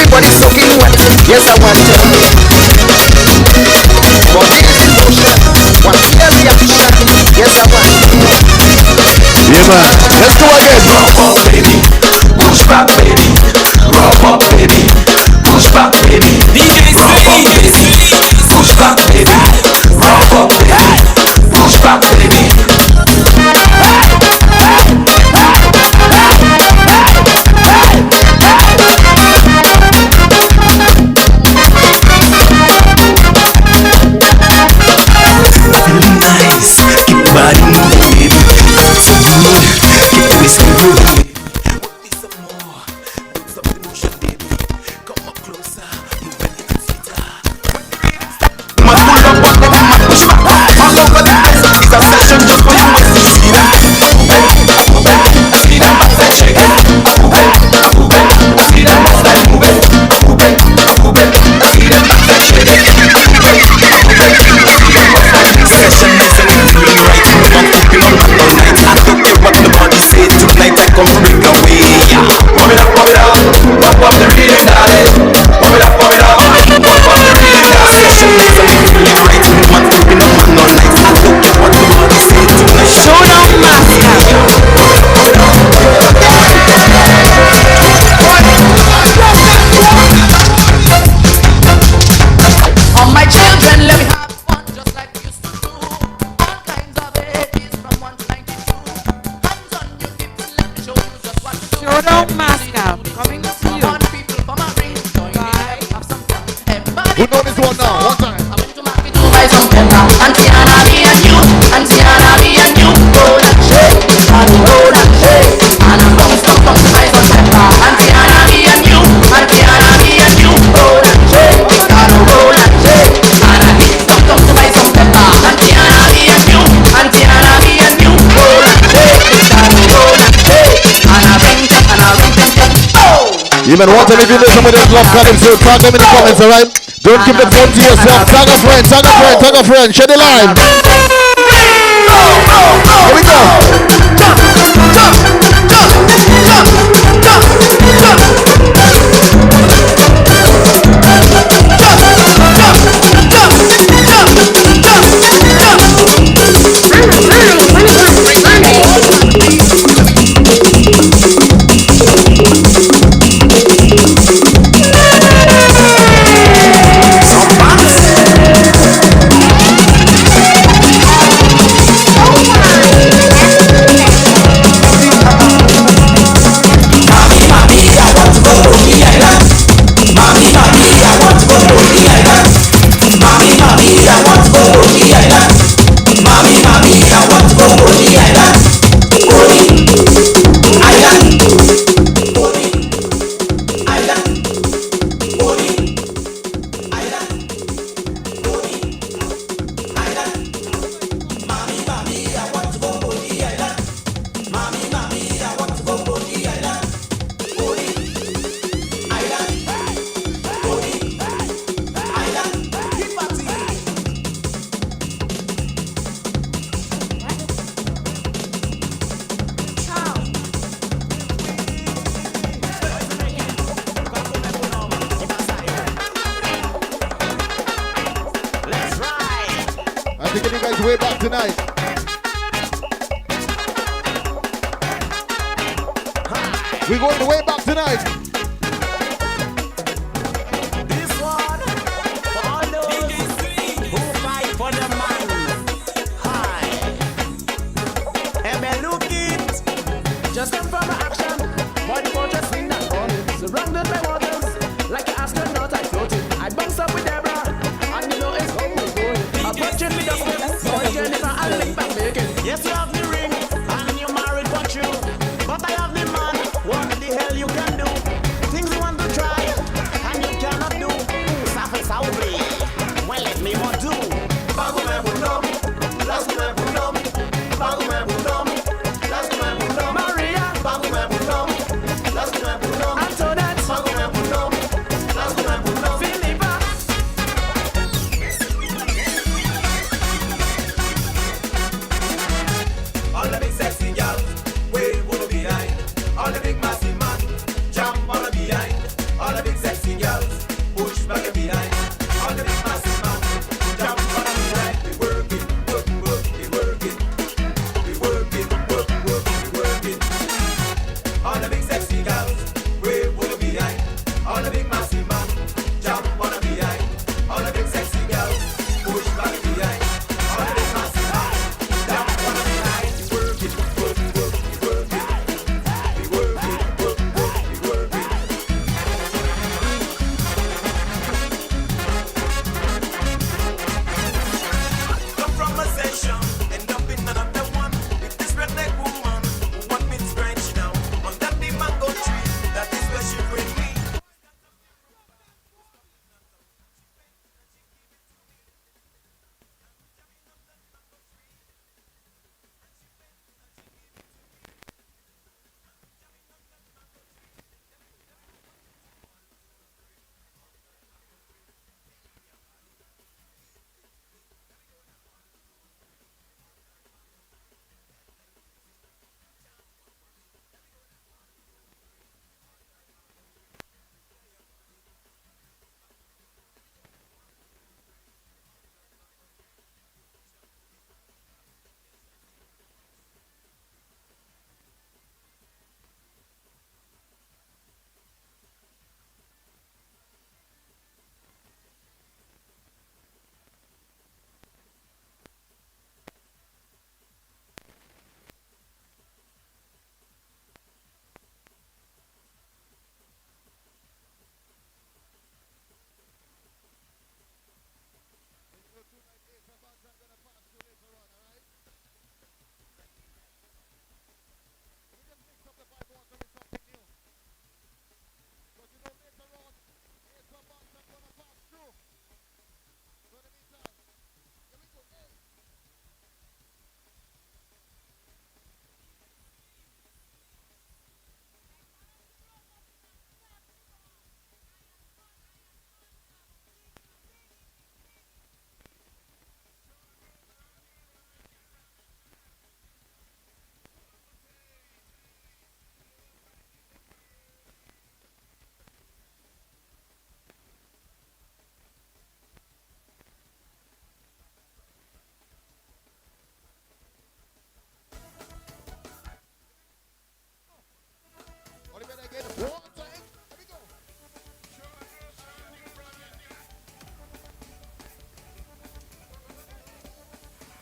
Everybody soaking wet. Yes, I want to. For this emotion, one hear the action. Yes, I want to. Yeah, man. Let's go again. Rub up, baby. Push back, baby. Rub up, baby. Push back, baby. Rub up, baby. Push back, baby. Rub up, baby. Push back, baby. Feeling nice, keep your body moving, baby. So good, keep the whiskey rolling, baby. Want me some more? Build some emotion, baby. Come up closer, move a little sweeter. Must pull up, walk up, must push back. All over the place, it's a session just for you. Must see them. I see them backside shaking. I see them outside moving. I see them backside shaking. Session nice and it's feeling right. Move on, keeping on back all night. I don't care what the body say. Tonight I come to break away. Pump it up, pump up the rhythm, darling. Pump it up, pump up the rhythm, darling. Session nice and it's feeling right. Move on, keeping on back all night. I don't care what the body say. Tonight Showdown MasCamp. All my children, let me have fun just like we used to do. All kinds of ages from 1 to 92. Hands on your hips, let me show you just what to do. Showdown MasCamp coming to Come you. on, people, from a ring, join me, let me have some fun. Everybody, Who know this one now? One time. I went to market to buy some pepper. Auntie Anna, me and you. Auntie Anna, me and you. Roll and shake, and roll and shake. And I'm come to buy some pepper. Auntie Anna, me and you. Auntie Anna, me and you. Roll and shake, and roll and shake. And I need some come to buy some pepper. Auntie Anna, me and you. Auntie Anna, me and you. Roll and shake, and roll and shake. And I ring and I ring and oh! Yeah, man. One time if you know some of them love Calypso, tag them in the comments, alright? Don't keep the phone to yourself. Tag a friend, tag a friend, tag a friend. Share the line. Here we go. Taking you guys way back tonight. We're going way back tonight. This one for all those who fight for the man. Hi. And then look it. Just come from action. Body fortress in that corner. Surrounded by waters. Like an astronaut I floated. I bounced up with Deborah. And you know it's going. Approaching me the boy Jennifer and link back making. Yes, you have the ring and you married for true. But I have the man. What the hell you can do?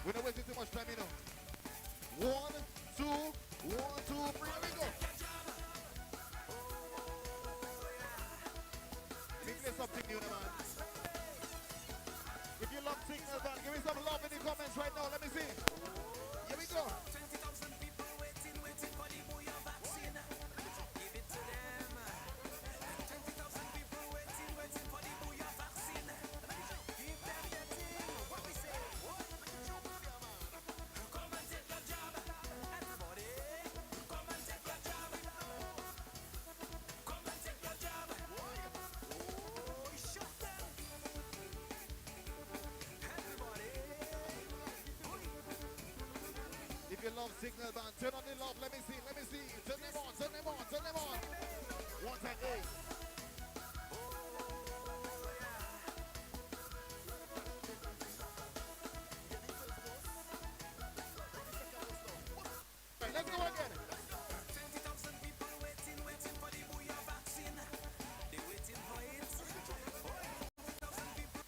We're not wasting too much time, you know. 1, 2, 1, 2, 3, here we go. Let me play something new, man. If you love signal band, give me some love in the comments right now. Let me see. Here we go. 20,000 people waiting for the booyah vaccine. Give it to them. 20,000 people waiting for the booyah vaccine. Give them the thing. What we say? Come and take your job. Everybody, come and take your job. Come and take your job. Oh, shut them. Everybody. If you love signal band, turn on the love. Let me see. Turn them on. One time, hey. Right, let's go again. 20,000 people waiting for the booyah vaccine. They waiting for it. 20,000 people.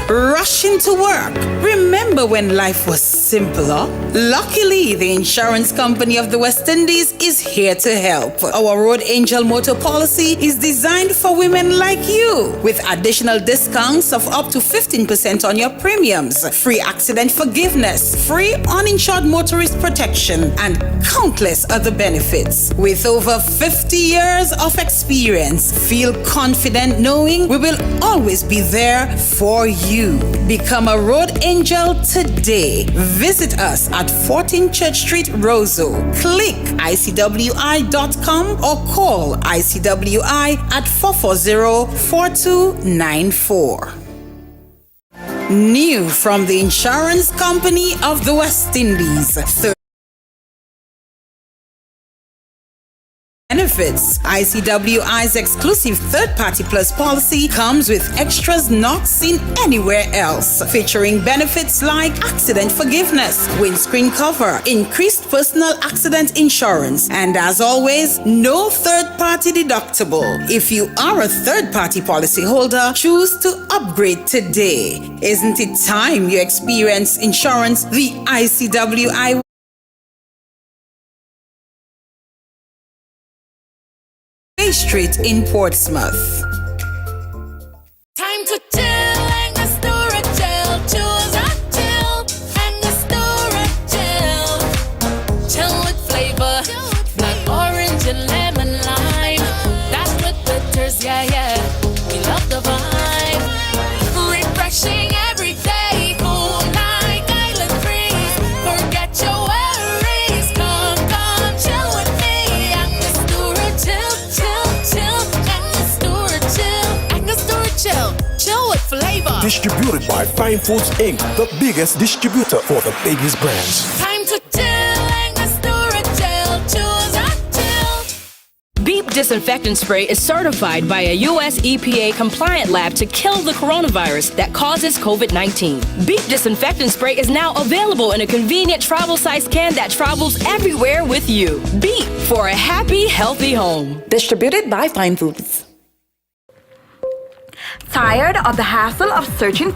Rushing to work. Remember when life was simpler? Luckily, the insurance company of the West Indies is here to help. Our Road Angel Motor Policy is designed for women like you, with additional discounts of up to 15% on your premiums, free accident forgiveness, free uninsured motorist protection, and countless other benefits. With over 50 years of experience, feel confident knowing we will always be there for you. Become a Road Angel today. Visit us at 14 Church Street, Roseau. Click icwi.com or call ICWI at 440-4294. New from the Insurance Company of the West Indies. Benefits. ICWI's exclusive third-party plus policy comes with extras not seen anywhere else, featuring benefits like accident forgiveness, windscreen cover, increased personal accident insurance, and as always, no third-party deductible. If you are a third-party policyholder, choose to upgrade today. Isn't it time you experience insurance the ICWI Street in Portsmouth? Time to chill, Angostura chill, choose a chill, Angostura chill, chill with flavor, black orange and lemon lime, that's with bitters, yeah, we love the vibe, refreshing every day, cool like island breeze, forget your worries, come chill with me, Angostura chill, chill with flavor. Distributed by Fine Foods Inc., the biggest distributor for the biggest brands. Time to chill, Angostura chill, choose a chill. Beep Disinfectant Spray is certified by a U.S. EPA compliant lab to kill the coronavirus that causes COVID-19. Beep Disinfectant Spray is now available in a convenient travel-sized can that travels everywhere with you. Beep for a happy, healthy home. Distributed by Fine Foods. Tired of the hassle of searching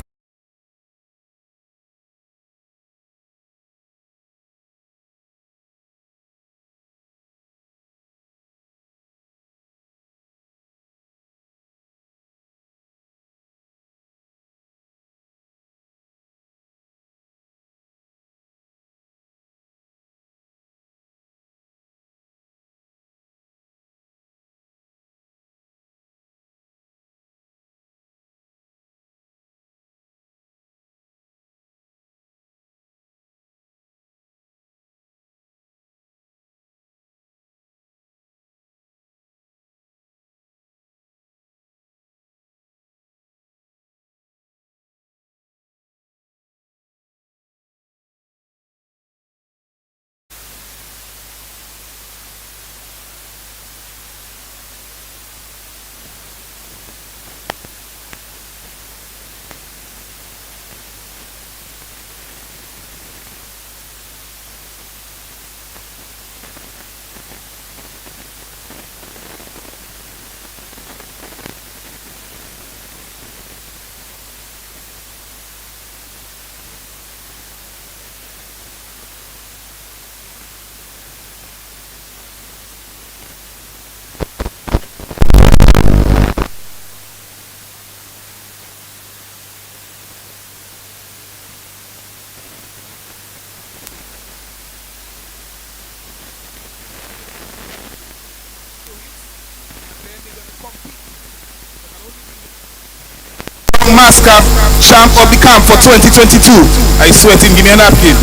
MasCamp, champ of the camp for 2022. I sweating, give me a napkin.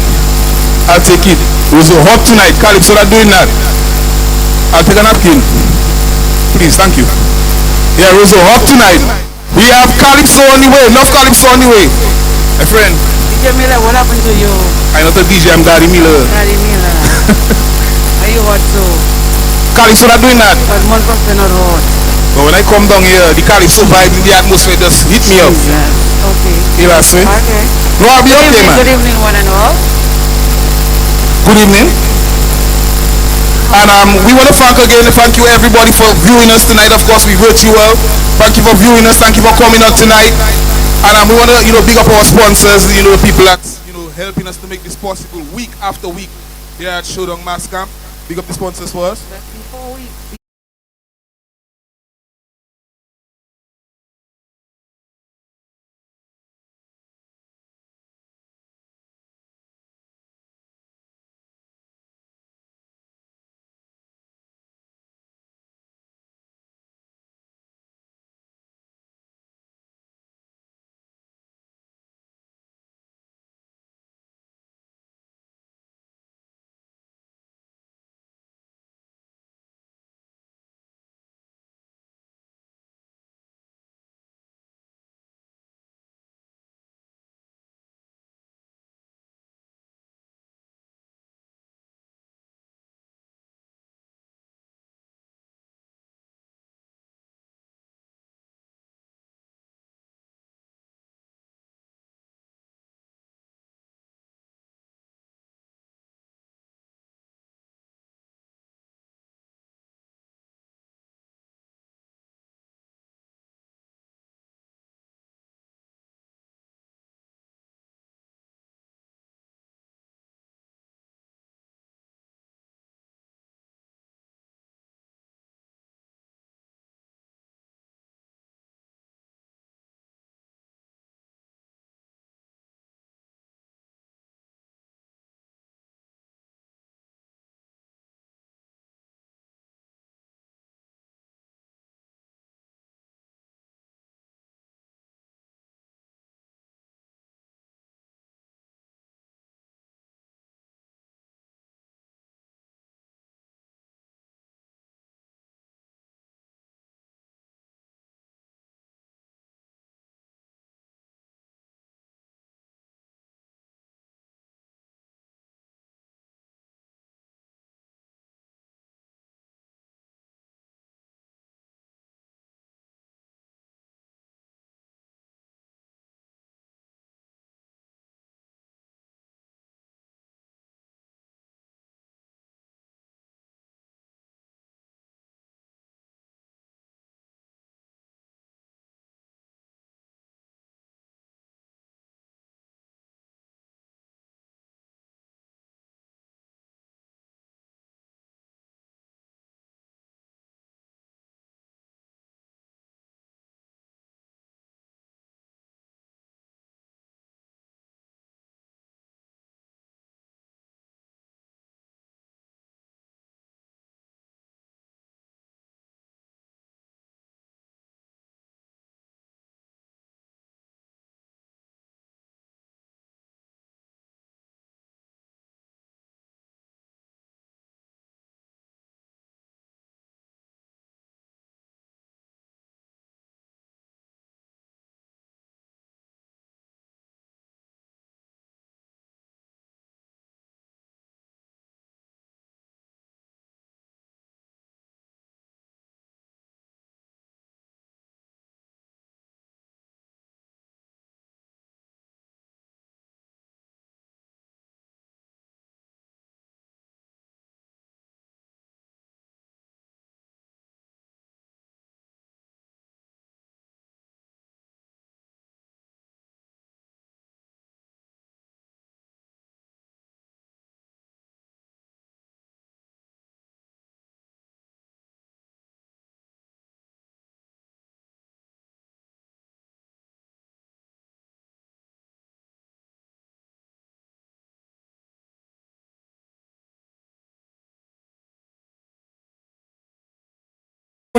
I'll take it. It was so hot tonight. Calypso not doing that. I'll take a napkin. Please, thank you. Yeah, it was so hot tonight. We have Calypso on the way. Enough Calypso on the way. My friend. DJ Miller, what happened to you? I'm not a DJ, I'm Daddy Miller. Daddy Miller. Are you hot too? Calypso not doing that. But one person not hot. But when I come down here, the Calypso vibe in the atmosphere just hit me up. Okay. You know what I'm saying? Okay. No, I'll be up there, man. Good evening, one and all. Good evening. And we want to thank you everybody for viewing us tonight. Of course, we virtual. Thank you for viewing us. Thank you for coming out tonight. And we want to, big up our sponsors, the people that, helping us to make this possible week after week here at Showdown MasCamp. Big up the sponsors for us. That's in 4 weeks.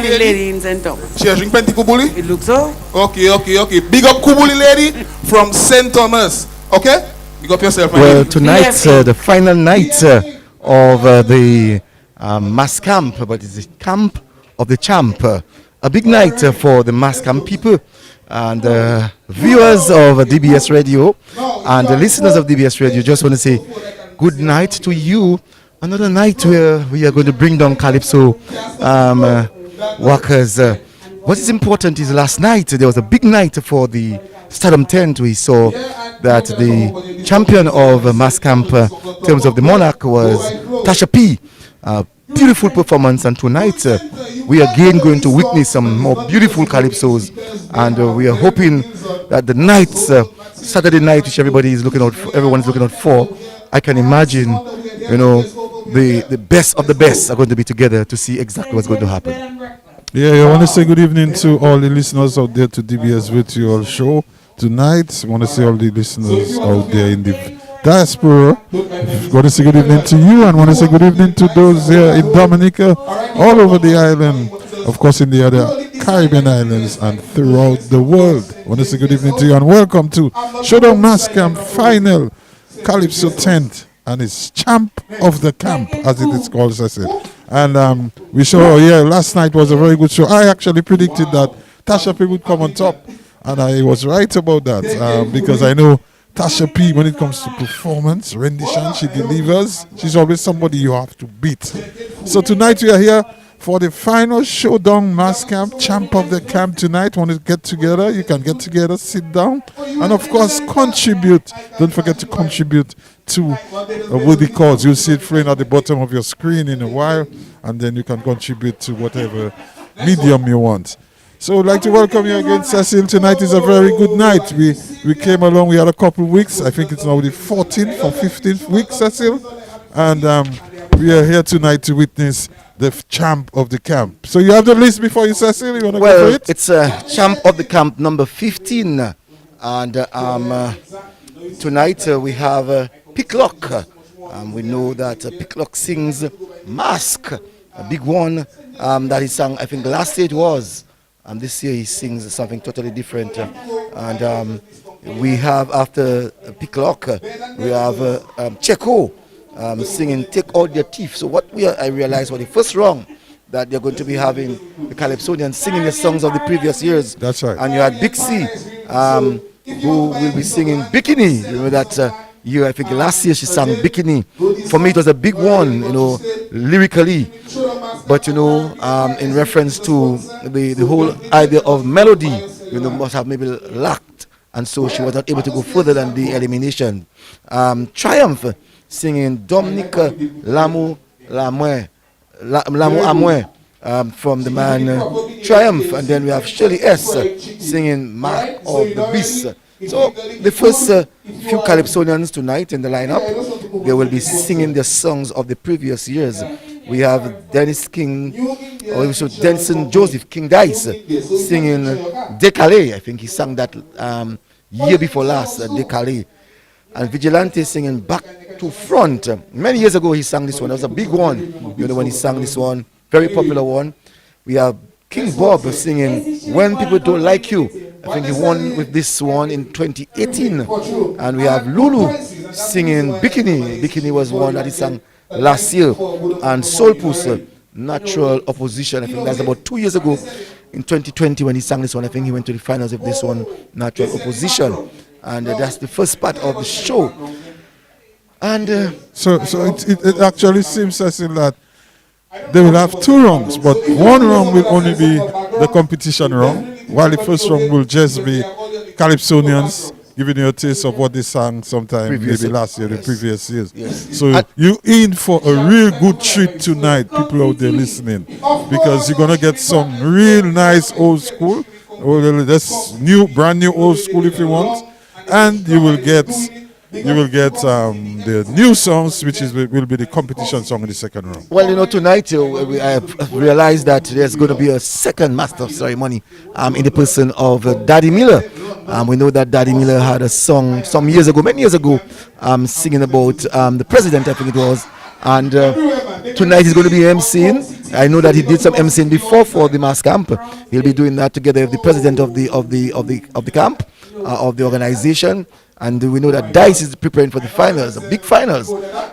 lady in St. Thomas. She drink plenty kubuli? It looks so. Okay. Big up kubuli lady from St. Thomas. Okay? Big up yourself, my Well, lady. tonight, the final night of the MasCamp, but it's the Camp of the Champ. A big night for the MasCamp people and viewers of DBS Radio and the listeners of DBS Radio. Just want to say good night to you. Another night where we are going to bring down Calypso workers. What is important is last night there was a big night for the Stadium Tent. We saw that the champion of MasCamp in terms of the Monarch was Tasha P. Beautiful performance, and tonight we are again going to witness some more beautiful calypsos, and we are hoping that the night, Saturday night, which everybody is looking out for, everyone is looking out for, I can imagine, the best of the best are going to be together to see exactly what's going to happen. Yeah, I want to say good evening to all the listeners out there to DBS Virtual Show tonight. I want to say all the listeners out there in the diaspora. I want to say good evening to you, and want to say good evening to those here in Dominica, all over the island, of course in the other Caribbean islands and throughout the world. I want to say good evening to you and welcome to Showdown MasCamp final Calypso tent, and it's Champ of the Camp, as it is called, as I said. And we saw, last night was a very good show. I actually predicted that Tasha P would come on top, and I was right about that because I know Tasha P, when it comes to performance, rendition, she delivers. She's always somebody you have to beat. So tonight we are here for the final Showdown MasCamp, Champ of the Camp tonight. Want to get together? You can get together, sit down, and of course contribute. Don't forget to contribute to a worthy cause. You'll see it flying at the bottom of your screen in a while, and then you can contribute to whatever medium you want. So I'd like to welcome you again, Cecil. Tonight is a very good night. We came along, we had a couple of weeks. I think it's now the 14th or 15th week, Cecil. And we are here tonight to witness the champ of the camp. So you have the list before you, Cecil? You want to go for it? It's champ of the camp number 15. And tonight we have Picklock. We know that Picklock sings Mask, a big one that he sang, I think last year it was. This year he sings something totally different. And we have, after Picklock, we have Checo singing Take Out Your Teeth. So what I realized was the first round that they're going to be having the Calypsonians singing the songs of the previous years. That's right. And you had Big C, who will be singing Bikini. You know that year, I think last year she sang Bikini. For me it was a big one, lyrically. But in reference to the whole idea of melody, must have maybe lacked, and so she was not able to go further than the elimination. Triumph singing Dominica Lamu Amwe from the man Triumph, and then we have Shirley S singing Mark of the Beast. So the first few Calypsonians tonight in the lineup, they will be singing the songs of the previous years. We have Denison Joseph King Dice singing Decalé. I think he sang that year before last, Decalé. And Vigilante singing Back to Front. Many years ago he sang this one. It was a big one, when he sang this one. Very popular one. We have King Bob singing When People Don't Like You. I think he won with this one in 2018. And we have Lulu singing Bikini. Bikini was one that he sang last year. And Soul Puss, Natural Opposition. I think that's about 2 years ago in 2020 when he sang this one. I think he went to the finals of this one, Natural Opposition. And that's the first part of the show. And so it actually seems, Cecil, that they will have two rounds, but one round will only be the competition round, while the first round will just be Calypsonians giving you a taste of what they sang sometime maybe last year, the previous years. Yes. So you in for a real good treat tonight, people out there listening, because you're gonna get some real nice old school, or that's brand new old school if you want, and you will get the new songs, which will be the competition song in the second round. Well, tonight I have realized that there's going to be a second master of ceremony in the person of Daddy Miller. We know that Daddy Miller had a song many years ago, singing about the president, I think it was. And tonight he's going to be emceeing. I know that he did some MCing before for the MasCamp. He'll be doing that together with the president of the camp, of the organization. And we know that Dice is preparing for the finals, the big finals.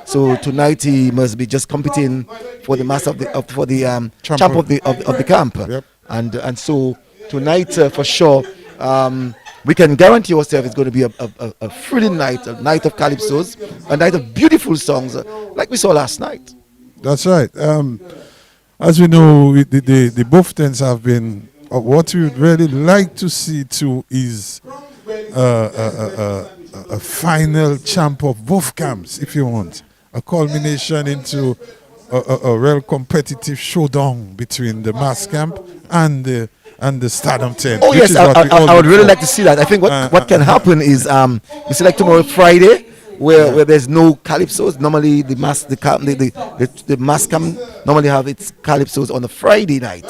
So tonight he must be just competing for the master for the champ of the camp. Yep. And so tonight for sure, we can guarantee ourselves it's going to be a thrilling night, a night of calypsos, a night of beautiful songs, like we saw last night. That's right. As we know, the Buftons have been. What we would really like to see too is a final champ of both camps, if you want, a culmination into a real competitive showdown between the MasCamp and the Stardom 10. Oh yes, I would really like to see that. I think what can happen is you see, like tomorrow Friday, where there's no calypsos. Normally the MasCamp normally have its calypsos on a Friday night.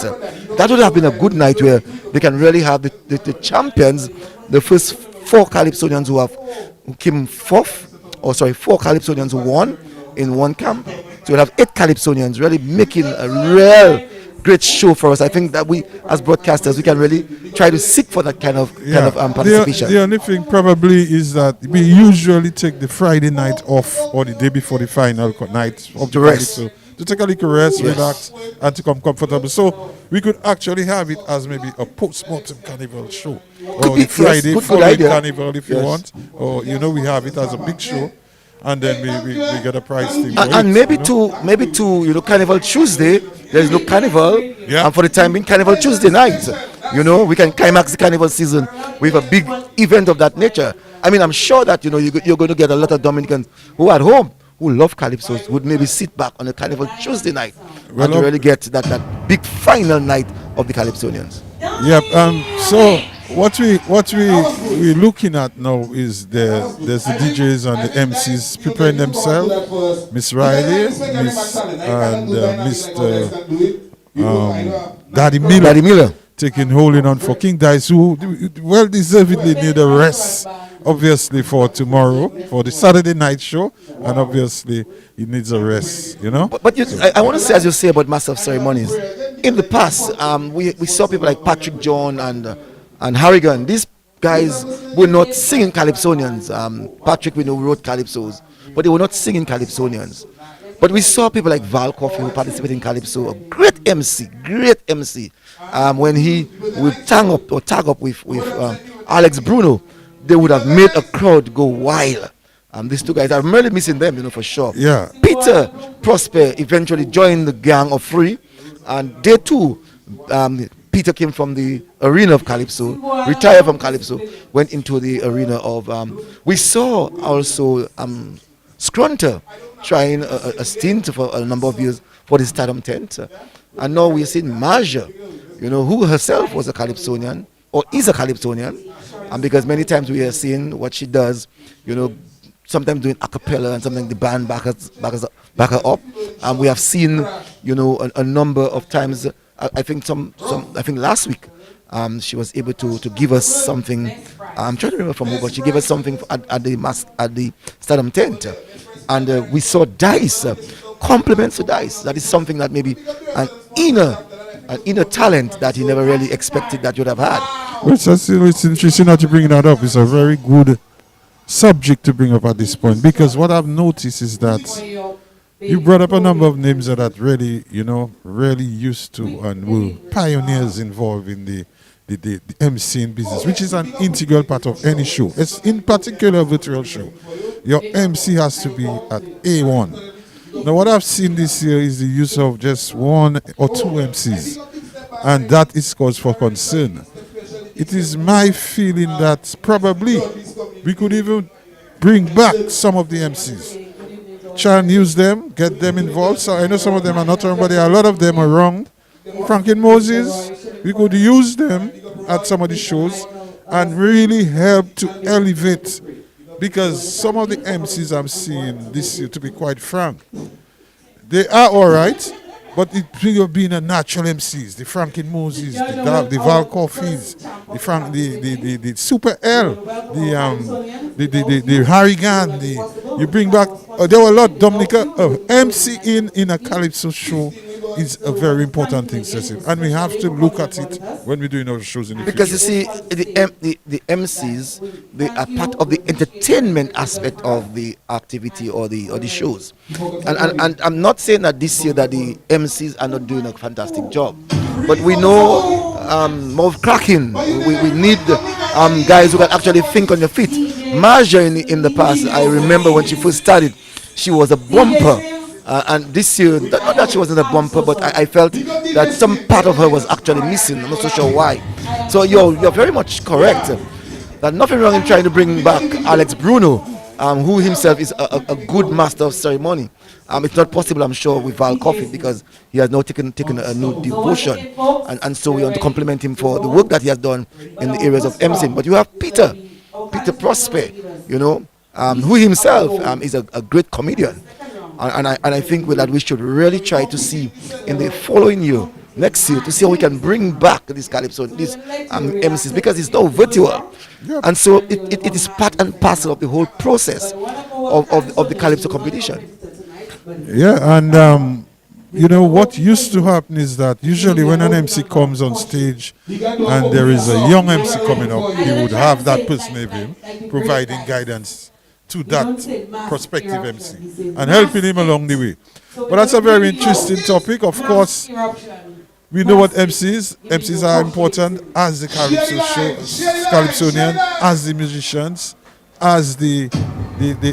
That would have been a good night where they can really have the champions, the first 4 calypsonians who came fourth, or sorry, 4 calypsonians who won in one camp. So we'll have 8 calypsonians really making a real great show for us. I think that we, as broadcasters, we can really try to seek for that kind of participation. The only thing probably is that we usually take the Friday night off or the day before the final night of the rest. To take a little rest, relax, and to come comfortable. So we could actually have it as maybe a post-mortem carnival show, or the Friday following carnival if you want, or we have it as a big show. And then we get a prize thing. And maybe to Carnival Tuesday, there is no carnival. Yeah. And for the time being, Carnival Tuesday night. We can climax the carnival season with a big event of that nature. I mean, I'm sure that you're going to get a lot of Dominicans who are at home who love calypsos would maybe sit back on a Carnival Tuesday night and to really get that big final night of the Calypsonians. Yep. So what we're looking at now is there's the DJs and the MCs preparing themselves. Miss Riley, and Mr. Daddy Miller taking holding on for King Dice, who well deservedly need a rest, obviously, for tomorrow, for the Saturday night show, and obviously he needs a rest, But I want to say, as you say about Master of Ceremonies, in the past, we saw people like Patrick John and Harrigan. These guys were not singing calypsonians. Patrick, we know, wrote calypsos, but they were not singing calypsonians. But we saw people like Val Coffey who participated in calypso, a great MC, when he would tag up with Alex Bruno, they would have made a crowd go wild. These 2 guys, I'm really missing them, for sure. Yeah. Peter Prosper eventually joined the gang of 3, and they too, Peter came from the arena of calypso, retired from calypso, went into the arena of. We saw also Scrunter trying a stint for a number of years for the Stardom tent, and now we're seeing Marja, who herself was a calypsonian or is a calypsonian, and because many times we are seeing what she does, sometimes doing a cappella and sometimes the band back her up, and we have seen a number of times. I think last week she was able to give us something. I'm trying to remember from who, but she gave us something at the Stardom tent, and we saw Dice compliments to Dice. That is something that maybe an inner talent that he never really expected that you'd have had. Well, it's interesting that you bring that up. It's a very good subject to bring up at this point, because what I've noticed is that you brought up a number of names that really, really used to and were pioneers involved in the MCing business, which is an integral part of any show. It's in particular a virtual show. Your MC has to be at A1. Now, what I've seen this year is the use of just 1 or 2 MCs, and that is cause for concern. It is my feeling that probably we could even bring back some of the MCs. Try and use them, get them involved. So I know some of them are not wrong, but a lot of them are wrong. Franklin Moses, we could use them at some of the shows and really help to elevate, because some of the MCs I'm seeing this year, to be quite frank, they are all right, but it will have been a natural MCs, the Franklin Moses, the Val Coffees, the Super L, the Harrigan, you bring back, there were a lot, Dominica, MC in a calypso show is a very important thing, Cecil. And we have to look at it when we're doing our shows in the Because future. you see, the MCs, they are part of the entertainment aspect of the activity or the shows. And I'm not saying that this year that the MCs are not doing a fantastic job, but we know more cracking. We need guys who can actually think on your feet. Marja in the past, I remember when she first started, she was a bumper. And this year, not that she wasn't a bumper, but I felt that some part of her was actually missing. I'm not so sure why. So you're very much correct. There's nothing wrong in trying to bring back Alex Bruno, who himself is a good master of ceremony. It's not possible, I'm sure, with Val Coffey because he has now taken a new devotion. And so we want to compliment him for the work that he has done in the areas of MCing. But you have Peter Prosper, who himself is a great comedian. And I think that we should really try to see in the following year, next year, to see how we can bring back this calypso, these MCs, because it's now virtual. And so it is part and parcel of the whole process of the calypso competition. Yeah, and what used to happen is that usually when an MC comes on stage and there is a young MC coming up, he would have that person with him providing guidance to that prospective MC and helping him along the way. But that's a very interesting topic. Of course, we know what MCs. MCs are important as the calypsonian, as the musicians, as the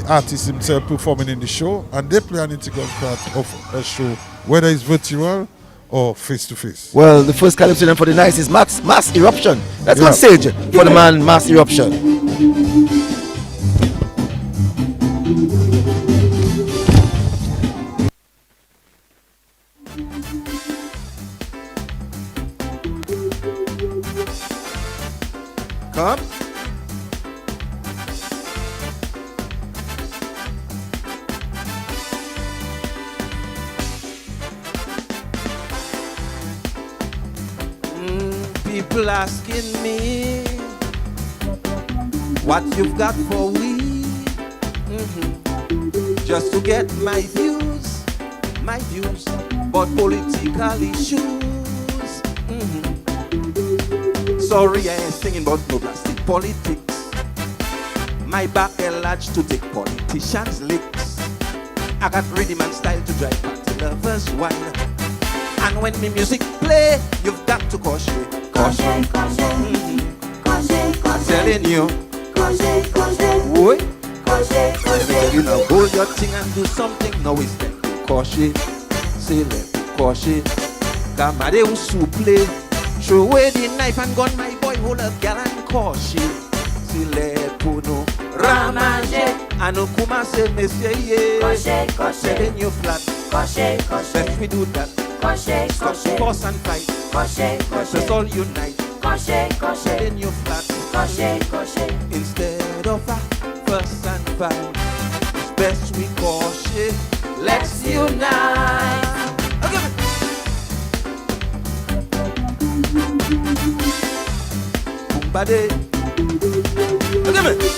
artist himself performing in the show, and they play an integral part of a show, whether it's virtual or face to face. Well, the first calypsonian for the night is Mass Eruption. Let's go on stage for the man Mass Eruption. Come. People asking me what you've got for we, just to get my views, about political issues. Sorry, I ain't singing about no plastic politics. My back large to take politicians' licks. I got rhythm and style to drive party lovers wine. And when me music play, you've got to caution. I'm telling you. Boy, let me tell you now, hold your thing and do something. Now it's time to caution. Say let me caution. Kamade usu play. Throw away the knife and gun, my boy, hold a gal and caution. Say let puno. Ramage. Anokuma say monsieur ye. Telling you flat. Let me do that. Stop force and fight. Let's all unite. Then you flat. Instead of a fuss and fight, it's best we caution. Let's unite. Okay. Bumba okay.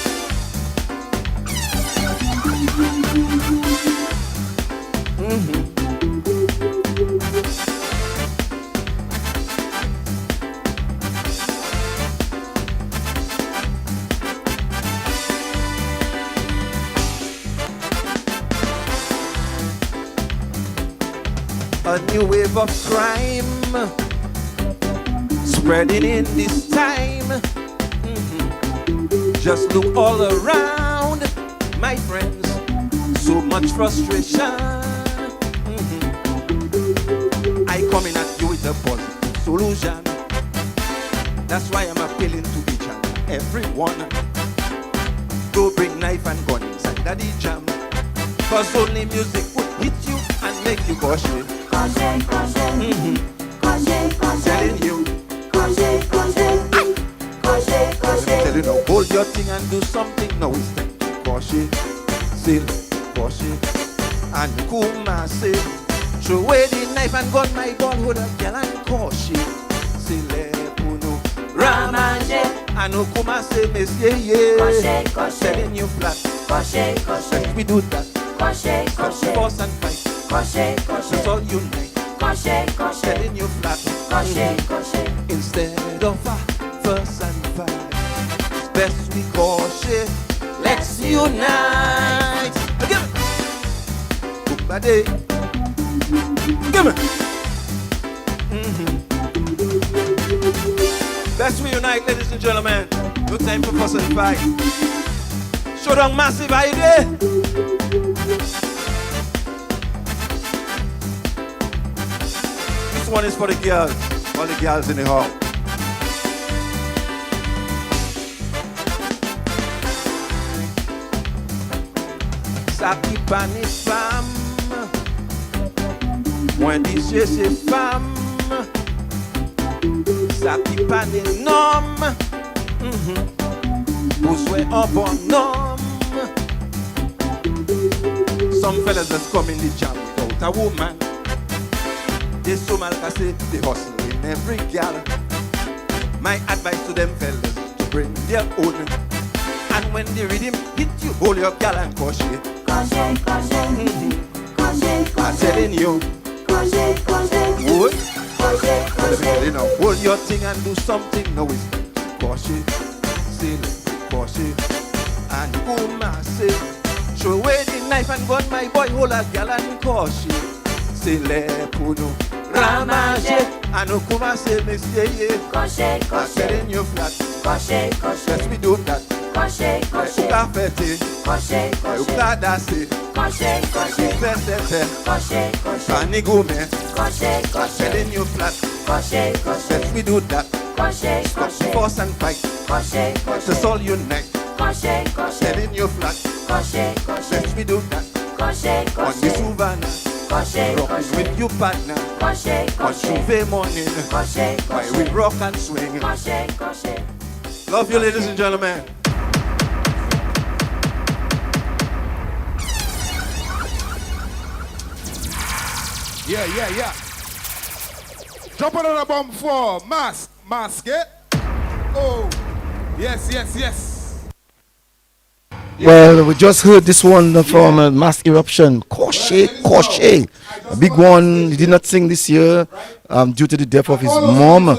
A new wave of crime spreading in this time. Just look all around, my friends. So much frustration. I coming at you with a positive solution. That's why I'm appealing to each and everyone. Don't bring knife and gun inside the jam. Cause only music would hit you and make you cautious. Telling you. Tell you now, hold your thing and do something. Now it's time to cautious. Still cautious. And Kuma say, throw away the knife and gun, my ball, hold a girl and cautious. Still puno. Ramage. And Kuma say, monsieur ye. Telling you flat. Let me do that. Stop force and fight. Let's all unite. Telling you flat. Instead of a fuss and fight, it's best we caution. Let's unite. Give me. Body. Give me. Best we unite, ladies and gentlemen. No time for fuss and fight. Showdown Massive, are you there? This one is for the girls. All the girls in the hall. Saki pani femme, moi dis c'est femme. Saki pani nom, besoin un bon homme. Some fellas just come in the jam without a woman. They so mal cassé, they hustle in every gal. My advice to them fellas to bring their own. And when the rhythm hit you, hold your gal and push it. I'm telling you. What? Hold your thing and do something. No, it's cautious. Say, cautious. And oh, say, throw away the knife and gun, my boy. Hold a gal and cautious. Say, le puno. Ramage. And oh, come say, Mr. I'm telling you flat. Yes, we do that. O ka fete, o ka dase, Panigume, telling you flat. Let's we do that. Stop the force and fight. Let's all unite. Telling you flat. Let's we do that. On the Savannah, rocking with you partner. On Tuesday morning, why we rock and swing. Love you, ladies and gentlemen. Yeah. Jump on the bomb for MasCamp. Oh, yes. Well, we just heard this one from Mass Eruption. Koche. A big one. He did not sing this year due to the death of his mom.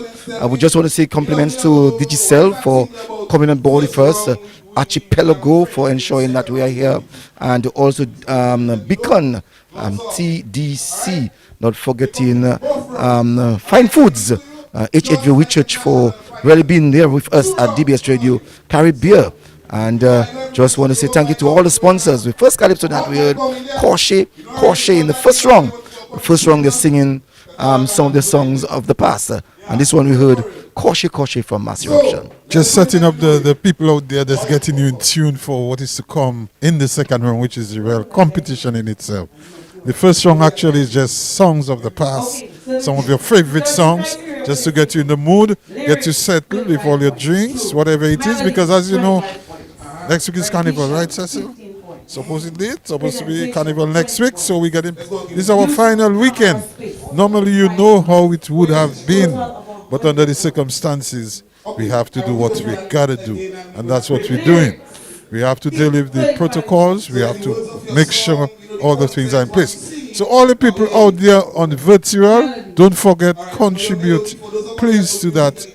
I would just want to say compliments to Digicel for coming on board with us. Archipelago for ensuring that we are here. And also Beacon, TDC, not forgetting Fine Foods, HHV Church for really being there with us at DBS Radio Caribbean. And just want to say thank you to all the sponsors. The first calypso that we heard, Koche in the first round. The first round they're singing some of the songs of the past. And this one we heard, Koche from Mass Eruption. Just setting up the people out there that's getting you in tune for what is to come in the second round, which is the real competition in itself. The first song actually is just songs of the past, some of your favorite songs, just to get you in the mood, get you settled with all your drinks, whatever it is, because as you know, next week is Carnival, right, Cecil? Supposedly, it's supposed to be Carnival next week, so we get in. This is our final weekend. Normally, you know how it would have been, but under the circumstances, we have to do what we gotta do, and that's what we're doing. We have to deal with the protocols. We have to make sure all the things are in place. So all the people out there on the virtual, don't forget, contribute, please, to that.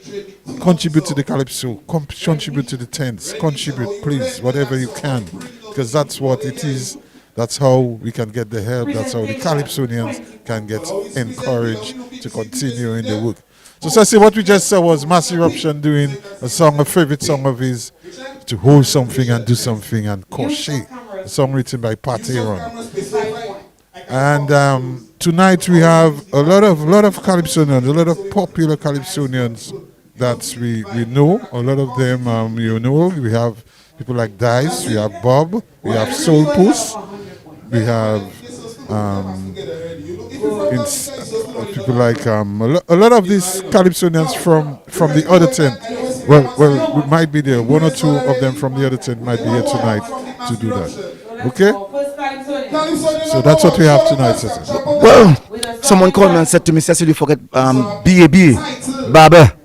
Contribute to the Calypso, contribute to the tents, contribute, please, whatever you can, because that's what it is. That's how we can get the help. That's how the Calypsonians can get encouraged to continue in the work. So Ceci, what we just saw was Mass Eruption doing a favorite song of his, to hold something and do something, and Koche, a song written by Pat Aaron. And tonight we have a lot of Calypsonians, a lot of popular Calypsonians that we know. A lot of them, you know, we have people like Dice, we have Bob, we have Soul Puss, we have people like a lot of these Calypsonians from the other tent. Well, we might be there. One or two of them from the other tent might be here tonight to do that. Okay? So that's what we have tonight, Cecil. Well, someone called me and said to me, Cecil, you forget BAB, Baba.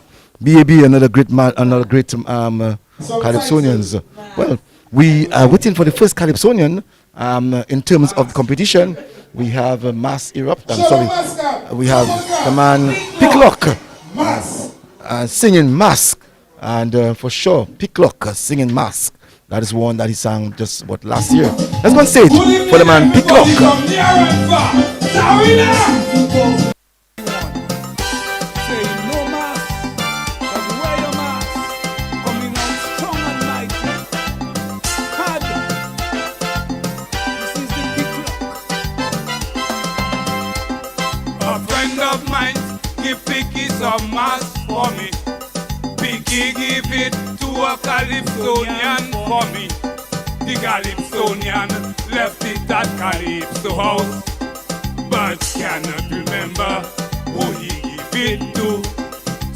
BAB, another great Calypsonians. Well, we are waiting for the first Calypsonian in terms of the competition. we have Mass Erupt. I'm sorry. We have the man Picklock singing Mask. And for sure, Picklock singing Mask. That is one that he sang just last year. Let's go and say it for the man Picklock. Some mass for me. Picky give it to a Calypsonian for me. The Calypsonian left it at Calypso house, but cannot remember who he give it to.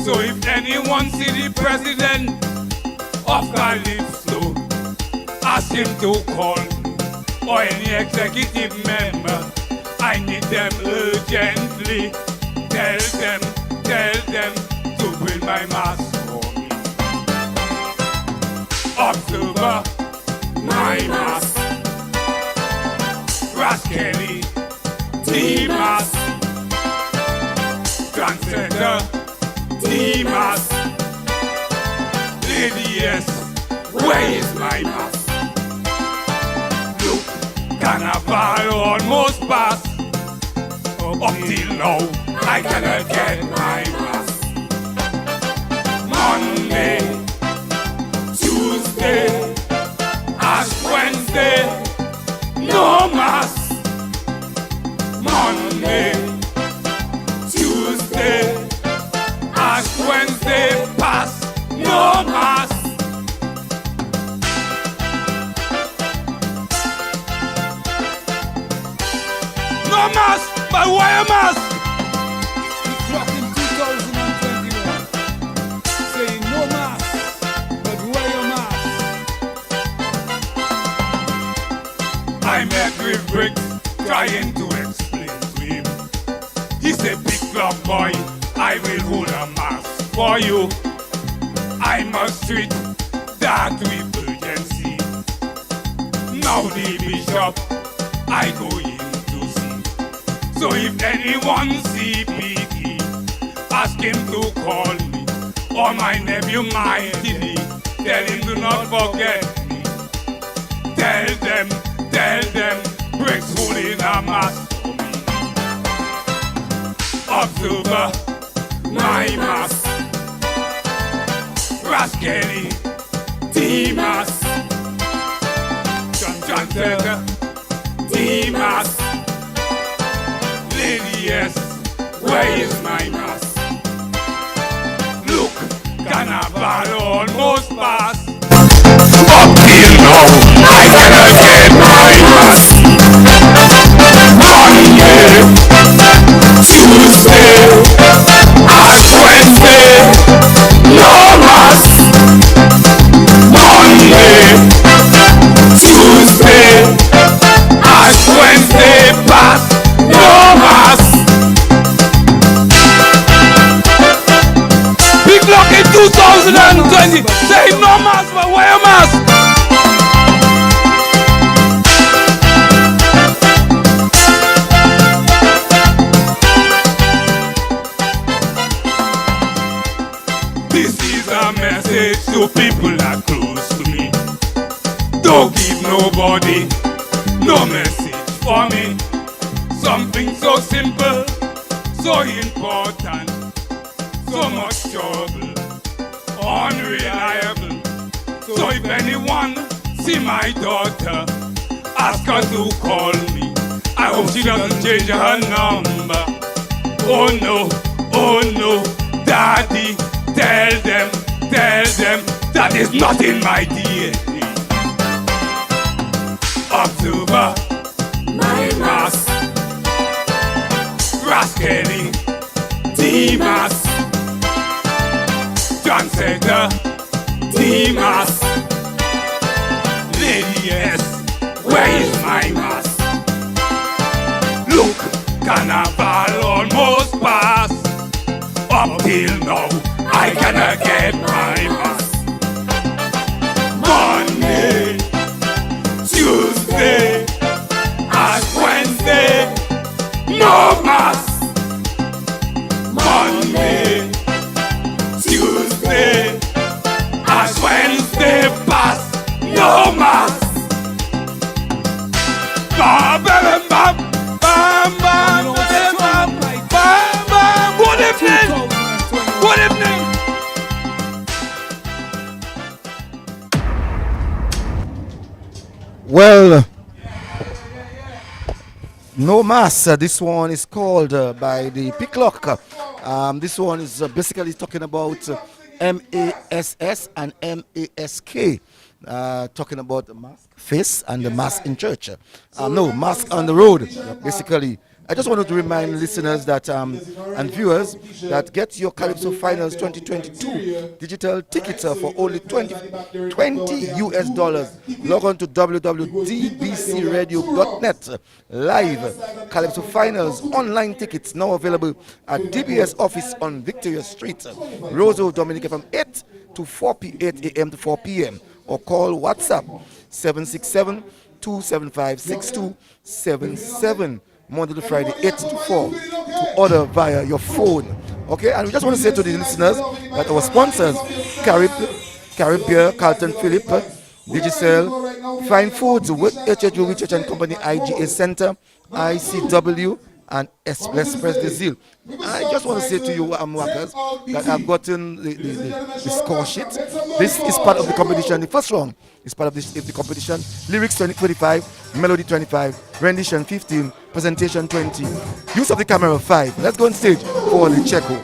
So if anyone see the president of Calypso, ask him to call me, or any executive member. I need them urgently. Tell them to bring my mask for me. Observer, my mask. Rascally, T-mask. Transcender, T-mask. Lady, yes, where is my mask? Look, Carnival almost passed. Up till now, I cannot get my mask. Monday, Tuesday, Ash Wednesday, no mask. Monday, Tuesday, Ash Wednesday, pass, no mask. No mask, but why a mask? We clocked in 2021, saying no mask, but wear your mask. I met with Bricks, trying to explain to him. He said, big club boy, I will hold a mask for you. I must treat that with urgency. Now the bishop, I go in to see. So if anyone see Piggy, ask him to call me, or my nephew Mighty, tell him do not forget me. Tell them, Bricks holding a mask for me. Observer, my mask. Rascally, T-mask. John Center, T-mask. Lady, yes, where is my mask? Look, Carnival almost passed. Up till now, I cannot get my mask. Monday, Tuesday, Ash Wednesday, no mask. Monday, Tuesday, Ash Wednesday, pass, no mask. Big Lock in 2020, say no mask, but wear a mask. This is a message to people that close to me. Don't give nobody no message for me. Something so simple, so important, so much trouble, unreliable. So if anyone see my daughter, ask her to call me. I hope she doesn't change her number. Oh no, Daddy, tell them that is not in my DNA. Observer, my mask. Rascally, T-mask. Transcender, T-mask. Lady, yes, where is my mask? Look, Carnival almost passed. Up till now, I cannot get my mask. Monday, Tuesday, Ash Wednesday, Well, no mass. This one is called by the Picklock. This one is basically talking about MASS and MASK. Talking about the mask face and the mask in church. No, mask on the road. Basically, I just wanted to remind listeners that and viewers that get your Calypso Finals 2022 digital tickets for only $20 US. Log on to www.dbcradio.net. Live Calypso Finals online tickets now available at DBS office on Victoria Street, Roseau, Dominica from 8 a.m. to 4 p.m. or call WhatsApp 767-275-6277 Monday to Friday 8 to 4 to order via your phone. Okay, and we just want to say to the listeners that our sponsors Caribbean, Carlton Phillip, Digicel, Fine Foods with HHU Research and Company, IGA Center, ICW, and Express the Zeal. I just want to say to you, workers, that I've gotten the score sheet. This is part of the competition. The first round is part of the competition. Lyrics 25, melody 25, rendition 15, presentation 20, use of the camera 5. Let's go on stage for the Checo.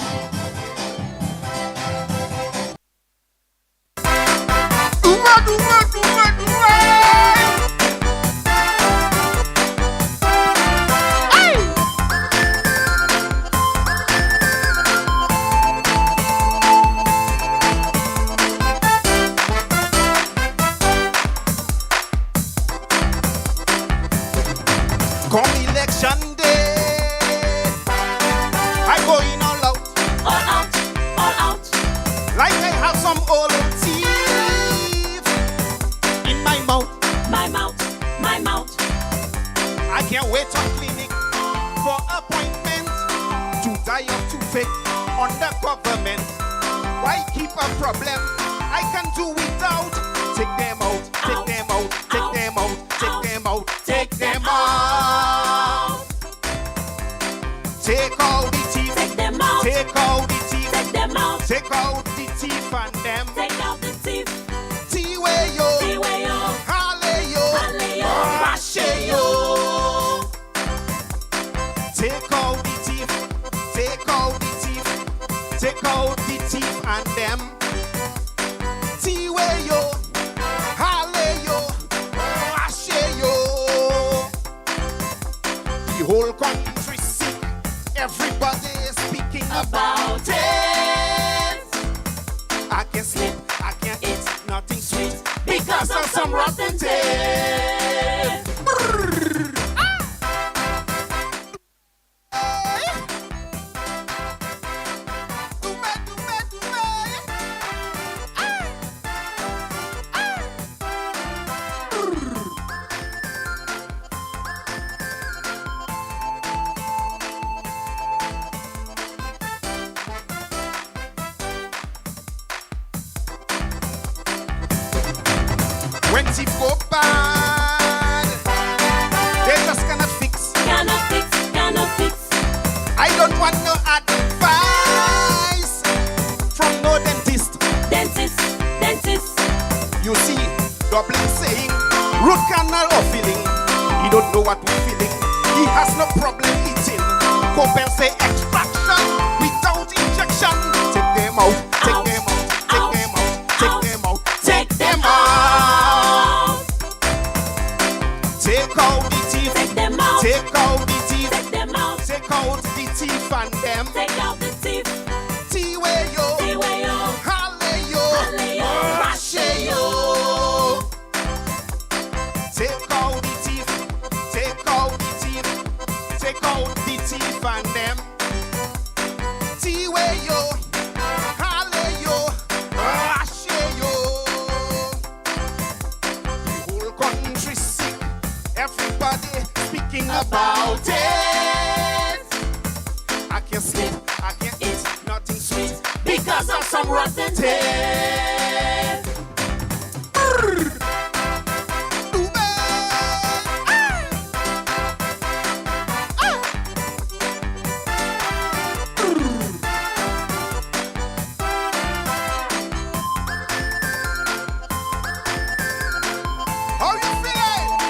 How you feeling?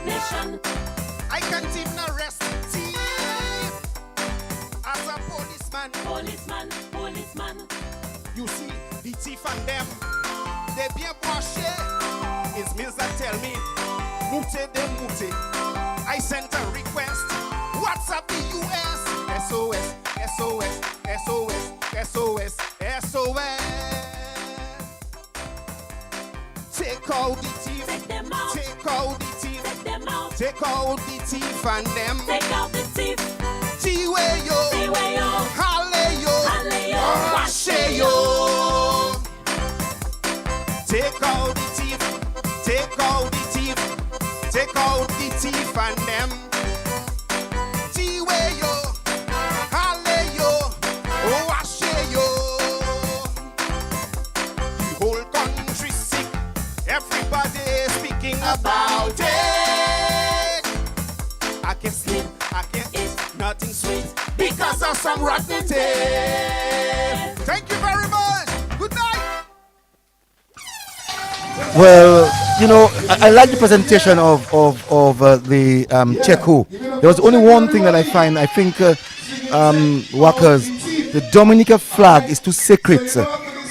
nation. I can't even arrest thief as a policeman. You see, the thief and them, they bien branché. It's means that tell me, mute them mute. I sent a request. WhatsApp the US. SOS, SOS, SOS, SOS, SOS. Take out the thief. Take them out. Take out the thief. Take them out. Take out the thief and them. Take out the thief. Tiweyo. Tiweyo. Haleyo. Haleyo. Washeyo. Take out the thief. Take out the thief. Take out the thief and them. Tiweyo. Haleyo. Washeyo. The whole country sick. Everybody speaking about it. I can sleep, I can eat, nothing sweet because of some rotten tape. Thank you very much. Good night. Well, you know, I like the presentation of the Checo. There was only one thing that I think workers, the Dominica flag is too sacred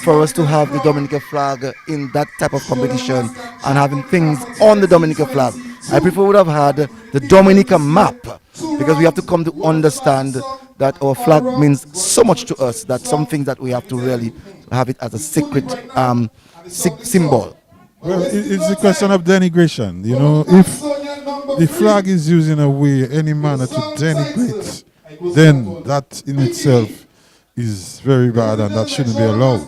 for us to have the Dominica flag in that type of competition and having things on the Dominica flag. I prefer would have had the Dominica map, because we have to come to understand that our flag means so much to us that some things that we have to really have it as a sacred symbol. Well, it's a question of denigration. You know, if the flag is used in a way, any manner to denigrate, then that in itself is very bad and that shouldn't be allowed.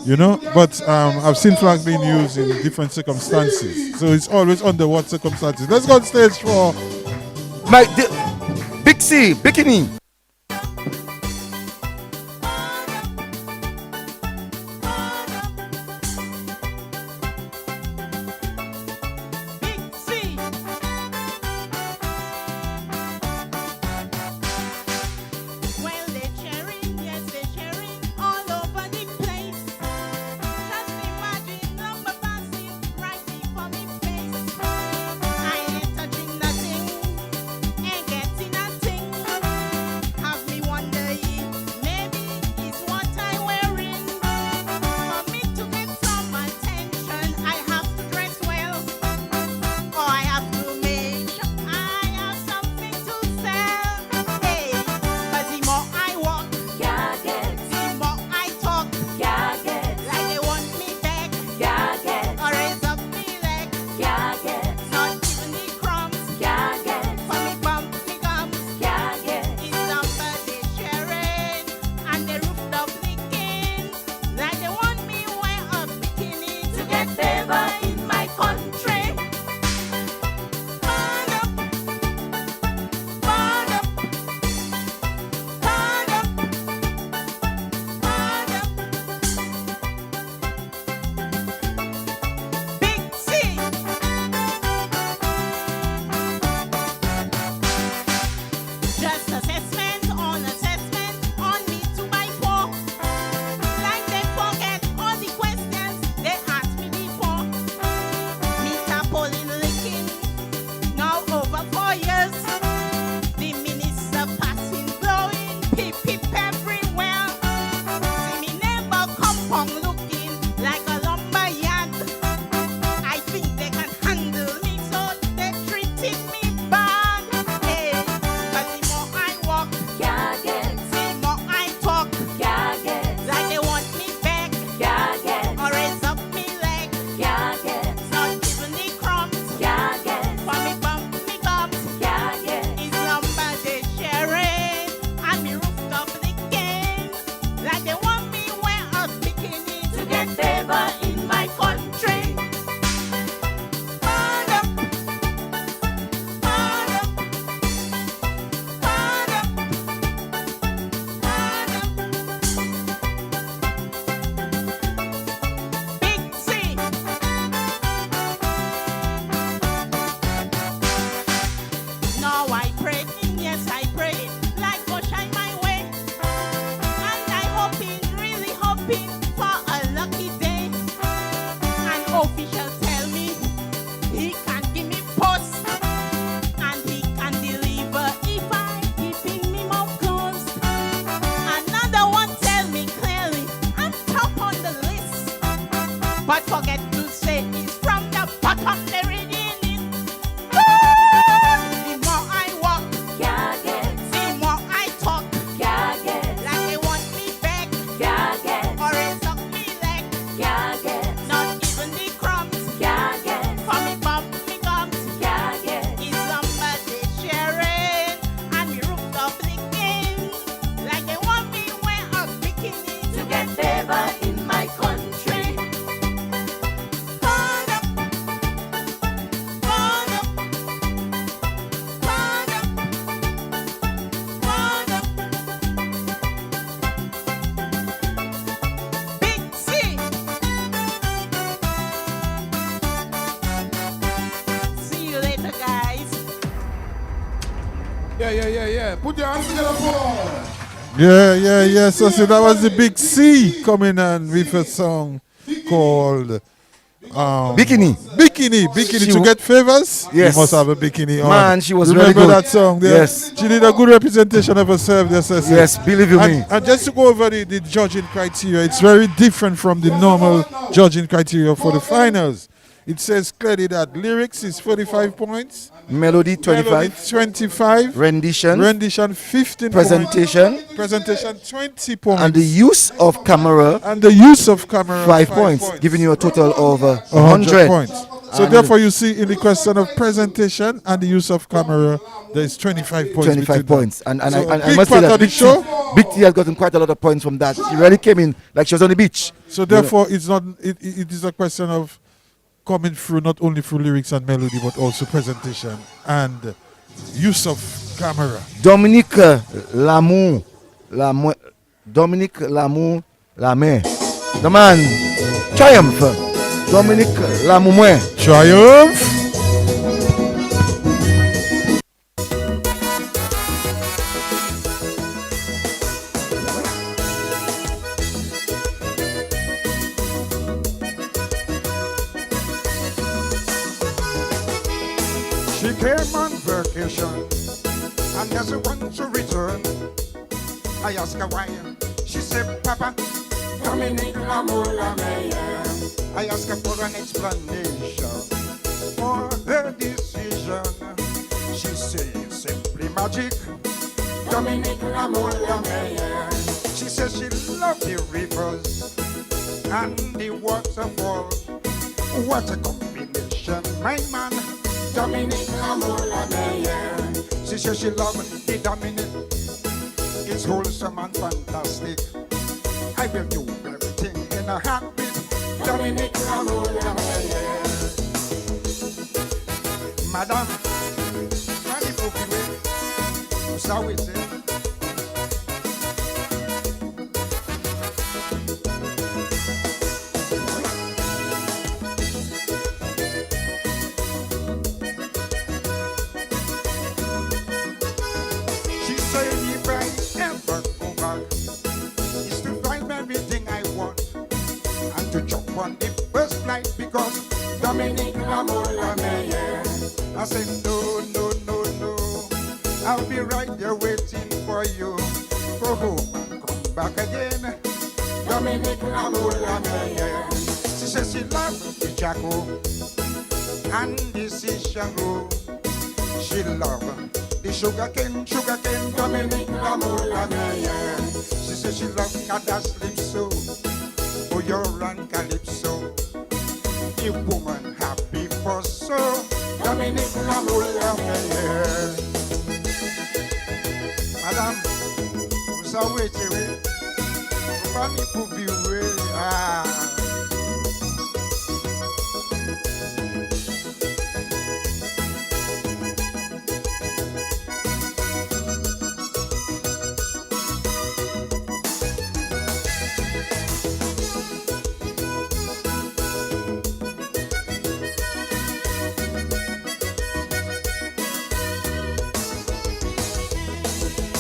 You know, but I've seen flag being used in different circumstances. So it's always under what circumstances. Let's go on stage for Big C, Bikini. guys. Yeah. Put your hands together for. Yeah. So see, that was the Big C coming on with a song called Bikini. To get favors, Yes. you must have a bikini on. Man, she was Remember really good. that song there? Yes. She did a good representation of herself. Yes, believe you me. And just to go over the judging criteria, it's very different from the normal judging criteria for the finals. It says clearly that lyrics is 45 points. Melody 25. 25. Rendition 15 Presentation. points. Presentation 20 points. And the use of camera. 5 points, giving you a total of 100 points. So And therefore you see in the question of presentation and the use of camera, there is 25 points. 25 points. And So I big must say part that of the show. Big T has gotten quite a lot of points from that. She really came in like she was on the beach. So therefore it is a question of coming through not only through lyrics and melody but also presentation and use of camera. Dominique Lamour. Dominique Lamour Lamé. The man Triumph. Dominique Lamour. Triumph. She came on vacation and doesn't want to return. I asked her why. She said, Papa, Dominique Lamour Lamé. I asked her for an explanation for her decision. She said, simply magic. Dominique Lamour Lamé. She said she loved the rivers and the waterfall. What a combination, my man. Dominique Lamour Lamé. She says she loves the Dominique. It's wholesome and fantastic. I will do everything in a heartbeat. Dominique Lamour Lamé. Madame, ready for the way. So it's it. She said if I ever go back, it's to find everything I want and to jump on the first flight because Dominique Lamour Lamé. I said no. I'll be right there waiting for you. Go home and come back again. Dominique Lamour Lamé. She says she loves the Jacko and the Sishango. She loves the sugarcane, Dominique Lamour Lamé. She says she loves Kada's Calypso, Oyor and Calypso. The woman happy for so, Dominique Lamour Lamé. Madame, vous savez, vous parlez pour vivre.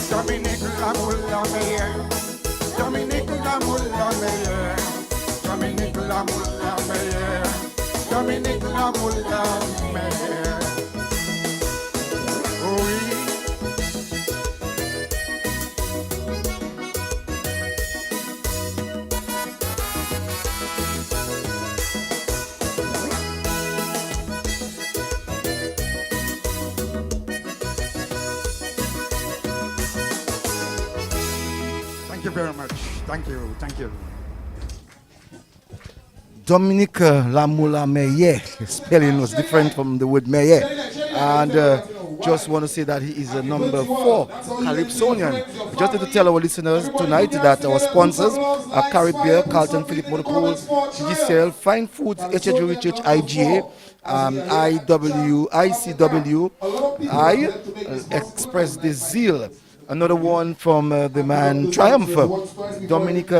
Dominique Lamour Lamé. Dominique Lamour Lamé. Dominique Lamour Lamé. Dominique Lamour Lamé. Oui. Thank you very much. Thank you. Dominique Lamour Lamé. Spelling was different from the word Meyer. And just want to say that he is a number 4 Calypsonian. Just need to tell our listeners tonight that our sponsors are Carib Beer, Carlton Philip Monopole, GCL, Fine Foods, HH Research, IGA, IW, ICW, Express the Zeal. Another one from the man Triumph, Dominique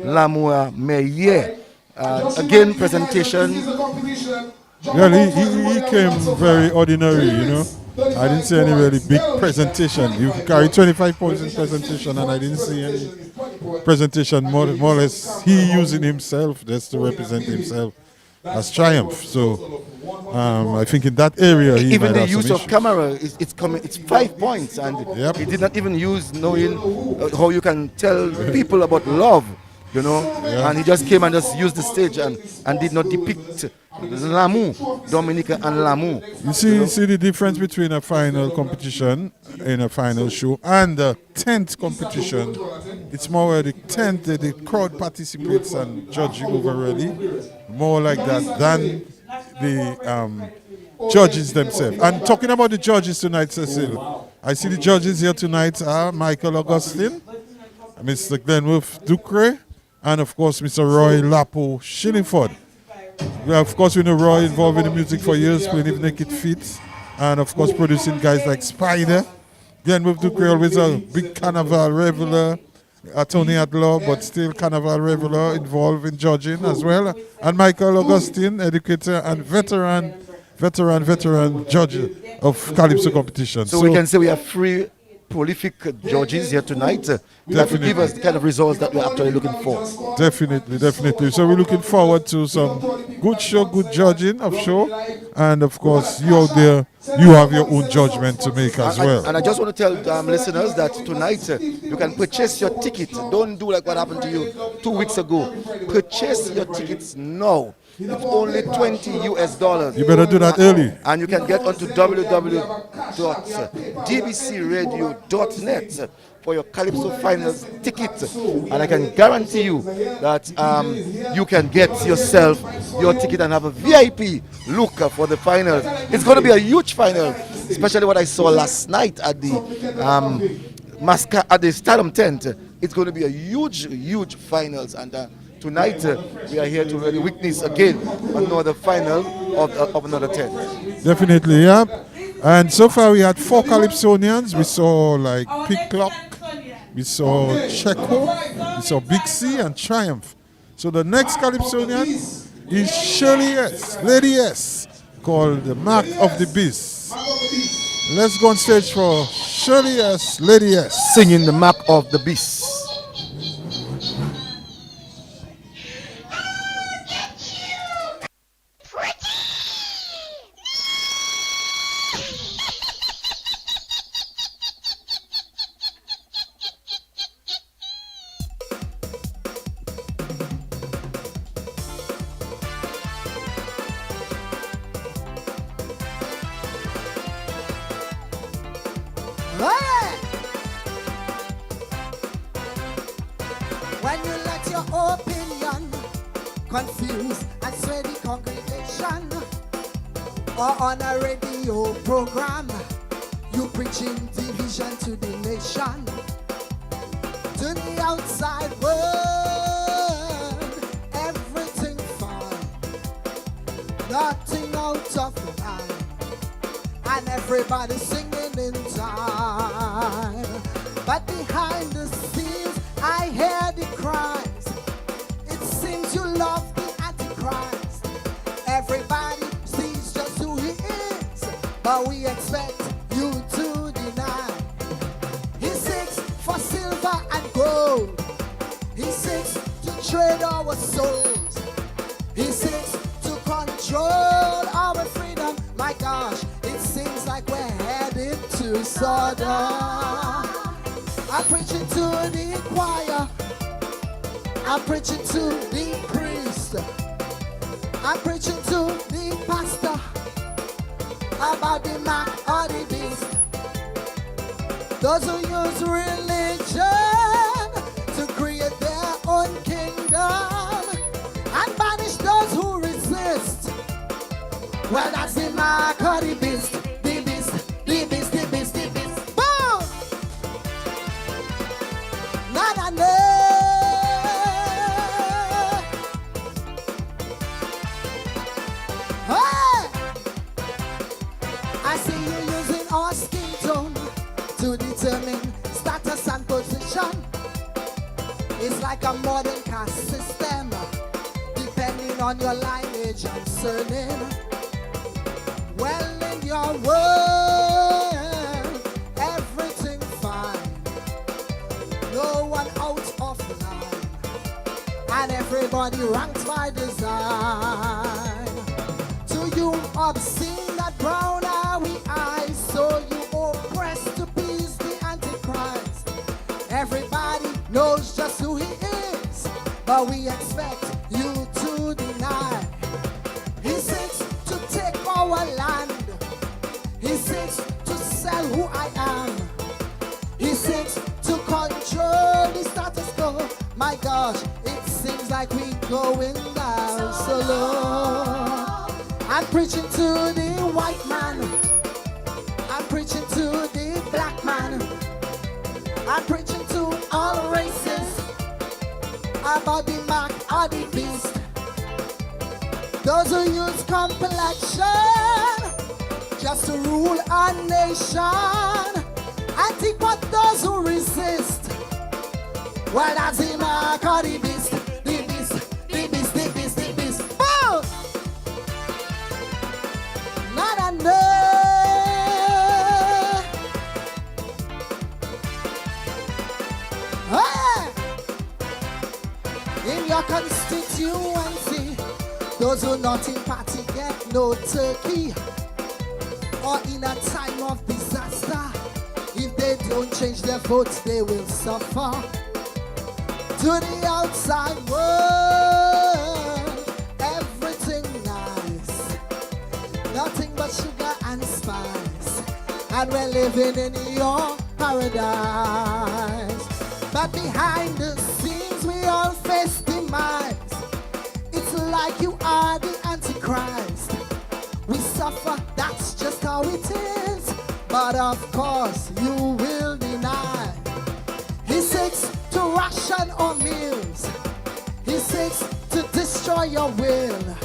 Lamour Meyer. Again, presentation Well, he came very ordinary, you know. I didn't see any really big presentation. You carried 25 points in presentation, and I didn't see any presentation. More or less, he using himself just to represent himself as Triumph. So I think in that area, he even might the have some use of issues. camera it's coming. It's 5 points, and he did not even use knowing how you can tell people about love. You know, and he just came and just used the stage and did not depict l'amour, Dominica and l'amour. You see the difference between a final competition in a final show and a 10th competition. It's more where the 10th, the crowd participates and judge you over really. More like that than the judges themselves. And talking about the judges tonight, Cecil, I see the judges here tonight are Michael Augustine, Mr. Glenworth Ducre, and of course Mr. Roy Lapo Shillingford. Well, of course, we know Roy involved in the music for years, playing with Naked Feet, and of course producing guys like Spider. Glenworth Ducre, always a big carnival reveler, Tony Adlaw, but still carnival reveler, involved in judging as well. And Michael Augustine, educator and veteran judge of Calypso competition. So we can say we have 3 prolific judges here tonight that will give us the kind of results that we're actually looking for. Definitely. So we're looking forward to some good show, good judging of show, and of course you out there, you have your own judgment to make as well. And I just want to tell listeners that tonight you can purchase your ticket. Don't do like what happened to you 2 weeks ago. Purchase your tickets now. It's only $20. You better do that early. And you can get onto www.dbcradio.net for your Calypso Finals ticket. And I can guarantee you that you can get yourself your ticket and have a VIP look for the finals. It's going to be a huge final, especially what I saw last night at the at the Stadium tent. It's going to be a huge finals, and tonight we are here to really witness again another final of another tent. Definitely, yeah. And so far we had 4 Calypsonians. We saw like Pick Clock, we saw Checo, we saw Big C and Triumph. So the next Calypsonian is Shirley S, Lady S, called the Mark of the Beast. Let's go on stage for Shirley S, Lady S, singing the Mark of the Beast. When you let your opinion confuse and sway the congregation, or on a radio program, you preaching division to the nation, to the outside world, everything fine, nothing out of line, and everybody singing in time. But behind the scenes, I hear the cries. It seems you love the Antichrist. Everybody sees just who he is, but we expect you to deny. He seeks for silver and gold. He seeks to trade our souls. He seeks to control our freedom. My gosh, it seems like we're headed to Sodom. I'm preaching to the choir. I'm preaching to the priest. I'm preaching to the pastor about the mark of the beast. Those who use religion to create their own kingdom and banish those who resist. Well, that's the mark of the beast. The beast, the beast, the beast, the beast. Boom! Not a name. Hey! I see you using our skin tone to determine status and position. It's like a modern caste system, depending on your lineage and surname. Well, in your world, everything fine. No one out of line. And everybody ranked by design. To you obscene that brown we eyes, so you oppress to please the Antichrist. Everybody knows just who he is, but we expect you to deny. He seeks to take our land. He seeks to sell who I am. He seeks to control the status quo. My gosh, it seems like we going down so low. I'm preaching to the white man. I'm preaching to the black man. I'm preaching to all races about the mark of the beast. Those who use complexion just to rule a nation. And think what those who resist. Well, that's the mark of the beast. The beast, the beast, the beast, the beast. Boom! Not in your constituency, those who not in party get no turkey. Or in a time of disaster, if they don't change their votes, they will suffer. To the outside world, everything nice, nothing but sugar and spice, and we're living in your paradise. But behind the scenes we all face demise. It's like you are the Antichrist. We suffer, that's just how it is. But of course you will deny. He seeks to ration our meals. He seeks to destroy your will.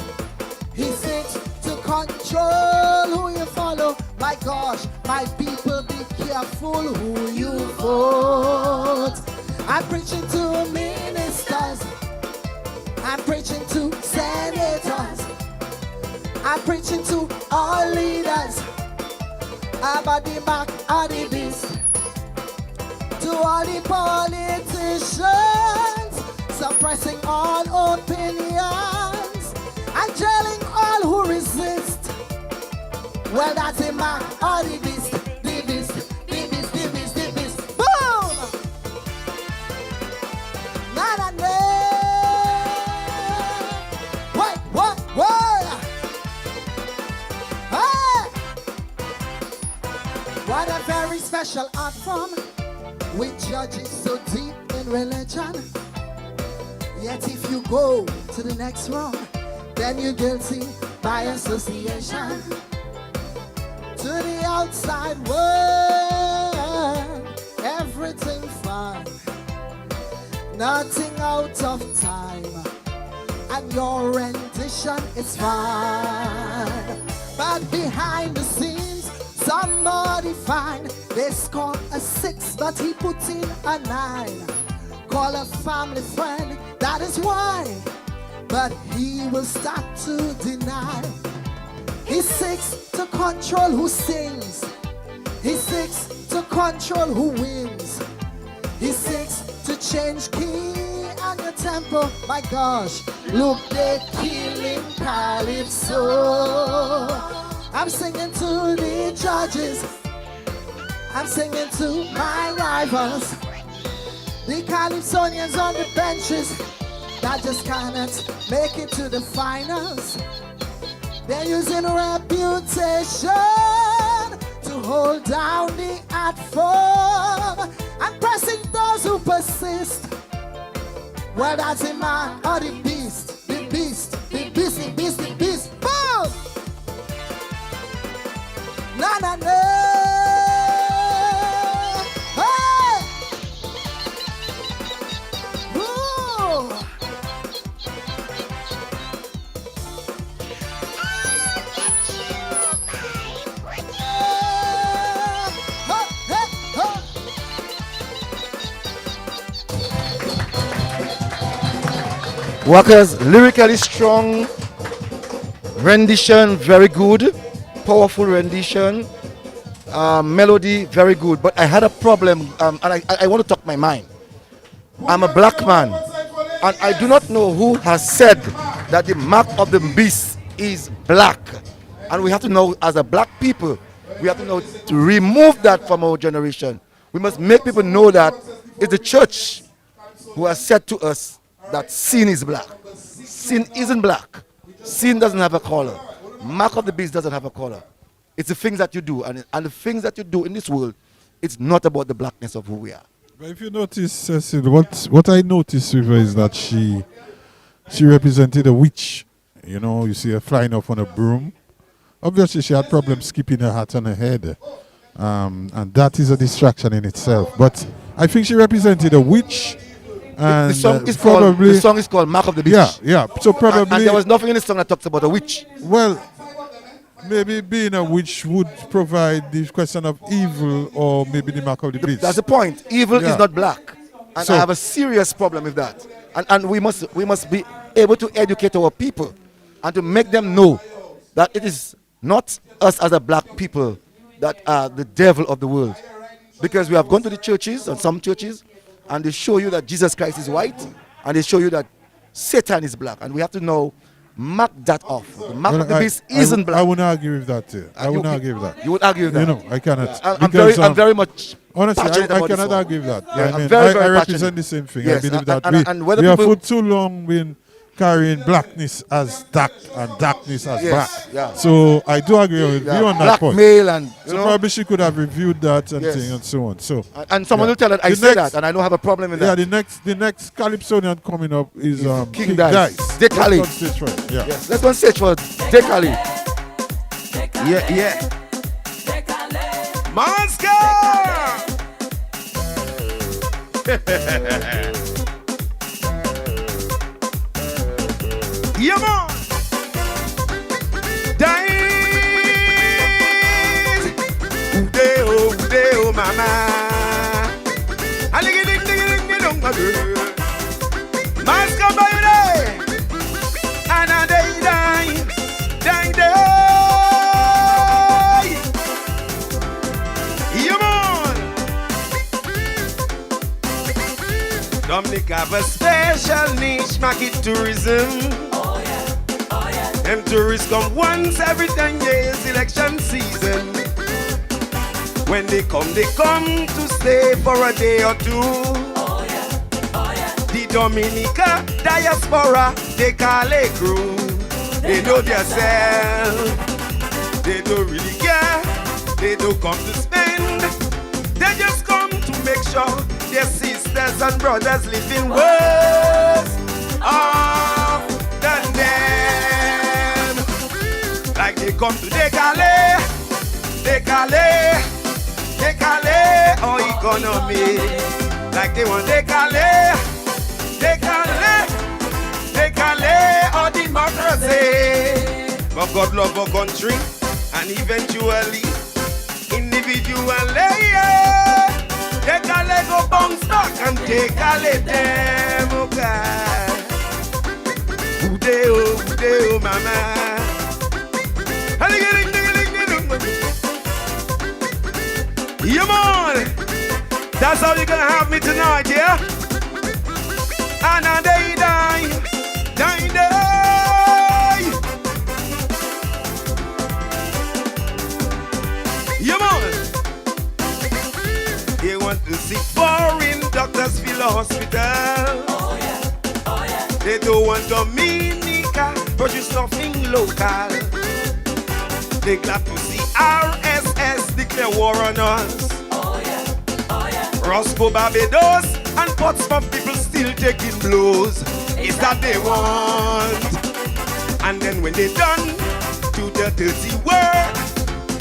He seeks to control who you follow. My gosh, my people, be careful who you vote. I'm preaching to ministers. I'm preaching to senators. I'm preaching to all leaders about the mark of the beast. To all the politicians suppressing all opinions and jailing all who resist. Well, that's the mark of the beast. The beast, the beast, the beast, the beast. Boom! Na na na. What? Hey! What a very special art form. With judges so deep in religion. Yet if you go to the next round, then you're guilty by association. To the outside world, everything fine, nothing out of time, and your rendition is fine. But behind the scenes, somebody fine. They score a 6, but he put in a 9. Call a family friend, that is why. But he will start to deny. He seeks to control who sings. He seeks to control who wins. He seeks to change key and your tempo. My gosh, look, they're killing Calypso. I'm singing to the judges. I'm singing to my rivals. The Calypsonians on the benches that just cannot make it to the finals. They're using reputation to hold down the art form and pressing those who persist. Well, that's the man or the beast, the beast, the beast, the beast, the beast. Boom! Na na na. Hey! Woo! Walker's lyrically strong, rendition very good, powerful rendition. Melody, very good. But I had a problem, and I want to talk my mind. I'm a black man, and I do not know who has said that the mark of the beast is black. And we have to know, as a black people, we have to know to remove that from our generation. We must make people know that it's the church who has said to us that sin is black. Sin isn't black. Sin doesn't have a color. Mark of the beast doesn't have a color. It's the things that you do, and the things that you do in this world, it's not about the blackness of who we are. But if you notice, Cecil, what I noticed with her is that she represented a witch. You know, you see her flying off on a broom. Obviously, she had problems keeping her hat on her head, and that is a distraction in itself. But I think she represented a witch. And the song is called Mark of the Beast. Yeah. So probably, and there was nothing in the song that talks about a witch. Well, maybe being a witch would provide the question of evil, or maybe the mark of the beast. That's the point. Evil is not black, and So- I have a serious problem with that. And we must be able to educate our people and to make them know that it is not us as a black people that are the devil of the world, because we have gone to the churches, and some churches, and they show you that Jesus Christ is white, and they show you that Satan is black, and we have to know. Mark that off. The mark of the beast isn't black. I wouldn't argue with that. I wouldn't argue with that. You would argue with that? You know, I cannot. I'm very much honestly, passionate I about cannot this one. argue with that. Yeah, I mean, very I represent passionate. the same thing. Yes, I believe that and whether we have people- for too long been carrying blackness as dark and darkness as Yes, black. yeah. So I do agree with you on that point. Blackmail and so probably she could have reviewed that and Yes. thing and so on. So and someone will tell that I The say next- that, and I don't have a problem with Yeah, that. the next Calypsonian coming up is King Dice. Dick Let's Ali. go on stage right. Yeah. Yes, let's go on stage for Dick Ali. Yeah. Monster! Yeah, man! Dice! Ude, mama! Aligiding, my girl! Monster, baby! And I die. Yeah, man! Dominic have a special niche, market tourism. Oh yeah. Them tourists come once every 10 years, election season. When they come to stay for a day or two. Oh yeah. The Dominica diaspora, they call a crew. They know themselves. They don't really care. They don't come to spend. They just come to make sure their sisters and brothers living worse off than them. Like they come to Decale or economy. Like they want Decale or democracy. But God love our country, and eventually, individually, they can let go bounce back and take a let them, oh God. Ude, mama. Yeah, man. That's how you're gonna have me tonight, yeah? And they die. Yeah, man. They want to see foreign doctors fill a hospital. Oh yeah. They don't want Dominica, produce nothing local. They glad to see RSS declare war on us. Oh yeah. Roscoe, Barbados, and Portsmouth people still taking blows. Is that they want? And then when they done to the dirty work,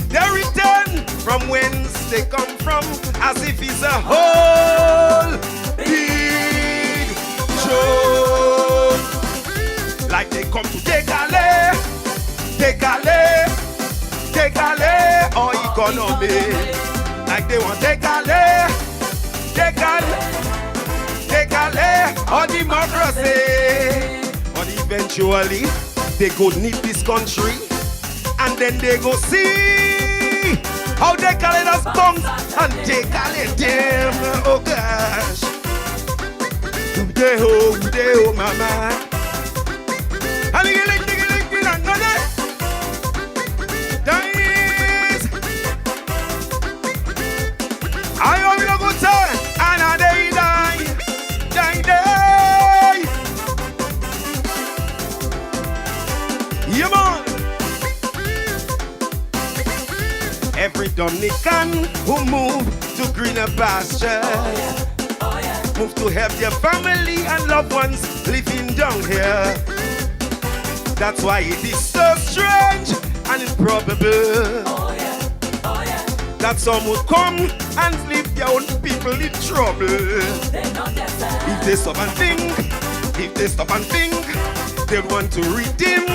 they return from whence they come from, as if it's a whole big joke. Like they come to Decale or economy. Like they want Decale or democracy. But eventually they could need this country and then they go see how they call it us bunks and they call it them. Oh gosh. Ude ho, mama. And you like, I hope you have a good time, and a day die. Yeah, man. Every Dominican who move to greener pasture, move to help their family and loved ones living down here. That's why it is so strange and improbable that some would come and leave their own people in trouble. If they stop and think, they want to redeem.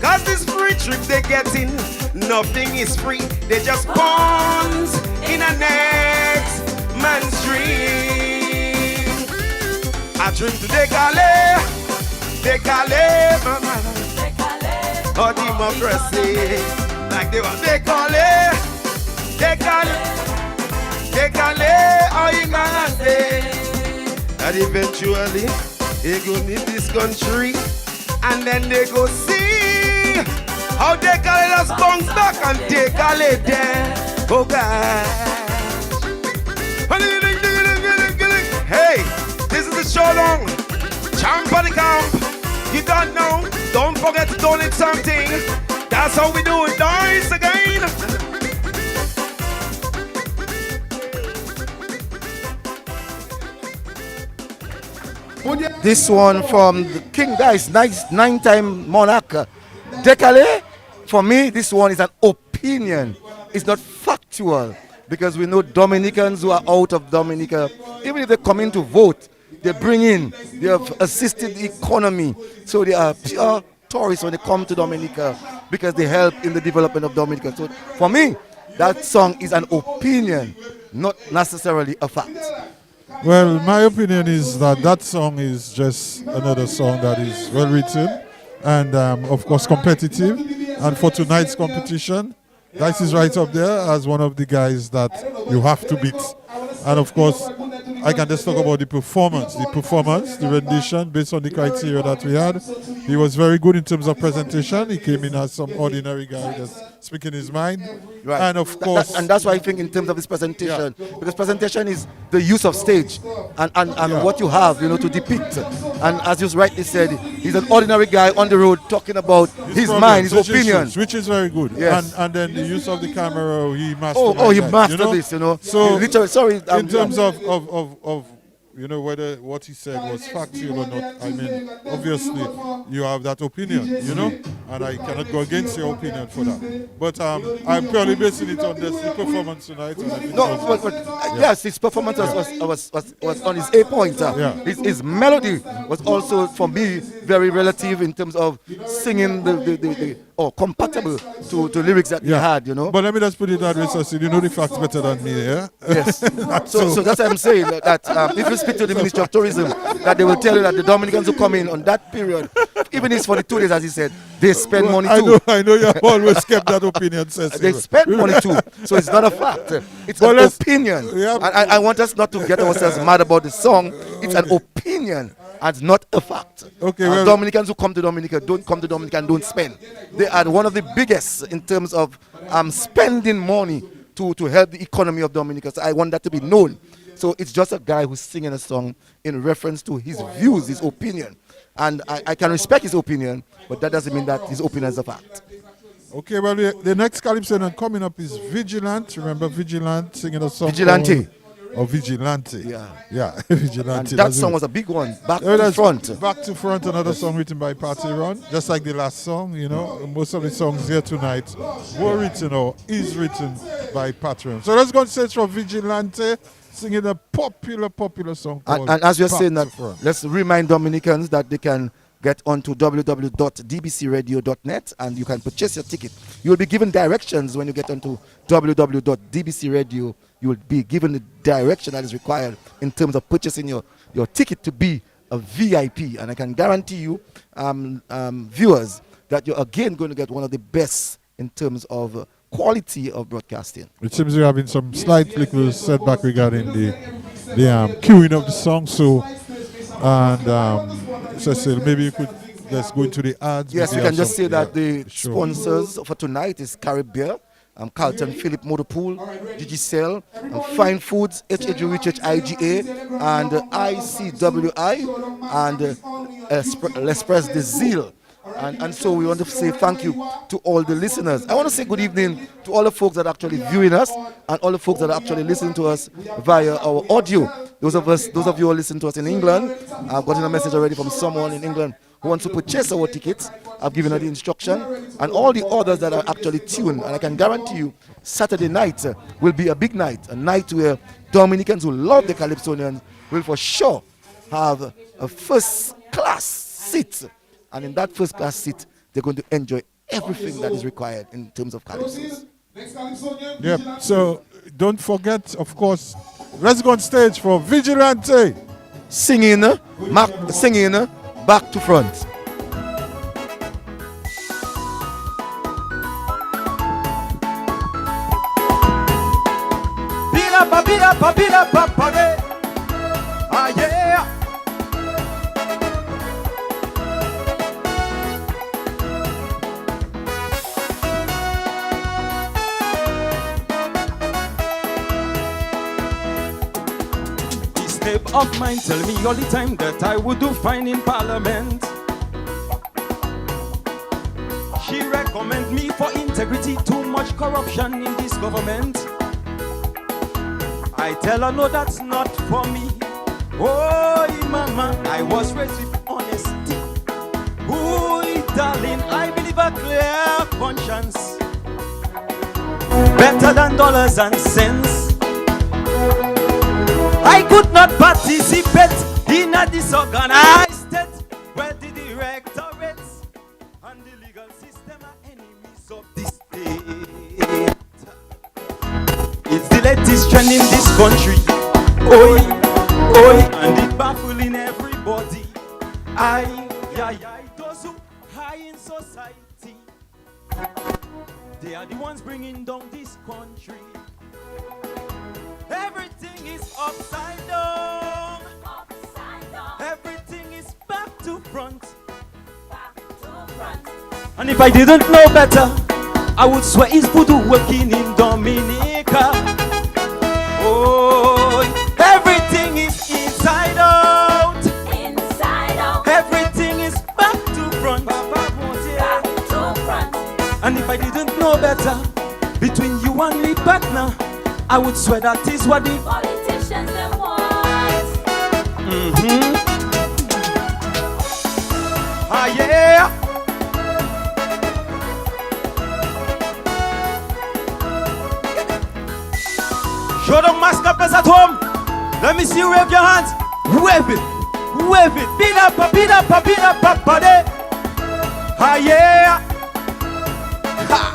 Cause this free trip they getting, nothing is free. They just pawns in a next man's dream. I dream to décaler, mama. Oh, democracy, like they want décaler, oh, humanity. And eventually, they go need this country, and then they go see how they call it us bounce back and they call it there. Oh gosh. Hey, this is the Showdown Champ of the Camp. You don't know, don't forget to donate something. That's how we do it. Nice again. This one from the King Dice, nine-time monarch. Decale, for me, this one is an opinion. It's not factual. Because we know Dominicans who are out of Dominica, even if they come in to vote, they have assisted the economy. So they are pure tourists when they come to Dominica because they help in the development of Dominica. So for me, that song is an opinion, not necessarily a fact. Well, my opinion is that that song is just another song that is well written and, of course, competitive. And for tonight's competition, Dice is right up there as one of the guys that you have to beat. And, of course, I can just talk about the performance, the rendition based on the criteria that we had. He was very good in terms of presentation. He came in as some ordinary guy just speaking his mind. Right. And of course, and that's why I think in terms of his presentation, because presentation is the use of stage and what you have, to depict. And as you rightly said, he's an ordinary guy on the road talking about his mind, his opinion, which is very good. Yes. And then the use of the camera, he mastered. He mastered this, So literally, sorry, in terms of whether what he said was factual or not, I mean, obviously you have that opinion, and I cannot go against your opinion for that. But I'm purely basing it on the performance tonight. And I think yes, his performance was on his A point. His melody was also, for me, very relative in terms of singing or compatible to lyrics that he had, But let me just put it that way, so you know the facts better than me, yeah? Yes. so that's what I'm saying, that if you speak to the Ministry of Tourism, that they will tell you that the Dominicans who come in on that period, even if it's for the 2 days, as he said, they spend money too. I know you have always kept that opinion, Cecil. They spend money too, so it's not a fact. It's an opinion. And I want us not to get ourselves mad about the song. It's an opinion and not a fact. Okay, Dominicans who come to Dominica don't come to Dominica and don't spend. They are one of the biggest in terms of spending money to help the economy of Dominica. So I want that to be known. So it's just a guy who's singing a song in reference to his views, his opinion. And I can respect his opinion, but that doesn't mean that his opinion is a fact. Okay, well, the next calypso coming up is Vigilant. Remember Vigilant singing a song? Vigilante. Vigilante. Yeah, Vigilante. And that song was a big one. Back to front. Back to front, another song written by Patty Ron. Just like the last song, most of the songs here tonight were written or is written by Patty Ron. So let's go and search for Vigilante, singing a popular song called and as you're saying that, Front. let's remind Dominicans that they can get onto www.dbcradio.net and you can purchase your ticket. You will be given directions when you get onto www.dbcradio. You will be given the direction that is required in terms of purchasing your ticket to be a VIP. And I can guarantee you, viewers, that you're again going to get one of the best in terms of quality of broadcasting. It seems we're having some slight little setback regarding the queuing of the song. So, and Cecil, maybe you could just go into the ads. Yes, we can just say that the sponsors for tonight is Caribbean, Carlton Philip Motorpool, Digicel, Fine Foods, HHIGA, and ICWI, and L'Espresse de Zeal. And so we want to say thank you to all the listeners. I want to say good evening to all the folks that are actually viewing us and all the folks that are actually listening to us via our audio. Those of you who are listening to us in England, I've gotten a message already from someone in England who wants to purchase our tickets. I've given her the instruction, and all the others that are actually tuned. And I can guarantee you, Saturday night will be a big night, a night where Dominicans who love the Calypsonians will for sure have a first-class seat. And in that first-class seat, they're going to enjoy everything that is required in terms of calypsos. Yep. So don't forget, of course, let's go on stage for Vigilante. Singing back to front. Ah, yeah. Of mine tell me all the time that I would do fine in Parliament. She recommend me for integrity, too much corruption in this government. I tell her no, that's not for me. Oh, mama, I was raised with honesty. Oh, darling, I believe a clear conscience better than dollars and cents. I could not participate in a disorganized state where the directorates and the legal system are enemies of the state. It's the latest trend in this country. Oi, oi, and it baffling everybody. Those who high in society, they are the ones bringing down this country. Everything is upside down. Upside down. Everything is back to front. Back to front. And if I didn't know better, I would swear it's voodoo working in Dominica. Oh, everything is inside out. Inside out. Everything is back to front. Back to front. And if I didn't know better, between you and me partner, I would swear that is what the politicians them want. Ah, yeah. Showdown MasCamp is at home. Let me see you wave your hands. Wave it. Wave it. Beat up, buddy. Ah, yeah. Ha.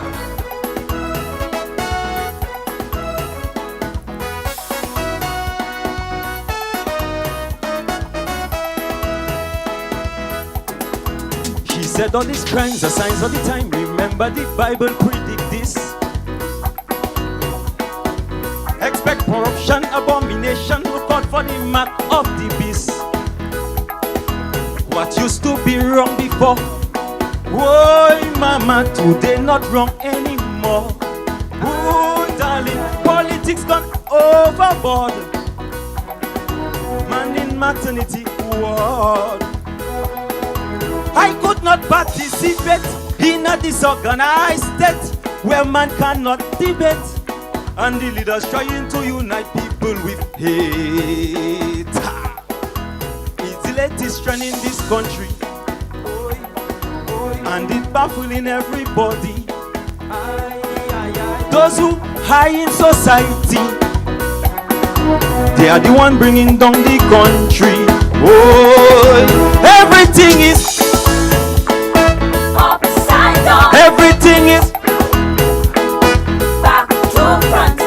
Said all these crimes are signs of the time. Remember the Bible predict this. Expect corruption, abomination, look out for the mark of the beast. What used to be wrong before, oh mama, today not wrong anymore. Oh darling, politics gone overboard. Man in maternity ward. I could not participate in a disorganized state where man cannot debate, and the leaders trying to unite people with hate. It's the latest trend in this country, and it's baffling everybody. Those who high in society, they are the one bringing down the country. Oh, everything is upside down. Everything is back to front.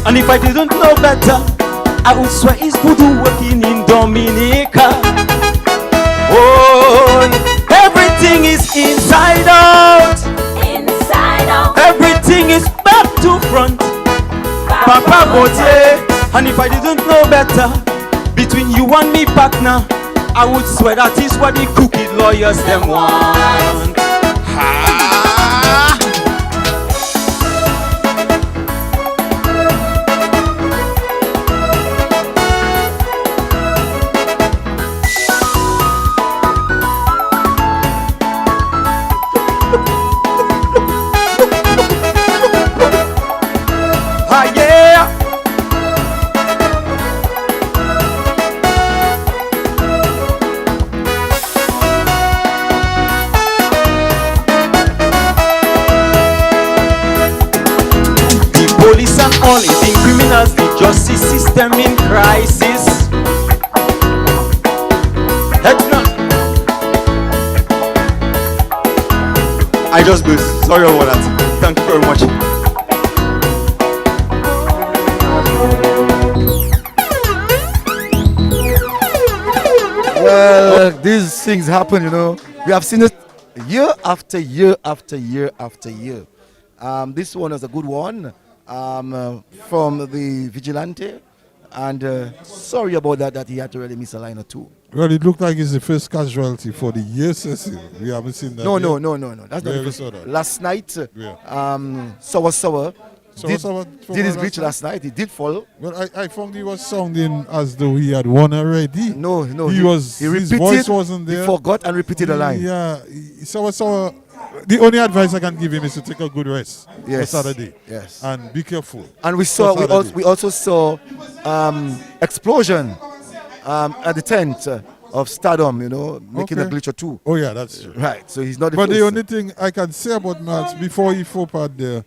And if I didn't know better, I would swear it's voodoo working in Dominica. Oh, everything Everything is inside out. Inside out. Everything is back to front. Papa Bote. And if I didn't know better, between you and me partner, I would swear that is what the crooked lawyers them want. Police and all eating criminals, the justice system in crisis. Heck no. I just burst. Sorry about that. Thank you very much. Well, these things happen, you know. We have seen it year after year after year after year. This one is a good one. From the vigilante, and sorry about that he had to really miss a line or two. Well, it looked like it's the first casualty for the year, Cecil. We haven't seen that. No. That's not Where the we first. saw that? Last night, Yeah. Sour did his last breach last night. He did fall. Well, I found he was sounding as though he had won already. No. He was. His voice wasn't there. He forgot and repeated the line. Yeah. Sour. The only advice I can give him is to take a good rest for Saturday. Yes. And be careful. And we also saw explosion at the tent of Stardom, you know, making a glitch or two. Oh yeah, that's true. Right. So he's not the But first. the only thing I can say about Max before he fought out there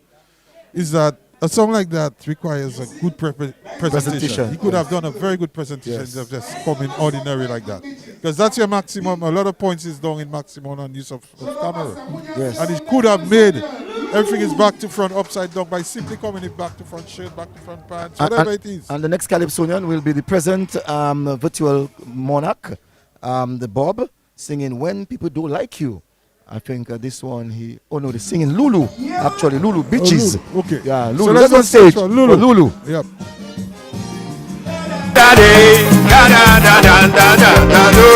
is that a song like that requires a good presentation. He could have done a very good presentation instead of just coming ordinary like that. Because that's your maximum. A lot of points is down in maximum on use of camera. Yes. And it could have made everything is back to front, upside down by simply coming it back to front shirt, back to front pants, whatever it is. And the next Calypsonian will be the present virtual monarch, the Bob, singing When People Don't Like You. I think this one they're singing Lulu. Actually, Lulu, Bitches. Lulu. Okay. Yeah, Lulu. So let's on stage. Lulu. Lulu. Yep. Daddy, da da da da da da da do.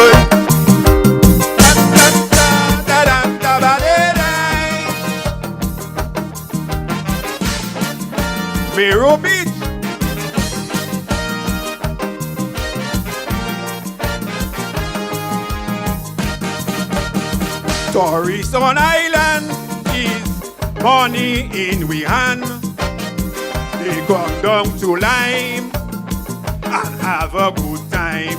Vero Beach. Tourists on island is money in we hand. They come down to Lime and have a good time.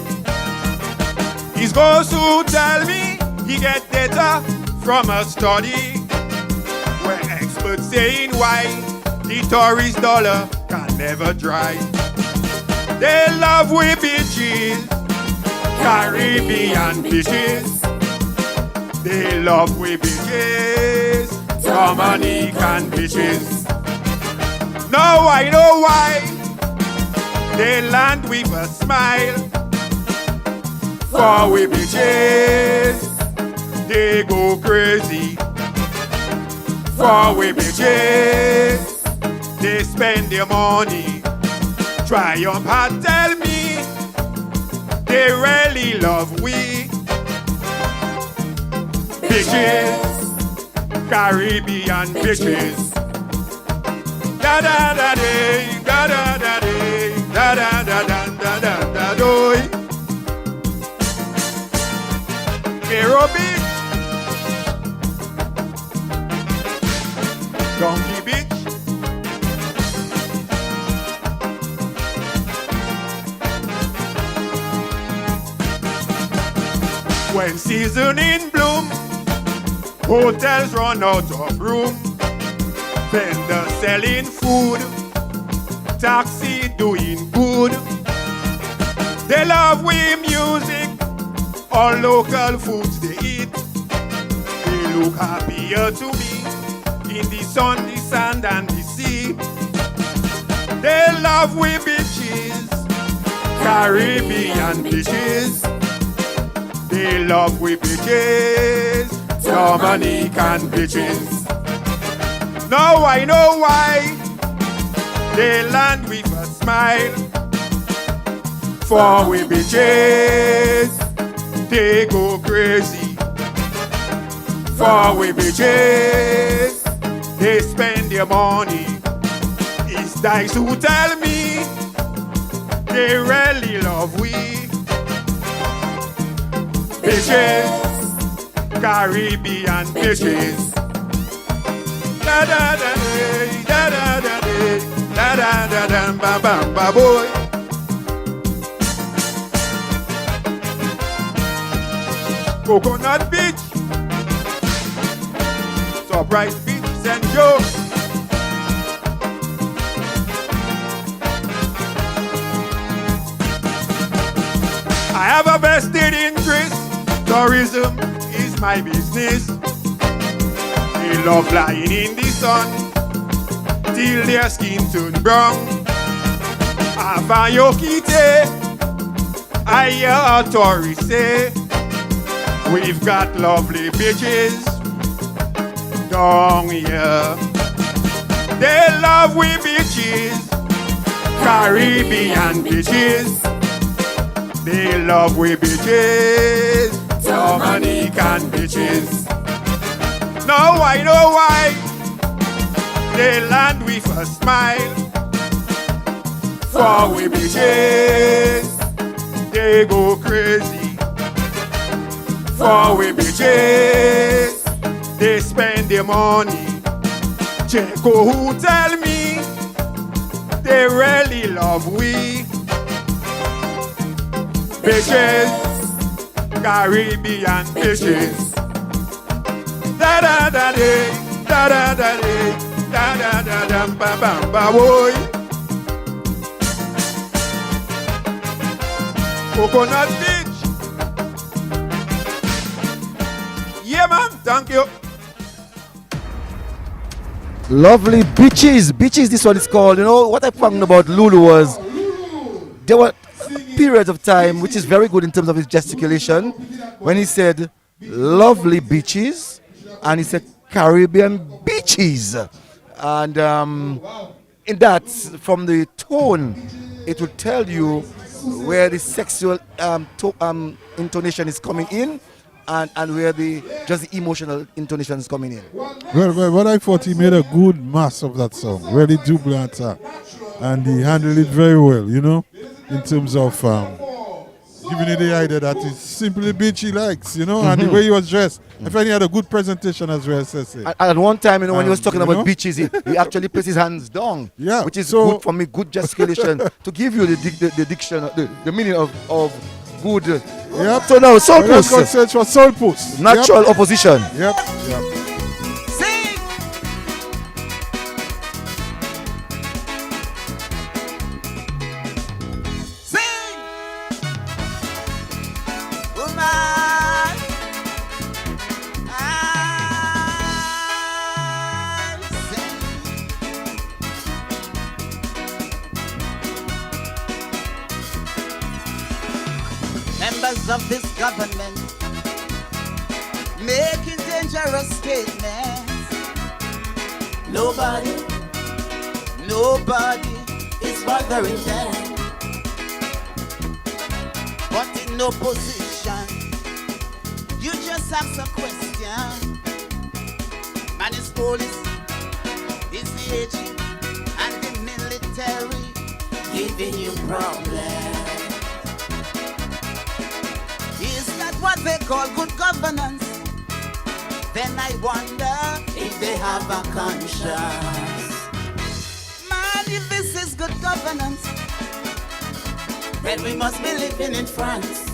He's goes to tell me he get data from a study where experts saying why the tourist dollar can never dry. They love we bitches, Caribbean bitches. They love we bitches, Dominican bitches. Now I know why they land with a smile. For we bitches, they go crazy. For we bitches, they spend their money. Triumph and tell me they really love we bitches, Caribbean bitches. Da da da day, da da da day, da da da da da da da doy. Vero Beach, Donkey Beach. When season in bloom, hotels run out of room. Vendors selling food, taxi doing good. They love we music, all local foods they eat. They look happier to me in the sun, the sand and the sea. They love we bitches, Caribbean bitches. They love we bitches, Dominican bitches. Now I know why they land with a smile. For we bitches, they go crazy. For we bitches, they spend their money. It's dice who tell me they really love we. Bitches, Caribbean bitches. Da da da da da da da da da da ba ba ba boy. Coconut Beach, Surprise Beach, St. Joe. I have a vested interest. Tourism is my business. They love lying in the sun till their skin turn brown. Afayokite, I hear a tourist say, we've got lovely bitches down here. They love we bitches, Caribbean bitches. They love we bitches, Dominican bitches. Now I know why they land with a smile. For we bitches, they go crazy. For we bitches, they spend their money. Checo who tell me they really love we. Bitches, Caribbean bitches. Da da da da da da da da da da da ba ba ba boy. Coconut Beach. Yeah man, thank you. Lovely beaches. Beaches, this one is called. You know, what I found about Lulu was there were periods of time which is very good in terms of his gesticulation when he said lovely beaches and he said Caribbean beaches. And in that, from the tone, it will tell you where the sexual intonation is coming in and where the just the emotional intonation is coming in. Well, what I thought, he made a good mass of that song, really do Bantan, and he handled it very well, you know, in terms of giving you the idea that it's simply bitch he likes, you know, and the way he was dressed. I find he had a good presentation as well, At one time, you know, when he was talking about beaches, he actually placed his hands down, which is good for me, good gesticulation to give you the diction, the meaning of good. Yep. So now, soul puss. Search for soul puss. Natural opposition. Yep. Sing. Sing. Woman. I sing. Members of this government making dangerous statements. Nobody is bothering them. But in opposition, you just ask a question. Man is police, is the AG, and the military giving you problems. Is that what they call good governance? Then I wonder if they have a conscience. Man, if this is good governance, then we must be living in France.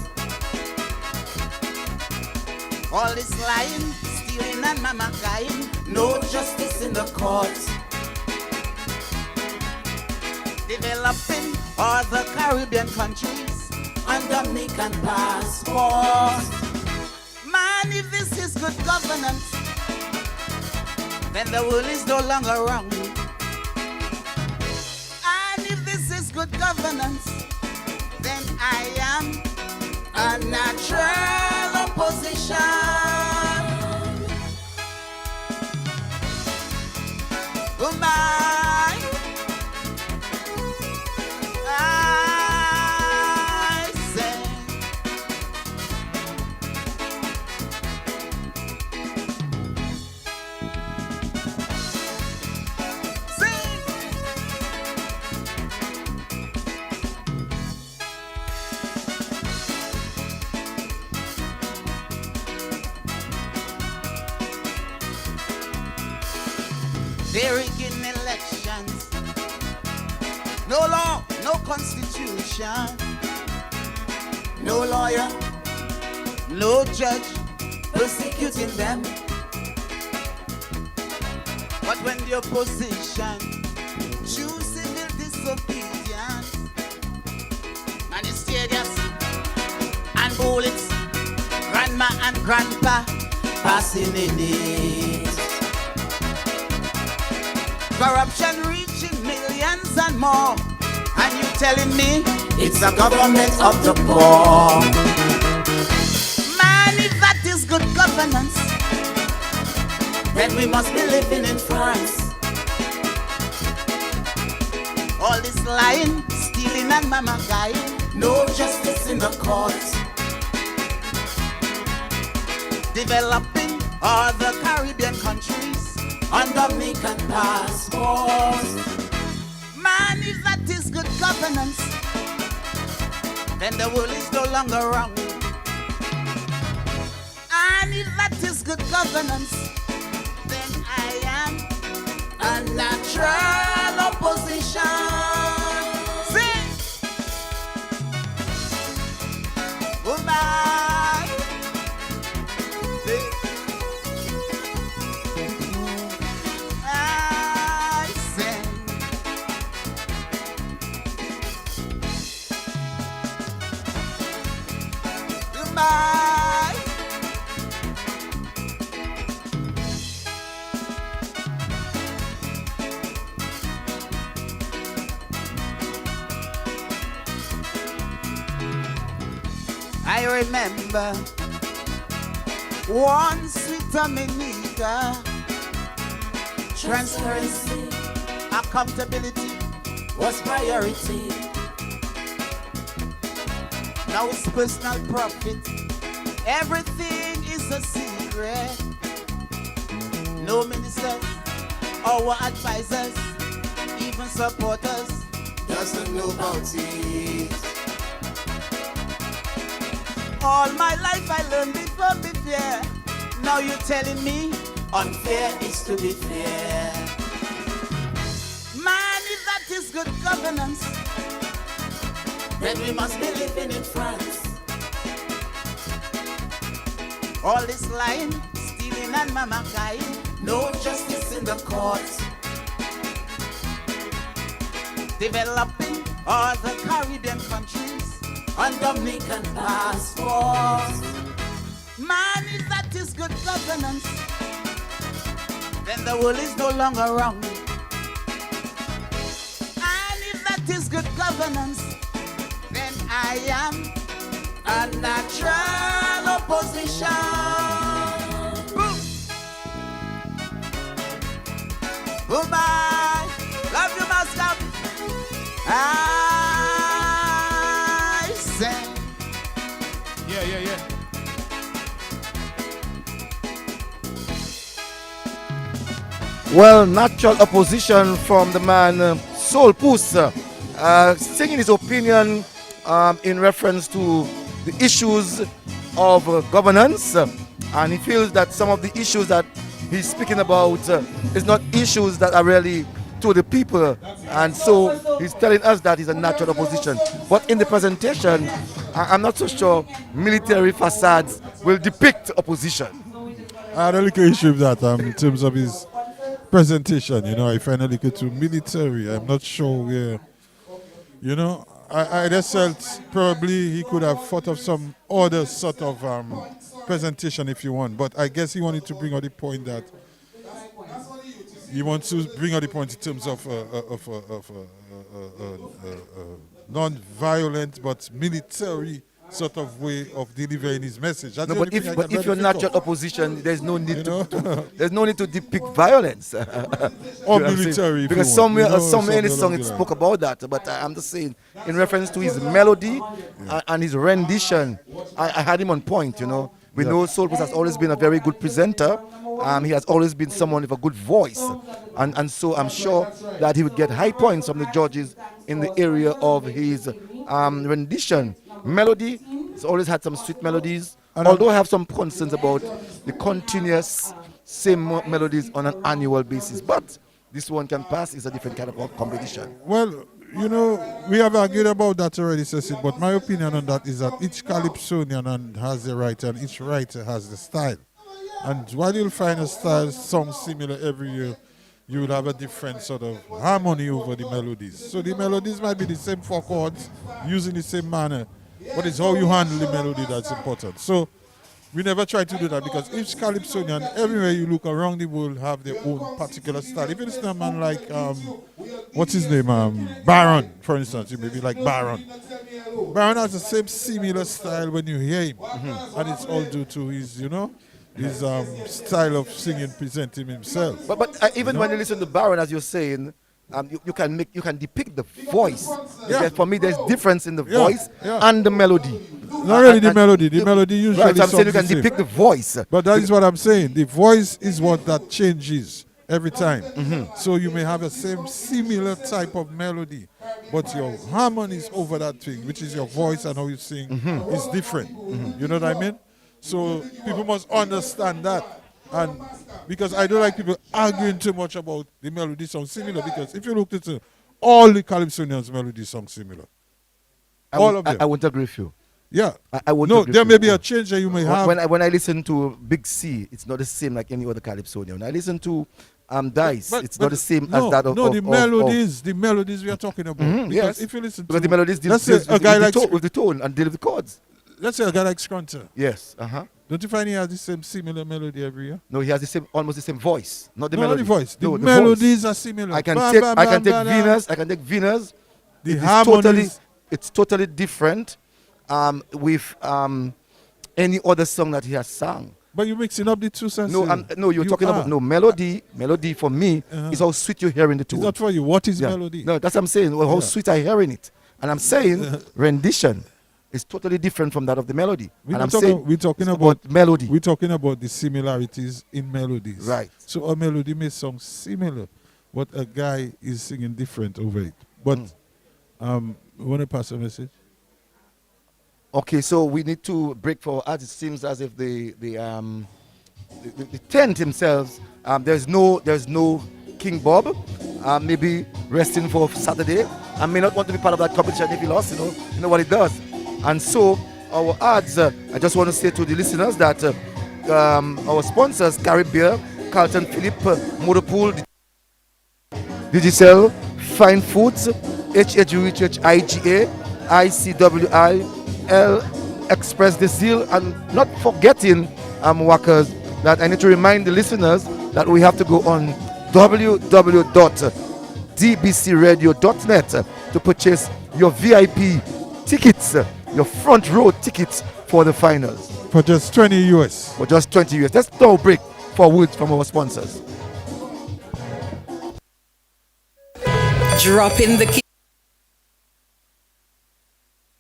All this lying, stealing and mamakaing, no justice in the courts. Developing all the Caribbean countries on Dominican passports. Man, if this is good governance, then the world is no longer wrong. And if this is good governance, then I am a natural opposition. They're rigging elections. No law, no constitution. No lawyer, no judge persecuting them. But when the opposition choose civil disobedience, and it's serious and bullets, grandma and grandpa passing in it. Corruption reaching millions and more, and you telling me it's a government of the poor. Man, if that is good governance, then we must be living in France. All this lying, stealing and mama guy, no justice in the courts. Developing all the Caribbean countries on Dominican passports. Man, if that is good governance, then the world is no longer wrong. And if that is good governance, then I am a natural opposition. Sing! Goodbye! Sing! I sing. Goodbye! I remember one sweet Dominica. Transparency, accountability was priority. Now it's personal profit. Everything is a secret. No ministers, our advisors, even supporters doesn't know about it. All my life I learned before be fair. Now you're telling me unfair is to be fair. Man, if that is good governance, then we must be living in France. All this lying, stealing and mama guy, no justice in the courts. Developing all the Caribbean countries on Dominican passports. Man, if that is good governance, then the world is no longer wrong. And if that is good governance, then I am a natural opposition. Boom. Goodbye. Love you, MasCamp. I say. Yeah. Well, natural opposition from the man Soul Puss, singing his opinion in reference to the issues of governance, and he feels that some of the issues that he's speaking about is not issues that are really to the people, and so he's telling us that he's a natural opposition. But in the presentation, I'm not so sure military facades will depict opposition. I had a little issue with that in terms of his presentation. I find a little too military. I'm not sure where, I just felt probably he could have thought of some other sort of presentation if you want, but I guess he wanted to bring out the point that he wants to bring out the point in terms of non-violent but military sort of way of delivering his message. That's no, but if you're natural opposition, there's no need there's no need to depict violence or military. Because somewhere in his song it spoke about that. But I'm just saying, in reference to his melody and his rendition, I had him on point. We know Soul Puss has always been a very good presenter. He has always been someone with a good voice, and so I'm sure that he would get high points from the judges in the area of his rendition. Melody, he's always had some sweet melodies, although I have some concerns about the continuous same melodies on an annual basis. But this one can pass is a different kind of competition. Well, you know, we have argued about that already, Cecil, but my opinion on that is that each Calypsonian has the writer and each writer has the style. And while you'll find a style song similar every year, you will have a different sort of harmony over the melodies. So the melodies might be the same 4 chords, using the same manner, but it's how you handle the melody that's important. So we never try to do that because each Calypsonian, everywhere you look around the world, have their own particular style. If it's a man like, what's his name, Baron, for instance, you may be like Baron. Baron has the same similar style when you hear him, and it's all due to his, you know, his style of singing, presenting himself. But even when you listen to Baron, as you're saying, you can depict the voice. Yeah. For me, there's difference in the voice and the melody. Not really the melody. The melody usually right, so I'm saying you can sounds the same. depict the voice. But that is what I'm saying. The voice is what that changes every time. So you may have the same similar type of melody, but your harmonies over that thing, which is your voice and how you sing, is different. You know what I mean? So people must understand that. And because I don't like people arguing too much about the melody sound similar, because if you look at it, all the Calypsonians' melody sound similar. All of them. I won't agree with you. Yeah. I won't no, agree there with may you. be a change that you may have. When I listen to Big C, it's not the same like any other Calypsonian. When I listen to Dice, it's not the same as that of... the melodies we are talking about. Because Yes, if you listen because to... the melodies deal let's say a guy like... with the tone and deal with the chords. Let's say a guy like Scrunter. Yes, Don't you find he has the same similar melody every year? No, he has the same, almost the same voice, not the No, melody. not the voice. The No, melodies voice. are similar. I can take Venus. I can take Venus. The harmonies. It's totally different with any other song that he has sung. But you're mixing up the two senses. No, you're talking about melody. Melody for me is how sweet you're hearing the tune. It's not for you. What is melody? No, that's what I'm saying. Well, how sweet I'm hearing it, and I'm saying rendition is totally different from that of the melody. We're and talking about melody. We're talking about the similarities in melodies. Right. So a melody may sound similar, but a guy is singing different over it. But want to pass a message? Okay, so we need to break for ads. It seems as if the tent himself, there's no King Bob, maybe resting for Saturday. I may not want to be part of that competition if he lost. You know what it does. And so our ads, I just want to say to the listeners that our sponsors, Caribbean, Carlton Philip, Motorpool, Digicel, Fine Foods, HHUHHIGA, ICWI, Express the Seal, and not forgetting workers, that I need to remind the listeners that we have to go on www.dbcradio.net to purchase your VIP tickets, your front row tickets for the finals. For just 20 US. For just 20 US. Let's now break for words from our sponsors. Drop in the key.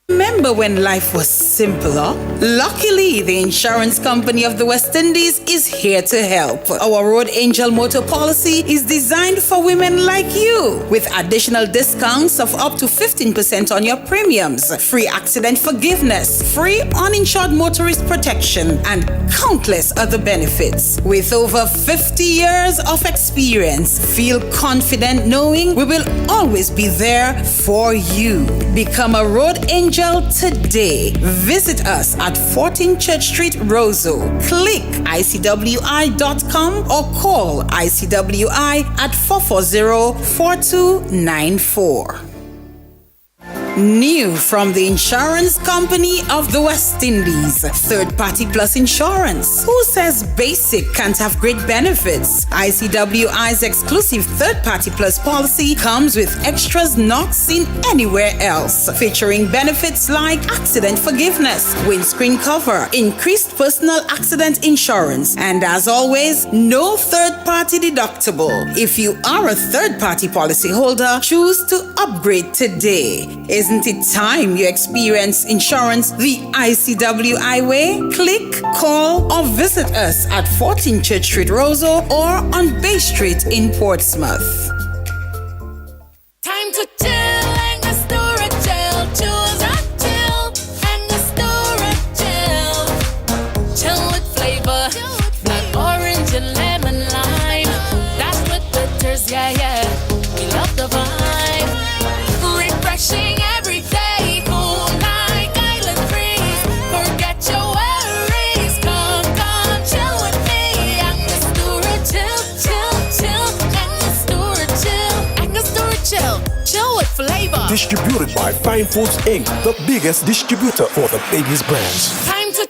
Remember when life was simpler? Luckily, the insurance company of the West Indies is here to help. Our Road Angel Motor Policy is designed for women like you, with additional discounts of up to 15% on your premiums, free accident forgiveness, free uninsured motorist protection, and countless other benefits. With over 50 years of experience, feel confident knowing we will always be there for you. Become a Road Angel today. Visit us at 14 Church Street, Roseau. Click icwi.com or call ICWI at 440-4294. New from the insurance company of the West Indies, Third Party Plus Insurance. Who says basic can't have great benefits? ICWI's exclusive Third Party Plus policy comes with extras not seen anywhere else, featuring benefits like accident forgiveness, windscreen cover, increased personal accident insurance, and as always, no third-party deductible. If you are a third-party policyholder, choose to upgrade today. Isn't it time you experience insurance the ICWI way? Click, call, or visit us at 14 Church Street, Roseau, or on Bay Street in Portsmouth. Time to chill and the storage gel. Choose a chill and the storage gel. Chill with flavor, like orange and lemon lime. That's with bitters, yeah. Distributed by Fine Foods Inc., the biggest distributor for the biggest brands. Time to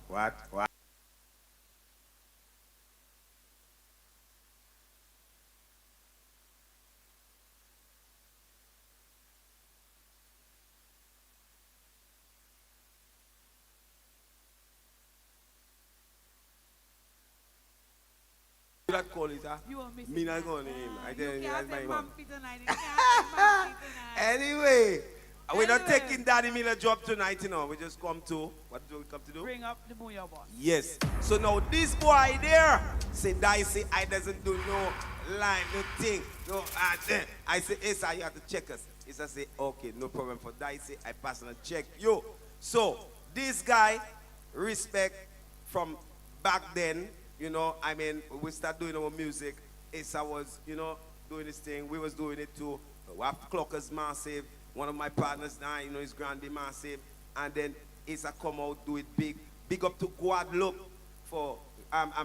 What? That call is me not going to him. I tell you, that's my mom. Anyway, we're not taking Daddy Miller job tonight, you know. We just come to, what do we come to do? Bring up the Booyah boss. Yes. So now this boy there, say Dicey, I doesn't do no line, no thing, no I say, hey sir, you have to check us. Issa say, okay, no problem for Dicey, I pass on a check. Yo, so this guy, respect from back then, you know, I mean, we start doing our music. Issa was, you know, doing this thing. We was doing it too. Clockers massive. One of my partners now, you know, is Grande massive. And then Issa come out, do it big. Big up to Guadeloupe for,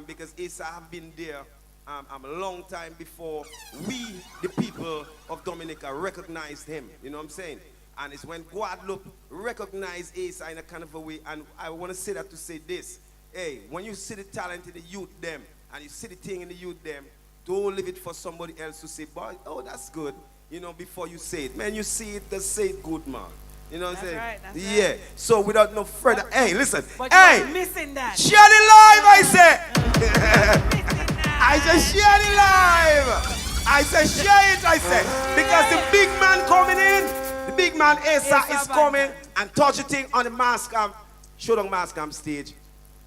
because Issa have been there a long time before we, the people of Dominica, recognized him. You know what I'm saying? And it's when Guadeloupe recognized Issa in a kind of a way. And I want to say that to say this. Hey, when you see the talent in the youth them, and you see the thing in the youth them, don't leave it for somebody else to say, boy, oh, that's good. You know, before you say it. Man, you see it, just say it good, man. You know what I'm saying? Right, that's yeah. right. So without no further, hey, listen. But hey, you're missing that. Share it live, I say. I say share it live. I say share it, I say. Because the big man coming in, the big man Asa is coming and touch the thing on the MasCamp, Showdown MasCamp stage.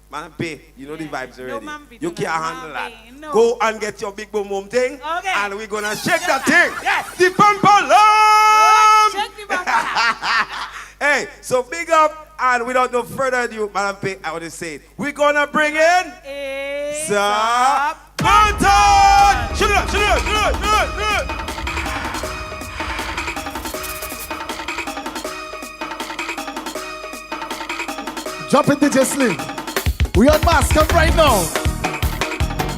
Man, pay, you know the vibes already. No, you can't handle that. No. Go and get your big boom boom thing, okay. and we're gonna shake that thing. Yes. The bumper lamb. Check the bumper. Hey, so big up, and without no further ado, Madam Pay, I want to say it. We're gonna bring in Sir Bantan. Shoot it. Jump in DJ Slim. We on MasCamp right now.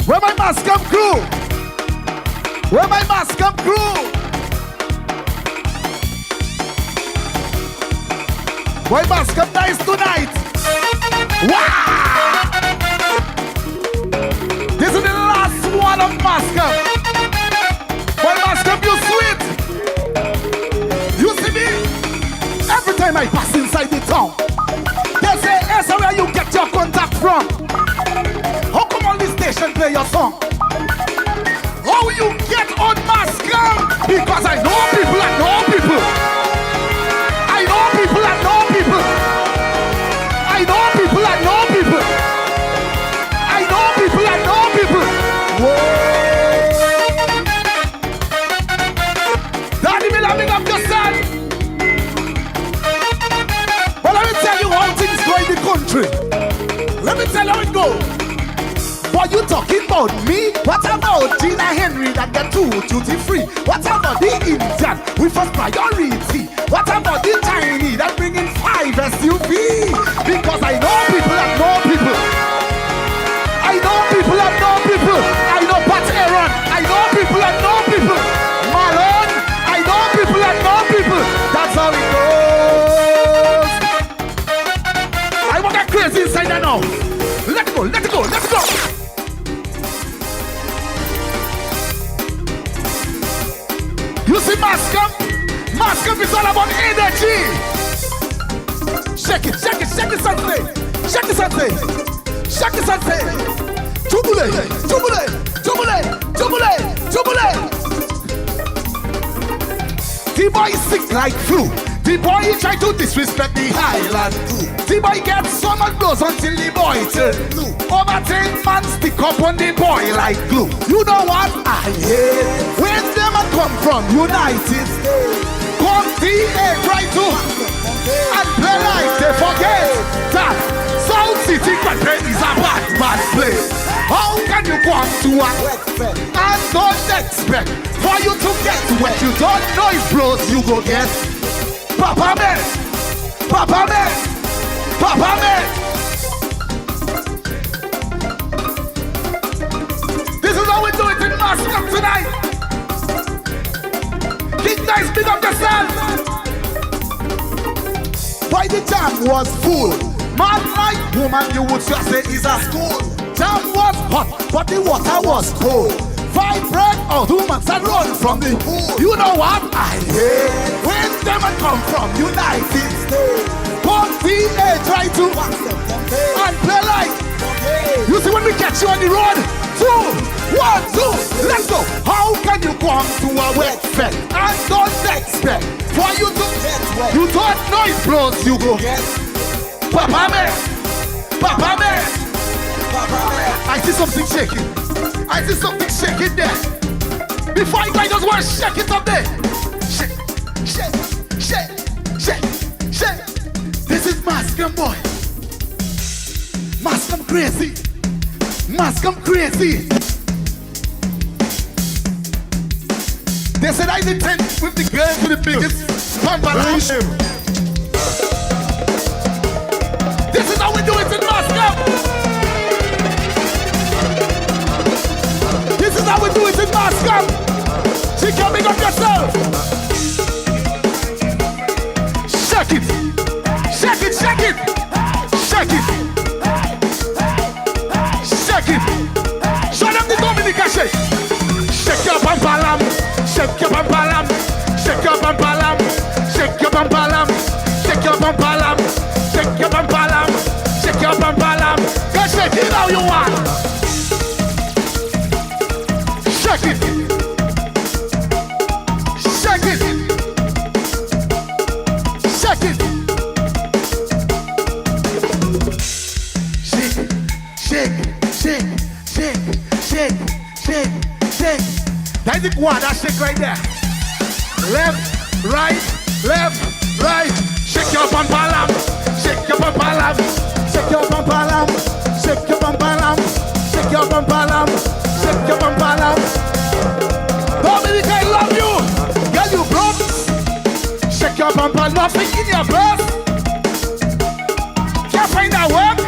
Where my MasCamp crew? Where my MasCamp crew? Why MasCamp nice tonight? Wow! This is the last one of MasCamp. Why MasCamp you sweet? You see me? Every time I pass inside the town, they say, hey, so where you get your contact from? How come all this station play your song? How you get on MasCamp? Because I know people, I know people. I know people, I know people. I know people, I know people. I know people, I know people. Whoa. Daddy Miller, big up your son. But let me tell you how things go in the country. Let me tell you how it goes. What you talking about me? What about Gina Henry that get two duty free? What about the Indian with first priority? What about the Chinese that bring in 5 SUV? Because I know people that know people. I know people that know people. I know Pat Aaron. I know people that know people. Malone. I know people that know people. That's how it goes. I want that crazy inside there now. Let it go, let it go, let it go. You see MasCamp? MasCamp is all about energy. Shake it, shake it, shake it something. Shake it something. Shake it something. Jubile, jubile, jubile, jubile, jubile. The boy is sick like flu. The boy he try to disrespect the Highland crew. The boy gets so much blows until the boy turn blue. Over 10 man stick up on the boy like glue. You know what I hate? Where them a come from? United States. Come DA try to and play like they forget that South City Bantan is a bad place. How can you go up to a and don't expect for you to get what you don't know is blows you go get? Papa man, Papa man, Papa man. This is how we do it in MasCamp tonight. King Dice, big up yourself. Why the jam was full? Man like woman, you would just say is a school. Jam was hot, but the water was cold. Vibrate out humans and run from the pool. You know what I hate? When them a come from United States. Come DA try to and play like. You see when we catch you on the road? 2, 1, 2, let's go. How can you come to a wet fest and don't expect for you to get wet? You don't know it blows, you go get. Papa man, Papa man, Papa man. I see something shaking. I see something shaking there. Before you guys just want to shake it up there. Shake, shake, shake, shake, shake. This is MasCamp boy. MasCamp crazy. MasCamp crazy. They said I did 10 with the girl with the biggest pamper. This is how we do it in MasCamp. This is how we do it in MasCamp. She can pick up yourself. Shake it. Shake it, shake it. Shake it. Shake it. Show them the Dominica shake. Shake your pampalam. Shake your pampalam. Shake your pampalam. Shake your pampalam. Shake your pampalam. Shake your pampalam. Shake your pampalam. Go shake it how you want. Shake it. Shake it. Shake it. Shake, shake, shake, shake, shake, shake, shake. That's the one that shake right there. Left, right, left, right. Shake your pampalam. Shake your pampalam. Shake your pampalam. Shake your pampalam. Shake your pampalam. Shake your pampalam. Dominica, I love you. Girl, you broke. Shake your pampalam. Nothing in your breath. Can't find that work.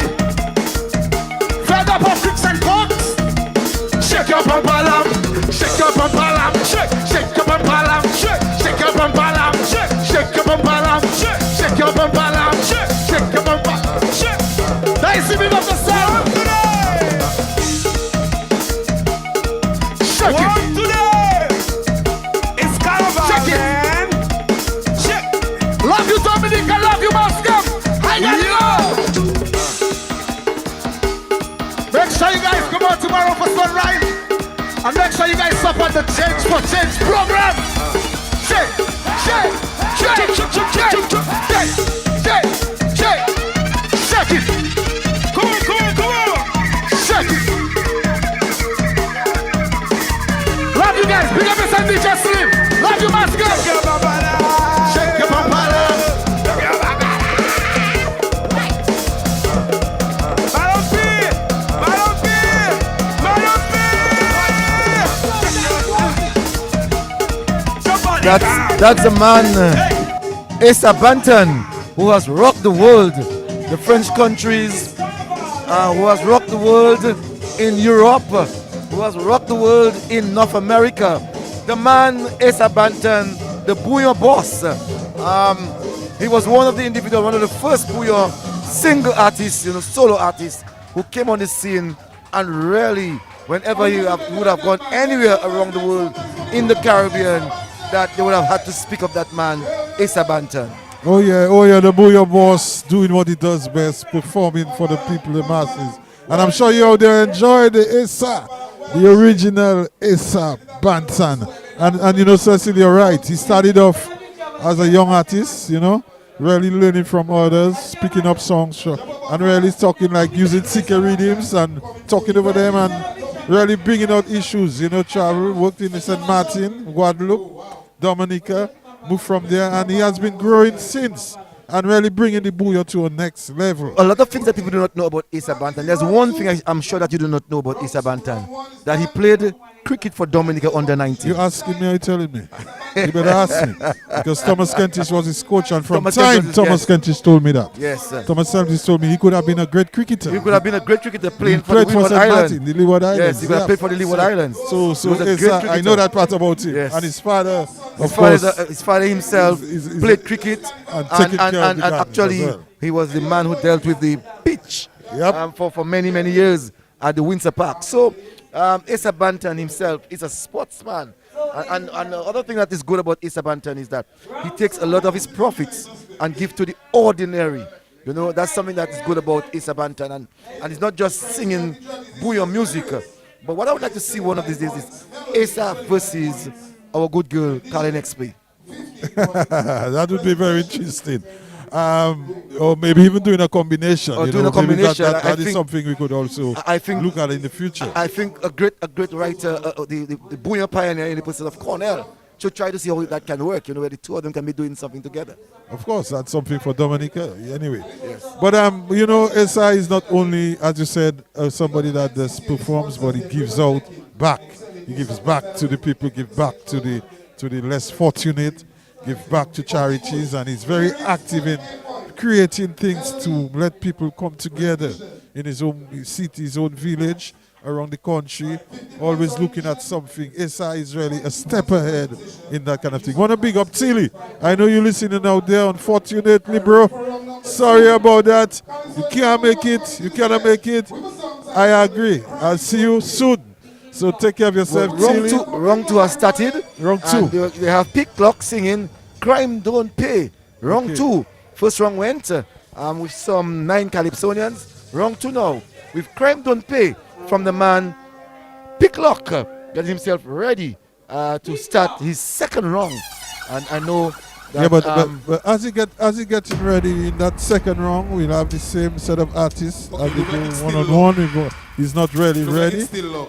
Fed up of tricks and cooks. Shake your pampalam. Shake your pampalam. Shake your pampalam. Shake your pampalam. Shake your pampalam. Shake your pampalam. Shake your pampalam. Nice to meet up the sound. Shake it. Today. It's Carnival, man. Shake. Love you, Dominica. Love you, MasCamp. I got you. Make sure you guys come out tomorrow for sunrise. And make sure you guys support the Change for Change program. Shake, shake, shake, shake, shake, shake, shake, shake it. Come on, come on, come on. Shake it. Love you guys. Big up yourself, DJ Slim. Love you, MasCamp. Shake your pampala. Shake your pampala. That's the man, Asa Bantan, who has rocked the world, the French countries, who has rocked the world in Europe, who has rocked the world in North America. The man, Asa Bantan, the Bouillon boss. He was one of the individuals, one of the first Bouillon single artists, solo artists, who came on the scene, and really, whenever he would have gone anywhere around the world in the Caribbean, that they would have had to speak of that man, Asa Bantan. Oh yeah, the Bouillon boss doing what he does best, performing for the people, the masses. And I'm sure you out there enjoy the Asa, the original Asa Bantan. And Cecilia, right, he started off as a young artist, you know, really learning from others, picking up songs, and really talking like using seeker rhythms and talking over them and really bringing out issues, you know, travel, worked in St. Martin, Guadeloupe, Dominica, moved from there, and he has been growing since and really bringing the booyah to a next level. A lot of things that people do not know about Issa Bantan. There's one thing I'm sure that you do not know about Issa Bantan, that he played cricket for Dominica under 19. You asking me or you telling me? You better ask me. Because Thomas Kentish was his coach, and from Thomas Kentish told me that. Yes, sir. Thomas Kentish told me he could have been a great cricketer. He could have been a great cricketer playing for the Leeward Islands. The Leeward Islands. Yes, he could have played for the Leeward Islands. So I know that part about him. Yes. And his father, his father himself played cricket and actually he was the man who dealt with the pitch for many years at the Windsor Park. So Issa Bantan himself is a sportsman. And the other thing that is good about Issa Bantan is that he takes a lot of his profits and gives to the ordinary. You know, that's something that is good about Issa Bantan. And it's not just singing booyah music. But what I would like to see one of these days is Issa versus our good girl, Colin XP. That would be very interesting. Or maybe even doing a combination. That is something we could also look at in the future. I think a great writer, the booyah pioneer in the person of Cornell, should try to see how that can work, you know, where the two of them can be doing something together. Of course, that's something for Dominica, anyway. Yes. But, you know, Issa is not only, as you said, somebody that just performs, but he gives out back. He gives back to the people, give back to the less fortunate, give back to charities, and he's very active in creating things to let people come together in his own city, his own village, around the country, always looking at something. Issa is really a step ahead in that kind of thing. Want to big up Tilly. I know you're listening out there, unfortunately, bro. Sorry about that. You can't make it. You cannot make it. I agree. I'll see you soon. So take care of yourself, Tilly. Wrong 2 has started. Wrong 2. They have Pick Clock singing Crime Don't Pay. Wrong 2. First wrong went with some 9 Calypsonians. Wrong 2 now with Crime Don't Pay from the man Picklock. Got himself ready to start his second round. And I know that, but as he getting ready in that second round, we'll have the same set of artists as they go one-on-one. He's not really ready. Like still low.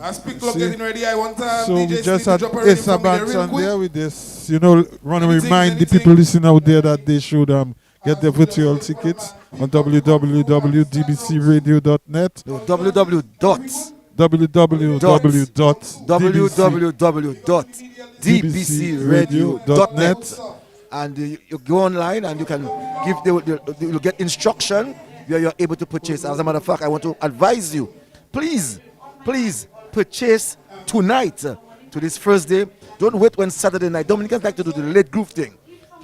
As Picklock getting ready, I want so we just had Issa Bantan there with this, you know, want to remind the people listening out there that they should get their virtual tickets on www.dbcradio.net. No, www.dbcradio.net. And you go online and you can you'll get instruction where you're able to purchase. As a matter of fact, I want to advise you, please purchase tonight to this first day. Don't wait when Saturday night. Dominicans like to do the late groove thing.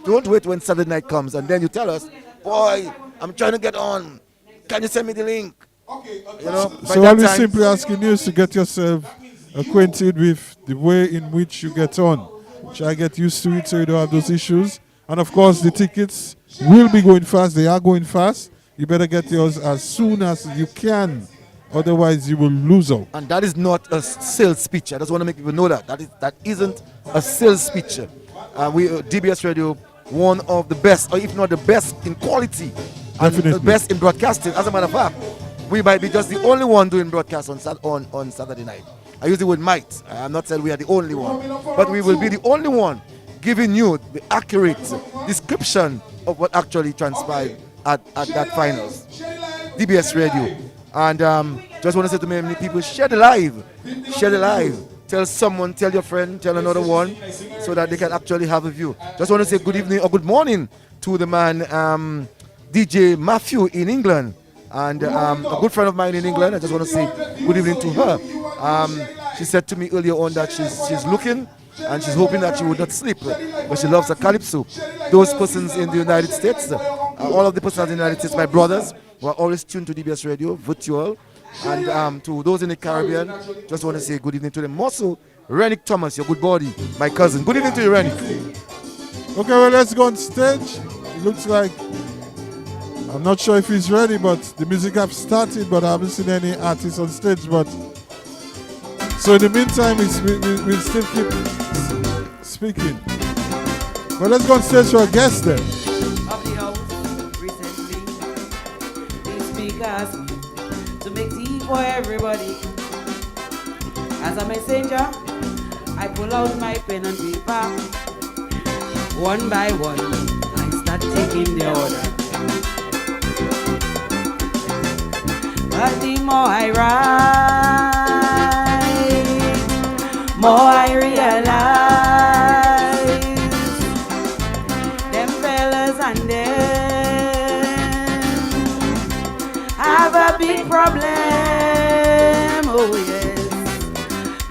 Don't wait when Saturday night comes and then you tell us, boy, I'm trying to get on. Can you send me the link? You know, so all we're simply asking you is to get yourself acquainted with the way in which you get on. Try get used to it so you don't have those issues. And of course, the tickets will be going fast. They are going fast. You better get yours as soon as you can. Otherwise, you will lose out. And that is not a sales speech. I just want to make people know that. That isn't a sales speech. DBS Radio, one of the best, or if not the best in quality, and the best in broadcasting. As a matter of fact, we might be just the only one doing broadcast on Saturday night. I use the word might. I'm not saying we are the only one, but we will be the only one giving you the accurate description of what actually transpired at that finals. DBS Radio. And just want to say to many people, share the live. Tell someone, tell your friend, tell another one, so that they can actually have a view. Just want to say good evening or good morning to the man DJ Matthew in England, and a good friend of mine in England. I just want to say good evening to her. She said to me earlier on that she's looking and she's hoping that she would not sleep, but she loves a calypso. Those persons in the United States, all of the persons in the United States, my brothers, who are always tuned to DBS Radio, virtual, and to those in the Caribbean, just want to say good evening to them. Also, Rennick Thomas, your good buddy, my cousin. Good evening to you, Rennick. Okay, well, let's go on stage. It looks like, I'm not sure if he's ready, but the music have started, but I haven't seen any artists on stage. But so in the meantime, we'll still keep speaking. But let's go and search for a guest then. Of the house recently. The speakers to make tea for everybody. As a messenger, I pull out my pen and paper. One by one, I start taking the order. But the more I write, more I realize them fellas and them have a big problem. Oh yes,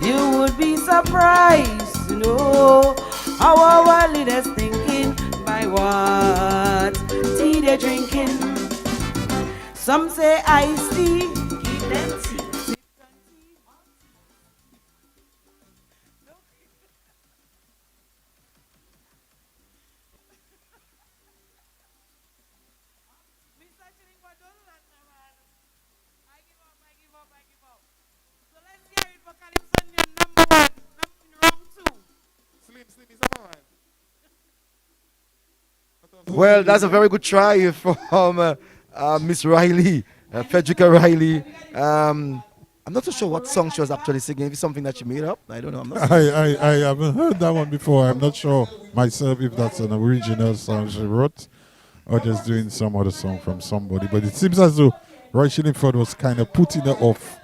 you would be surprised to know how our leaders thinking by what tea they're drinking. Some say iced tea, give them tea. Well, that's a very good try from Miss Riley, Frederica Riley. I'm not so sure what song she was actually singing. If it's something that she made up, I don't know. I'm not I haven't heard that one before. I'm not sure myself if that's an original song she wrote or just doing some other song from somebody. But it seems as though Roy Shillingford was kind of putting her off.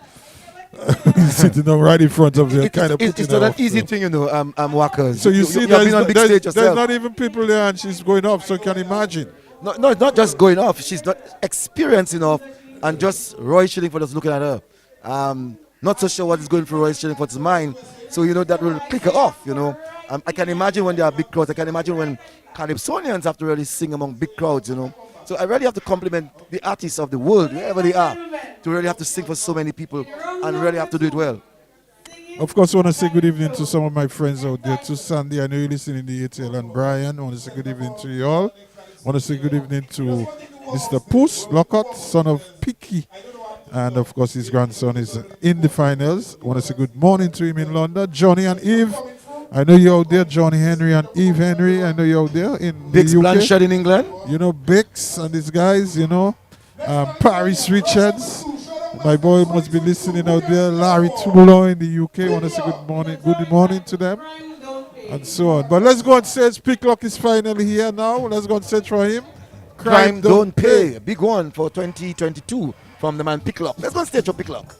He's sitting down right in front of her, kind of putting it's her not an off. easy thing, you know. Walkers. So you see, you've been on big stage there's yourself. not even people there, and she's going off. So you can imagine. No, it's not just going off. She's not experienced enough, and just Roy Shillingford is looking at her. Not so sure what is going through Roy Shillingford's mind. So you know that will click her off. You know, I can imagine when there are big crowds. I can imagine when Calypsonians have to really sing among big crowds. You know, so I really have to compliment the artists of the world, wherever they are, to really have to sing for so many people and really have to do it well. Of course, I want to say good evening to some of my friends out there. To Sandy, I know you're listening to ATL, and Brian. I want to say good evening to you all. I want to say good evening to Mr. Puss Lockhart, son of Picky. And of course, his grandson is in the finals. I want to say good morning to him in London. Johnny and Eve. I know you're out there, Johnny Henry and Eve Henry. I know you're out there in Bix the UK. Blanchard in England. You know, Bix and these guys, you know. Paris Richards. My boy must be listening out there. Larry Toulon in the UK. I want to say good morning to them. And so on. But let's go and search. Picklock is finally here now. Let's go and search for him. Crime Don't Pay. A big one for 2022 from the man Picklock. Let's go and search for Picklock.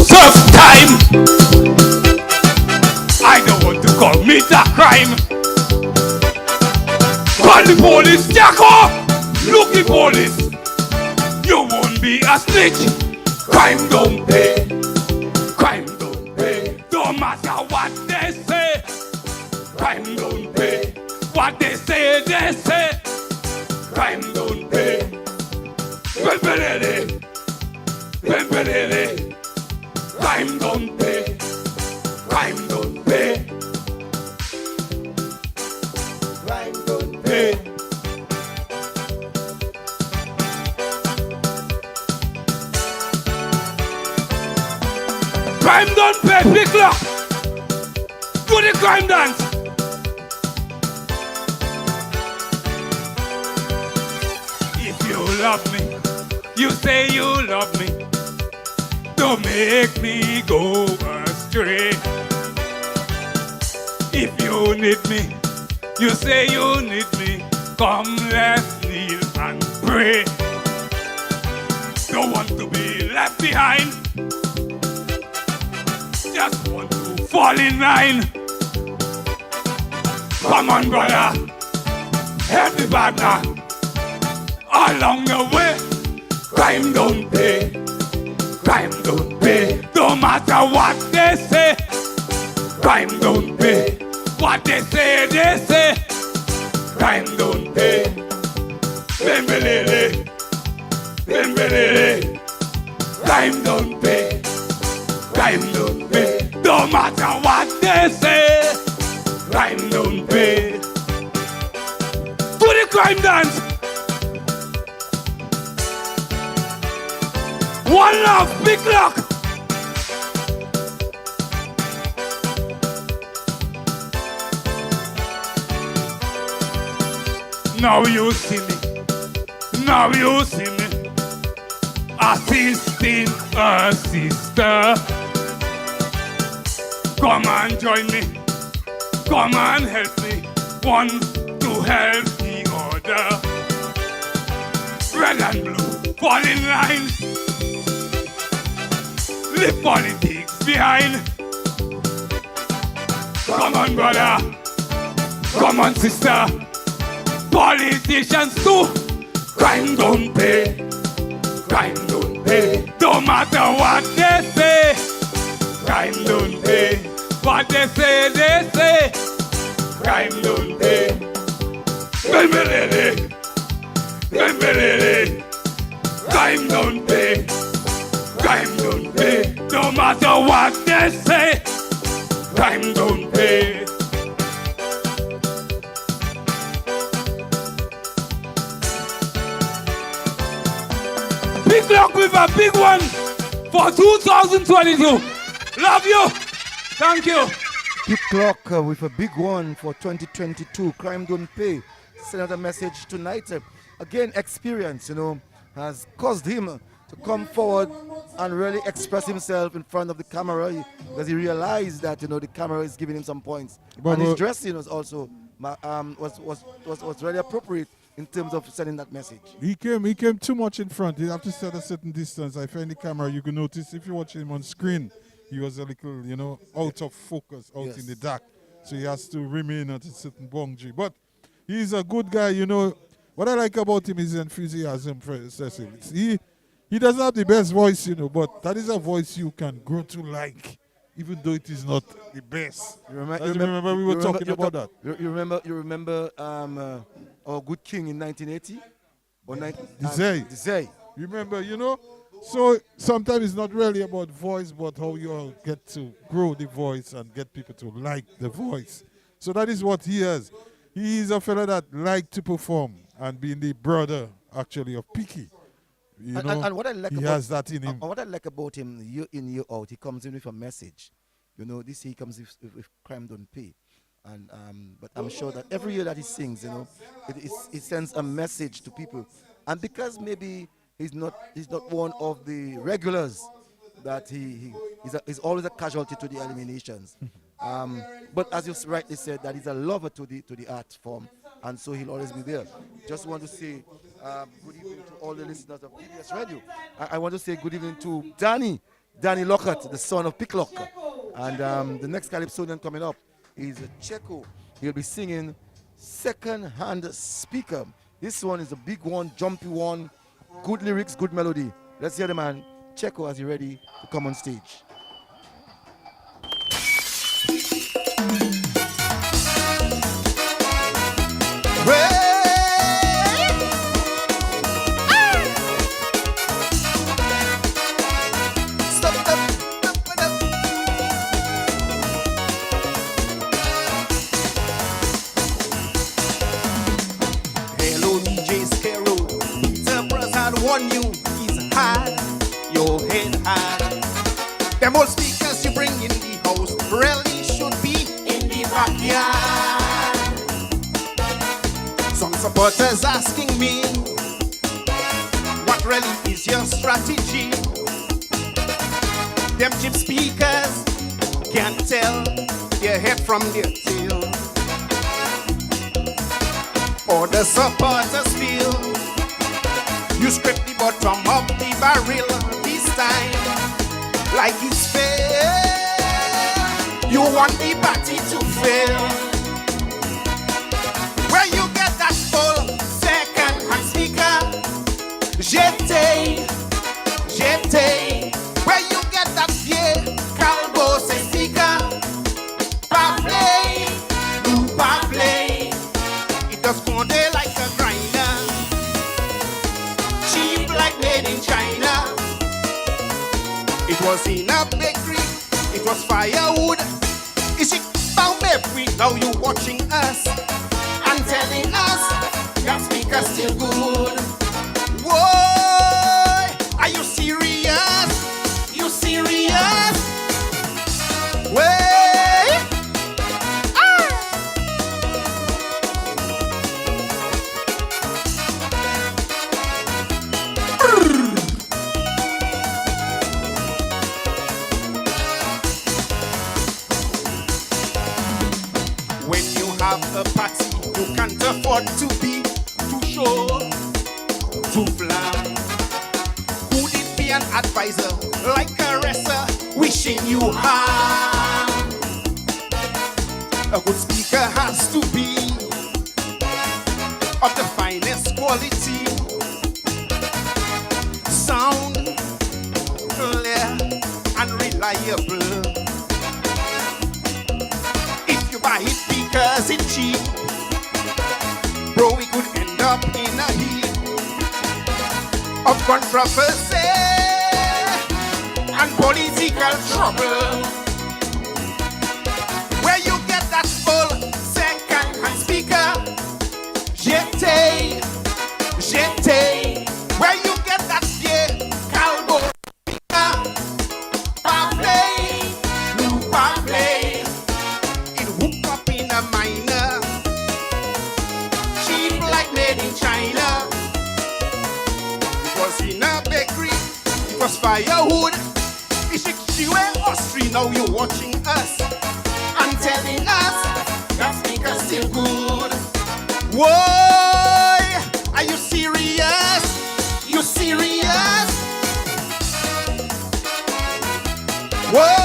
Serve time. I don't want to commit a crime. Call the police, Jacko. Look the police. You won't be a snitch. Crime don't pay. Crime don't pay. Don't matter what they say. Crime don't pay. What they say, they say. Crime don't pay. Pempelele. Pempelele. Crime don't pay. Crime don't pay. Crime don't pay. Crime don't pay. Big lock. Do the crime dance. If you love me, you say you love me. Don't make me go astray. If you need me, you say you need me. Come, let's kneel and pray. Don't want to be left behind. Just want to fall in line. Come on, brother. Help me, partner. Along the way, crime don't pay. Crime don't pay, no matter what they say. Crime don't pay, what they say. Crime don't pay. Bembelele, bembelele. Crime don't pay, crime don't pay. No matter what they say, crime don't pay. To the crime dance. One love, big luck. Now you see me, now you see me, assisting a sister. Come and join me, come and help me, one to help the other. Red and blue, fall in line. Leave politics behind. Come on, brother. Come on, sister. Politicians too. Crime don't pay. Crime don't pay. No matter what they say. Crime don't pay. What they say. Crime don't pay. Bembelele. Bembelele. Crime don't pay. Crime don't pay, no matter what they say. Crime don't pay. Big luck with a big one for 2022. Love you. Thank you. Big clock with a big one for 2022. Crime don't pay. Send out a message tonight. Again, experience, has caused him to come forward and really express himself in front of the camera because he realized that the camera is giving him some points. And his dressing was also was really appropriate in terms of sending that message. He came too much in front. You have to set a certain distance. I find the camera, you can notice if you watch him on screen, he was a little, out of focus, out in the dark. So he has to remain at a certain boundary. But he's a good guy, What I like about him is enthusiasm for He doesn't have the best voice, but that is a voice you can grow to like, even though it is not the best. You remember we were talking about that. You remember our good king in 1980? Dizay. Remember, So sometimes it's not really about voice, but how you get to grow the voice and get people to like the voice. So that is what he is. He is a fellow that likes to perform and being the brother, actually, of Piki. And what I like he has that in him. What I like about him, year in, year out, he comes in with a message. This year he comes with Crime Don't Pay. And but I'm sure that every year that he sings, he sends a message to people. And because maybe he's not one of the regulars, that he's always a casualty to the eliminations. But as you rightly said, that he's a lover to the art form, and so he'll always be there. Just want to say good evening to all the listeners of DBS Radio. I want to say good evening to Danny Lockhart, the son of Picklock. And the next Calypsonian coming up is Checo. He'll be singing Second Hand Speaker. This one is a big one, jumpy one, good lyrics, good melody. Let's hear the man, Checo, as he's ready to come on stage. Hello, DJ Scarrow. Peter Brazil warn you, he's high, your head high. Them old speakers you bring in the house really should be in the backyard. Some supporters asking me, what really is your strategy? Them cheap speakers can't tell their head from their tail. Or the supporters feel you scrape the bottom of the barrel this time like it's fair. You want the party to fail. Where you get that full second hand speaker, Jete, was in a bakery, it was firewood. Is it found bakery? Now you watching us and telling us that speaker still good. Whoa, are you serious? You serious? Wait. When you have a party, you can't afford to be too sure, too fly. Would it be an advisor like a wrestler wishing you harm? A good speaker has to be of the finest quality. Sound clear and reliable. If you buy it because it's cheap, bro, we could end up in a heap of controversy and political trouble. Where you get that full second-hand speaker, jete, jete. Where you get that vieille calvo speaker, pa play, blue pa play. It hook up in a minor, cheap like made in China. It was in a bakery, it was firewood. It's she were Austria, now you watching us and telling us that speaker still good. Whoa, are you serious? You serious? Whoa.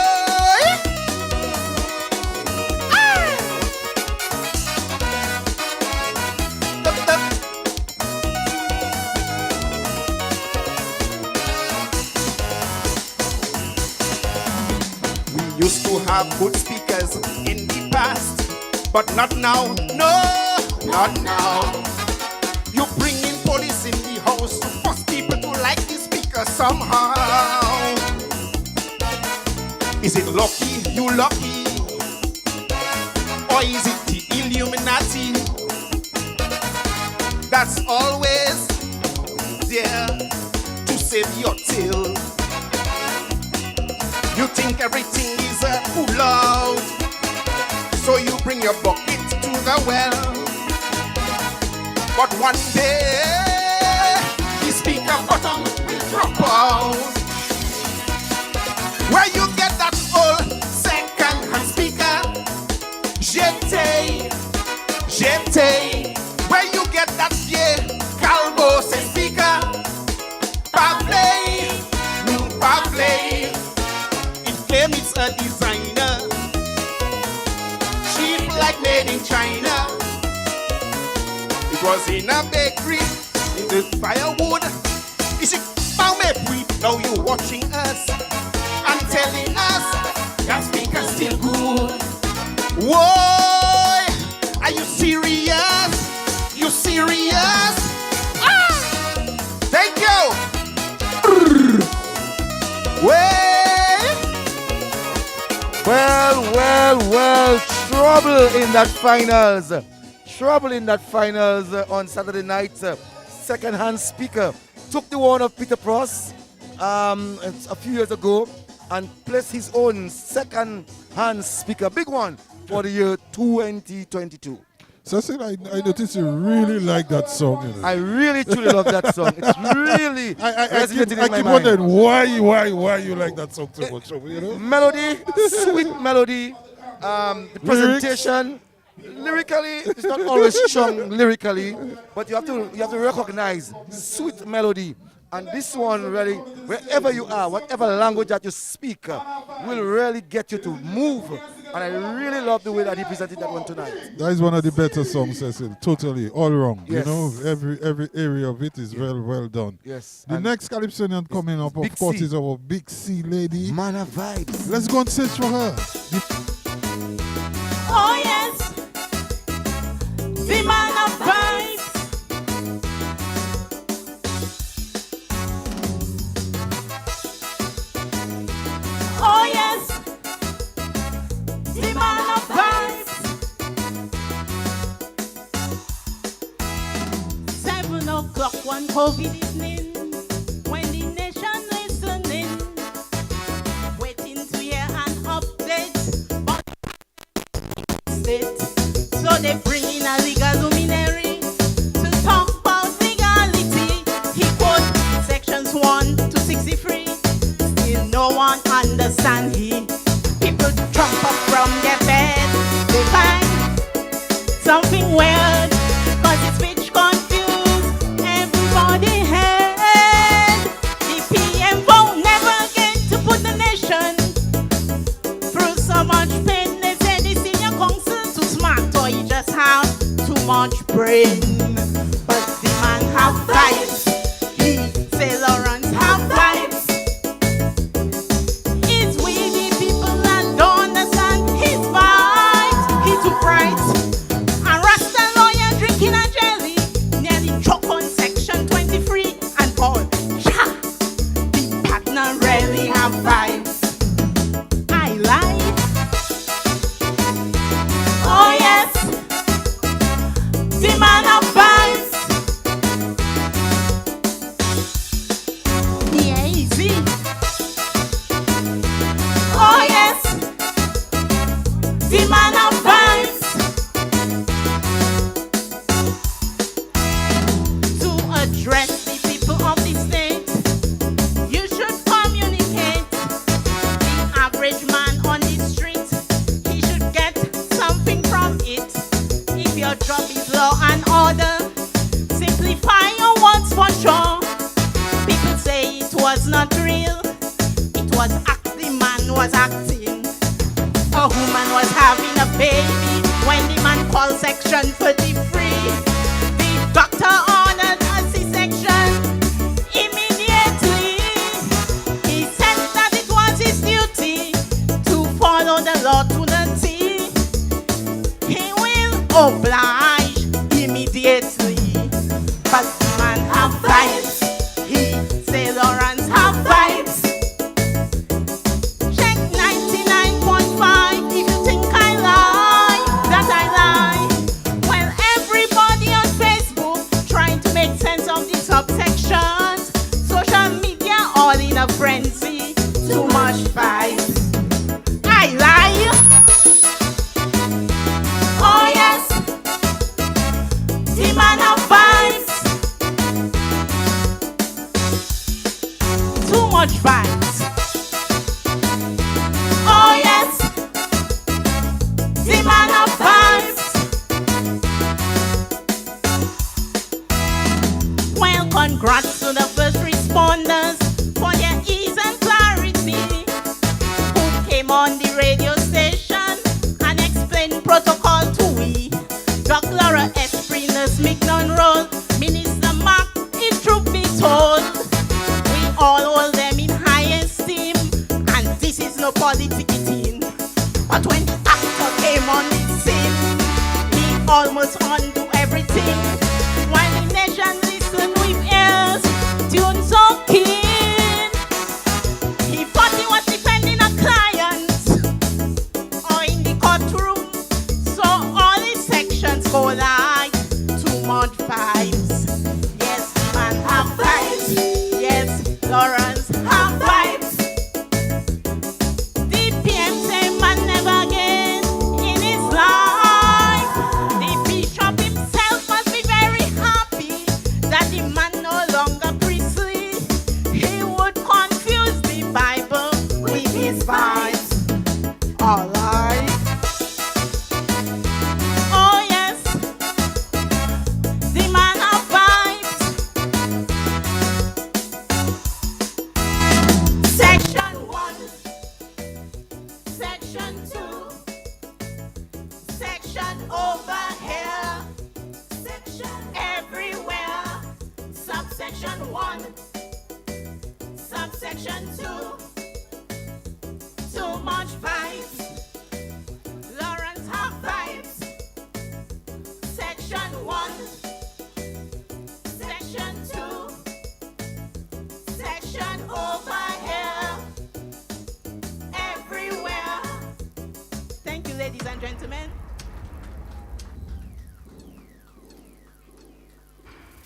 We used to have good speakers in the past, but not now. No, not now. You bring in police in the house to force people to like the speaker somehow. Is it lucky, you lucky? Or is it the Illuminati that's always there to save your tail? You think everything is cool out, so you bring your bucket to the well. But one day, the speaker bottom will drop out. Where you get that old second-hand speaker, jete, jete. Where you get that vieille calvo speaker, pa play, pa play. It claims it's a designer, cheap like made in China. It was in a bakery, in the firewood. Is it found bakery? Now you watching us and telling us that speaker still good. Whoa, are you serious? You serious? Ah! Thank you. Well, trouble in that finals. Trouble in that finals on Saturday night. Second-hand speaker took the one of Peter Pross a few years ago and placed his own second-hand speaker, big one, for the year 2022. So I noticed you really like that song. You know? I really truly love that song. It's really I keep wondering why you like that song so much. You know? Melody, sweet melody, the presentation. Lyrically, it's not always strong lyrically, but you have to recognize sweet melody. And this one really, wherever you are, whatever language that you speak, will really get you to move. And I really love the way that he presented that one tonight. That is one of the better songs, Cecil. Totally, all wrong. Yes. You know, every area of it is well done. Yes. The next Calypsonian coming up, of course, is our Big C lady. Man of vibes. Let's go and search for her. Oh yes, the man of vibes. o'clock one COVID evening, when the nation listening, waiting to hear an update on the state. So they bring in a legal luminary to talk about legality. He quote sections 1 to 63. Still no one understand he. People jump up from their bed. They find something weird, cause it's which confused everybody head. The PM won't never get to put the nation through so much pain. They say the senior council too smart, or he just have too much brain. But the man have vibes. He say Lawrence have vibes. It's we the people that don't understand his vibes. He too bright. And Rasta lawyer drinking a jelly, nearly choke on section 23 and Paul. Yeah, the partner really have vibes. I lie. Oh yes, the man have vibes. Yeah, easy. Oh yes, the man have vibes. To address the people of the state, you should communicate. The average man on the street, he should get something from it. If your job is law and order, simplify your words for sure. People say it was not real, it was act, the man was acting. A woman was having a baby when the man called section 33. The doctor ordered a C-section immediately. He said that it was his duty to follow the law to the T. He will oblige immediately. But the man have vibes. He say Lawrence have vibes. Check 99.5 if you think I lie, that I lie. Well, everybody on Facebook trying to make sense of the subsections. Social media all in a frenzy. Too much vibes. I lie. Oh yes, the man have vibes. Too much vibes. Oh yes, the man have vibes. Well, congrats to the first responders for their ease and clarity, who came on the radio station and explained protocol to we. Doc Laura Esprit, Nurse Mignon Roll, Minister Mark, if truth be told, we all hold them in high esteem, and this is no politicking. But when the actor came on the scene, he almost undo everything. While the nation listened with ears, tuned so keen, he thought he was defending a client, or in the courtroom. So all his sections go like too much vibes. Yes, man have vibes. Yes, Lawrence have vibes. The PM say man never again in his life. The bishop himself must be very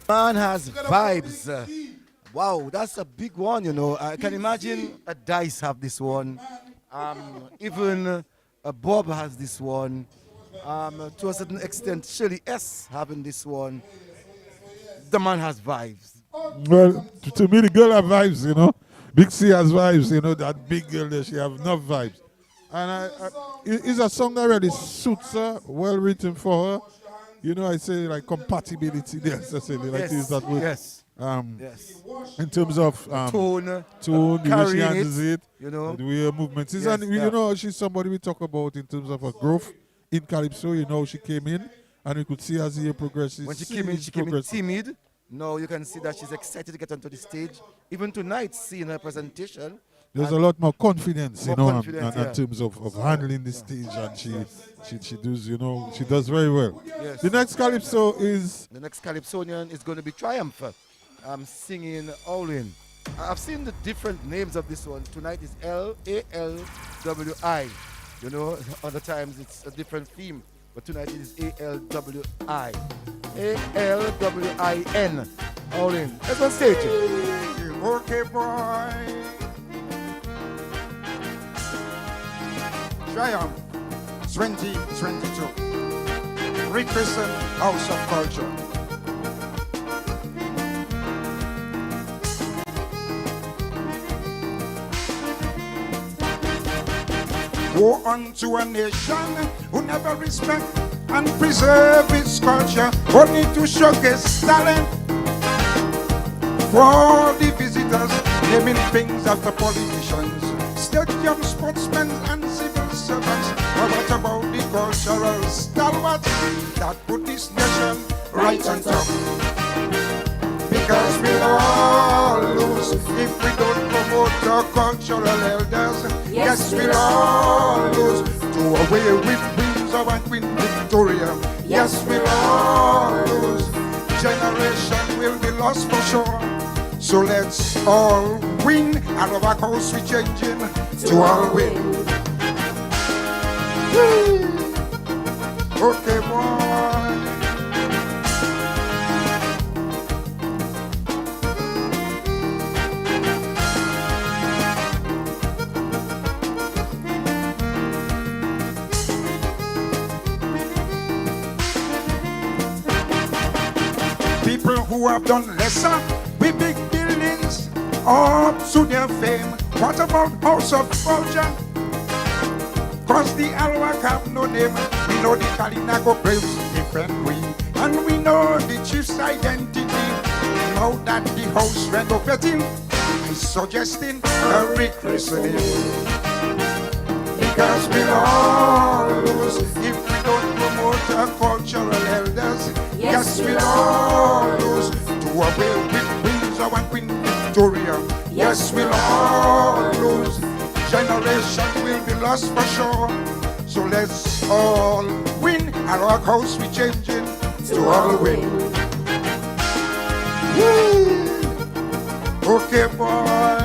Man has vibes. Wow, that's a big one, you know. I can imagine a Dice have this one. Even Bob has this one. To a certain extent, Shirley S having this one. The man has vibes. Well, to me, the girl have vibes, you know. Big C has vibes, you know. That big girl there, she have enough vibes. And it's a song that really suits her, well written for her. You know, I say like compatibility there, necessarily, like Yes, to use that word. yes. Yes. In terms of tone, the way she carrying handles it, you know, the way her movements is. Yes, And yeah. you know, she's somebody we talk about in terms of her growth in Calypso. You know, she came in and we could see as the year progresses. When she came in timid. Now you can see that she's excited to get onto the stage. Even tonight, seeing her presentation. There's a lot more confidence, More you know, confidence, in yeah. terms of handling the stage, and she does, you know, she does very well. Yes. The next Calypso is The next Calypsonian is going to be Triumph. I'm singing Alwyn. I've seen the different names of this one. Tonight is Alwi. You know, other times it's a different theme, but tonight it is Alwi. Alwin. Alwyn. Let's go stage it. Okay, boy. Triumph 2022. Rechristen House of Culture. Woe unto a nation who never respect and preserve its culture, only to showcase talent for the visitors, naming things after politicians, stadium sportsmen and civil servants. But what about the cultural stalwarts that put this nation right on top? Because we'll all lose if we don't promote our cultural elders. Yes, we'll all lose to away with Windsor and Queen Victoria. Yes, we'll all lose. Generation will be lost for sure. So let's all win. Out of our house we changing to all win. Okay, boy. People who have done lesser with big buildings up to their fame. What about House of Culture? Cause the Alwak have no name. We know the Kalinago Braves different way. And we know the chief's identity. Now that the house renovating, I'm suggesting a rechristening. Because we'll all lose if we don't promote our cultural elders. Yes, we'll all lose to away with Windsor and Queen Victoria. Yes, we'll all lose. Generation will be lost for sure. So let's all win. At our house we changing to all win. Woo! Okay, boy.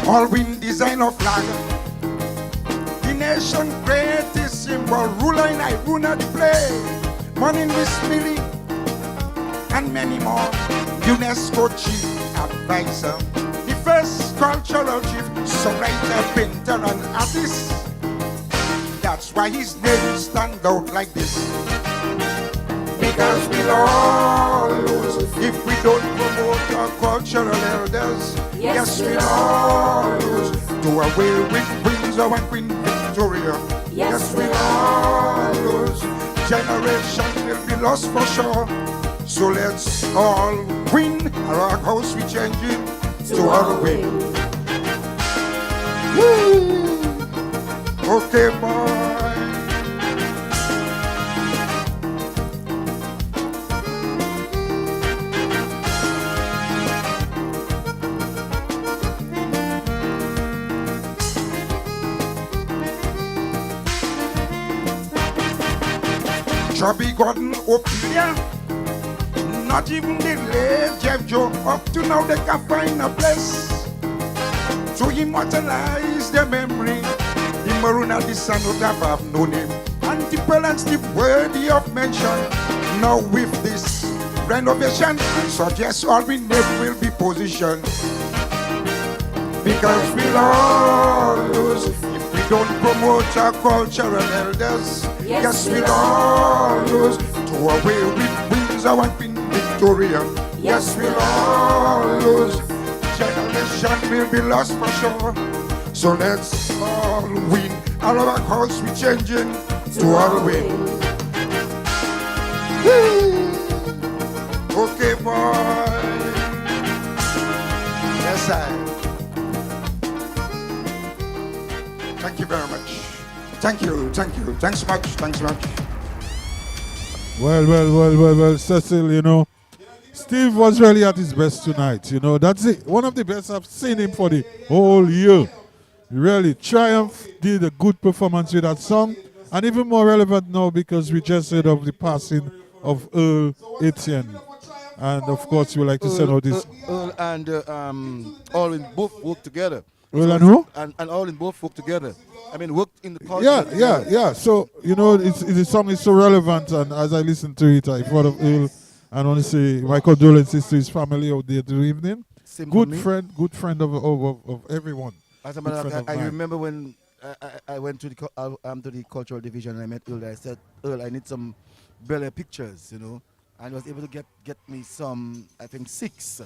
All win design of flag. The nation greatest symbol, ruler in Iruna the play. Money in this Millie and many more. UNESCO chief advisor. The first cultural chief, songwriter, painter and artist. That's why his name stand out like this. Because we'll all lose if we don't promote our cultural elders. Yes, we'll all lose to away with Windsor and Queen Victoria. Yes, we'll all lose. Generation will be lost for sure. So let's all win. Our house we changing to all win. Woo! Okay, boy. Chubby Gordon Ophelia, Not even the late Jeff Joe. Up to now they can find a place to immortalize their memory. The maroon and the son would have no name. And the parents live worthy of mention. Now with this renovation, suggest all we name will be positioned. Because we'll all lose if we don't promote our cultural elders. Yes, we'll all lose to away with Windsor and Queen Victoria. Yes, we'll all lose. Generation will be lost for sure. So let's all win. All of our cause we changing to all win. Okay, boy. Yes, I. Thank you very much. Thank you. Thanks much. Well, Cecil, you know, Steve was really at his best tonight. You know, that's it. One of the best I've seen him for the whole year. Really, Triumph did a good performance with that song. And even more relevant now because we just heard of the passing of Earl Etienne. And of course, we like to send out this. Earl and all in both work together. Earl and who? And all in both work together. I mean, worked in the culture. Yeah. So, you know, the song is so relevant. And as I listen to it, I thought of Earl. And I want to say my condolences to his family out there this evening. Good friend of everyone. As a matter of fact, I remember when I went to the cultural division and I met Earl. I said, Earl, I need some Bel Air pictures, you know. And was able to get me some, I think 6,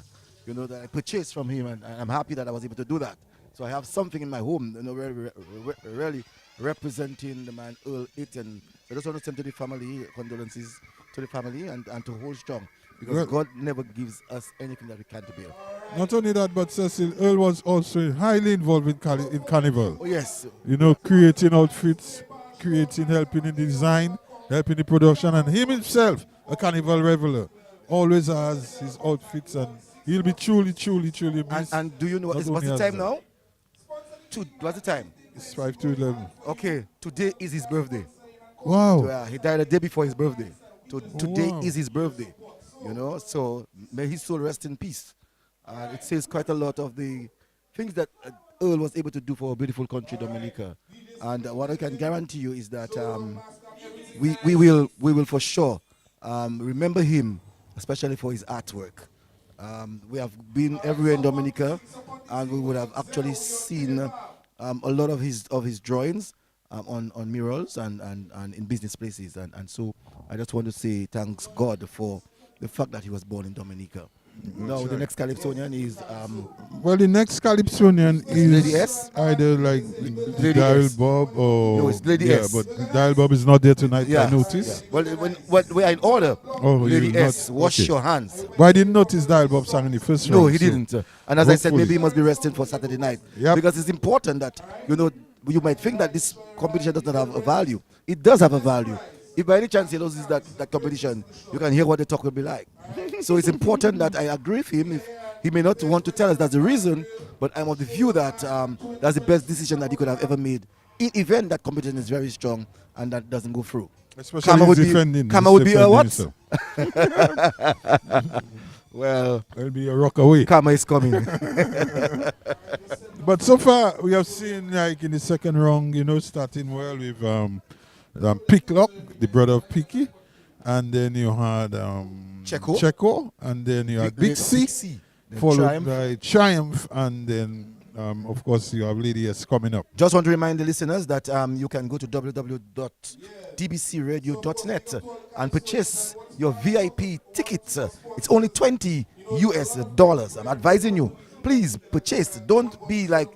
you know, that I purchased from him. And I'm happy that I was able to do that. So I have something in my home, you know, really representing the man Earl Etienne. I just want to send to the family, condolences to the family and to hold strong. Because God never gives us anything that we can't bear. Not only that, but Cecil, Earl was also highly involved in Carnival. Oh, yes. You know, creating outfits, helping in the design, helping the production, and him himself, a Carnival reveler, always has his outfits, and he'll be truly missed. And do you know, what's the time now? What's the time? It's 5 to 11. Okay, today is his birthday. Wow. So, he died a day before his birthday. So today is his birthday. You know, so may his soul rest in peace. It says quite a lot of the things that Earl was able to do for a beautiful country, Dominica. And what I can guarantee you is that we will for sure remember him, especially for his artwork. We have been everywhere in Dominica, and we would have actually seen a lot of his drawings on murals and in business places. And so I just want to say thanks God for the fact that he was born in Dominica. Now the next Calypsonian is well, the next Calypsonian is Lady S? Either like Lady Dial S. Bob or No, it's Lady S. but Dial Bob is not there tonight. I noticed. Yeah. Well, when we are in order. Oh, Lady S, wash your hands. But I didn't notice Dial Bob sang in the first round. No, he didn't. And as I said, maybe he must be resting for Saturday night. Yep. Because it's important that, you know, you might think that this competition does not have a value. It does have a value. If by any chance he loses that competition, you can hear what the talk will be like. So it's important that I agree with him. If he may not want to tell us that's the reason, but I'm of the view that that's the best decision that he could have ever made. In event that competition is very strong and that doesn't go through. Especially Karma would be a what? Well, it'll be a rock away. Karma is coming. But so far, we have seen, like, in the second round, you know, starting well with Picklock, the brother of Picky. And then you had Checo. And then you had Big C. Followed by Triumph. And then, of course, you have Lady S coming up. Just want to remind the listeners that you can go to www.dbcradio.net and purchase your VIP tickets. It's only $20 US. I'm advising you. Please purchase. Don't be like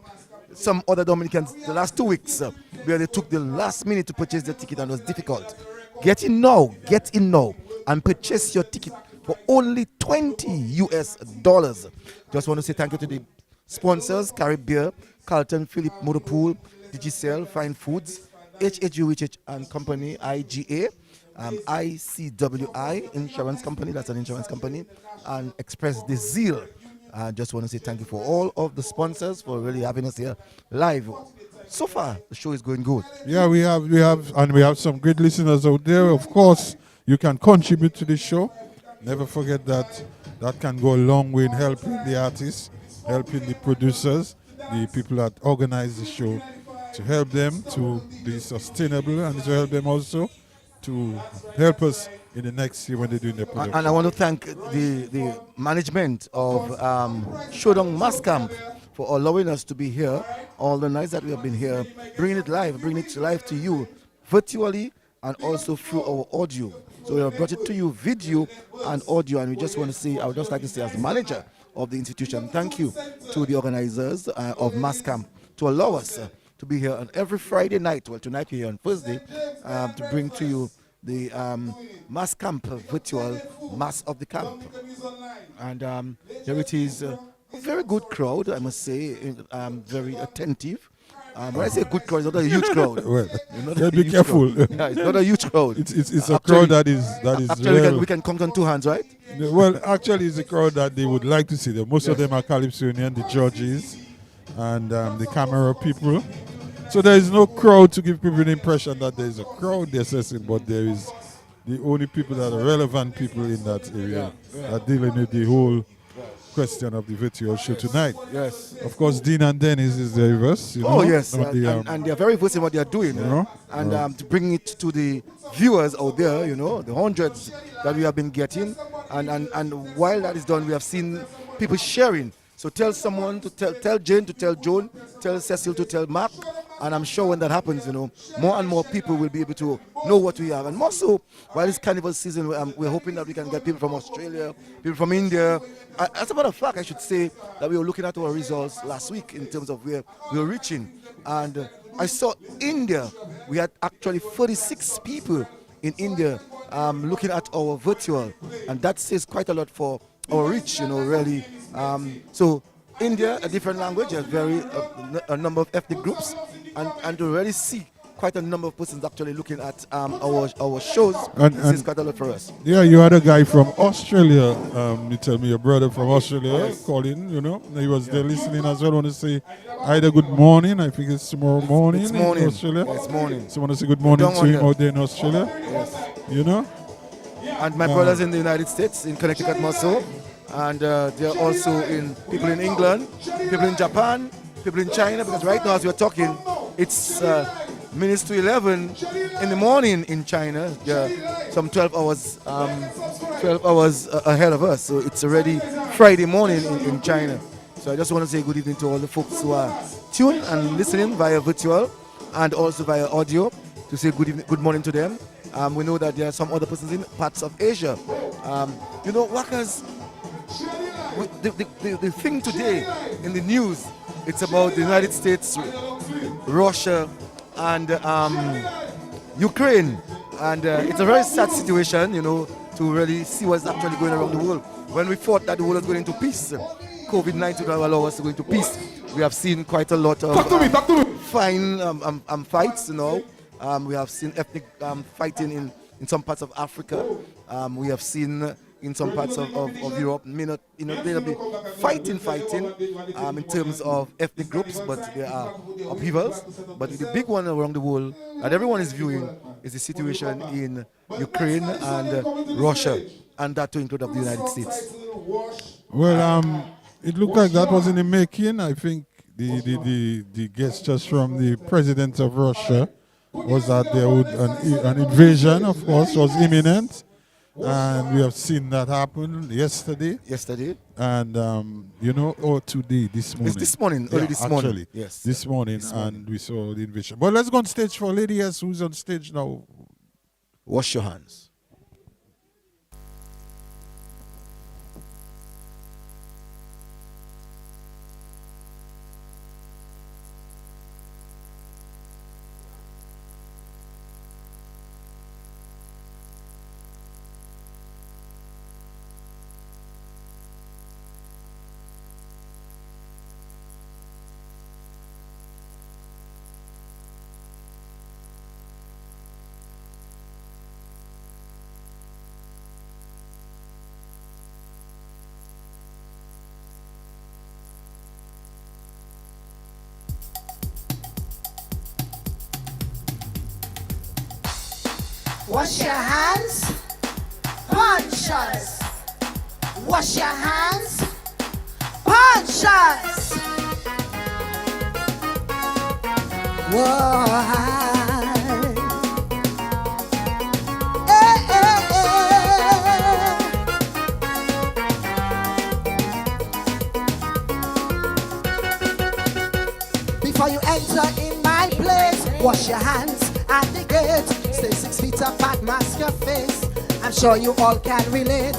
some other Dominicans the last 2 weeks where they took the last minute to purchase the ticket and it was difficult. Get in now, and purchase your ticket for only $20 US. Just want to say thank you to the sponsors: Caribbean, Carlton, Philip Motorpool, Digicel, Fine Foods, HHUHH and Company, IGA, ICWI Insurance Company, that's an insurance company, and Express the Zeal. I just want to say thank you for all of the sponsors for really having us here live. So far, the show is going good. Yeah, we have some great listeners out there. Of course, you can contribute to the show. Never forget that that can go a long way in helping the artists, helping the producers, the people that organize the show, to help them to be sustainable and to help them also to help us in the next year when they're doing their production. And I want to thank the management of Showdown MasCamp for allowing us to be here all the nights that we have been here, bringing it live to you virtually and also through our audio. So we have brought it to you video and audio, and we just want to say, I would just like to say as manager of the institution, thank you to the organizers of MasCamp to allow us to be here on every Friday night. Well, tonight we're here on Thursday to bring to you the MasCamp virtual Mass of the Camp. And here it is, a very good crowd, I must say, very attentive. When I say good crowd, it's not a huge crowd. Well, be careful. Yeah, it's not a huge crowd. It's a crowd that is actually we can count on two hands, right? Well, actually, it's a crowd that they would like to see them. Most of them are Calypsonian, the judges, and the camera people. So there is no crowd to give people an impression that there is a crowd they're assessing, but there is the only people that are relevant people in that area are dealing with the whole question of the virtual show tonight. Yes. Of course, Dean and Dennis is there with us. Yes. And they're very versed in what they're doing. And to bring it to the viewers out there, the hundreds that we have been getting. And while that is done, we have seen people sharing. So tell someone to tell Jane to tell Joan, tell Cecil to tell Mark. And I'm sure when that happens, more and more people will be able to know what we have. And more so, while it's carnival season, we're hoping that we can get people from Australia, people from India. As a matter of fact, I should say that we were looking at our results last week in terms of where we were reaching. And I saw India. We had actually 36 people in India looking at our virtual. And that says quite a lot for our reach, really. So India, a different language, a number of ethnic groups. And to really see quite a number of persons actually looking at our shows, this is quite a lot for us. Yeah, you had a guy from Australia. You tell me your brother from Australia calling, He was there listening as well. I want to say either good morning. I think it's tomorrow morning. It's morning. In Australia. It's morning. So I want to say good morning to him out there in Australia. Yes. And my brothers in the United States, in Connecticut, also. And there are also people in England, people in Japan, people in China, because right now as we're talking, it's minutes to 11 in the morning in China. They're some 12 hours ahead of us. So it's already Friday morning in China. So I just want to say good evening to all the folks who are tuned and listening via virtual and also via audio, to say good evening, good morning to them. We know that there are some other persons in parts of Asia. Workers, the thing today in the news, it's about the United States, Russia, and Ukraine. And it's a very sad situation, to really see what's actually going around the world. When we thought that the world was going into peace, COVID-19 will allow us to go into peace. We have seen quite a lot of fine fights, we have seen ethnic fighting in some parts of Africa. We have seen in some parts of Europe, may not be fighting in terms of ethnic groups, but there are upheavals. But the big one around the world that everyone is viewing is the situation in Ukraine and Russia, and that to include of the United States. Well, it looked like that was in the making. I think the gestures from the president of Russia was that there would an invasion, of course, was imminent. And we have seen that happen yesterday. And, or today, this morning. It's this morning, early this morning. Actually, yes. This morning, and we saw the invasion. But let's go on stage for Lady S, who's on stage now. Wash your hands. Wash your hands, conscious. Wash your hands. Punches. Whoa. Hey, hey, hey. Before you enter in my place, wash your hands at the gate. Stay 6 feet apart, mask your face. I'm sure you all can relate.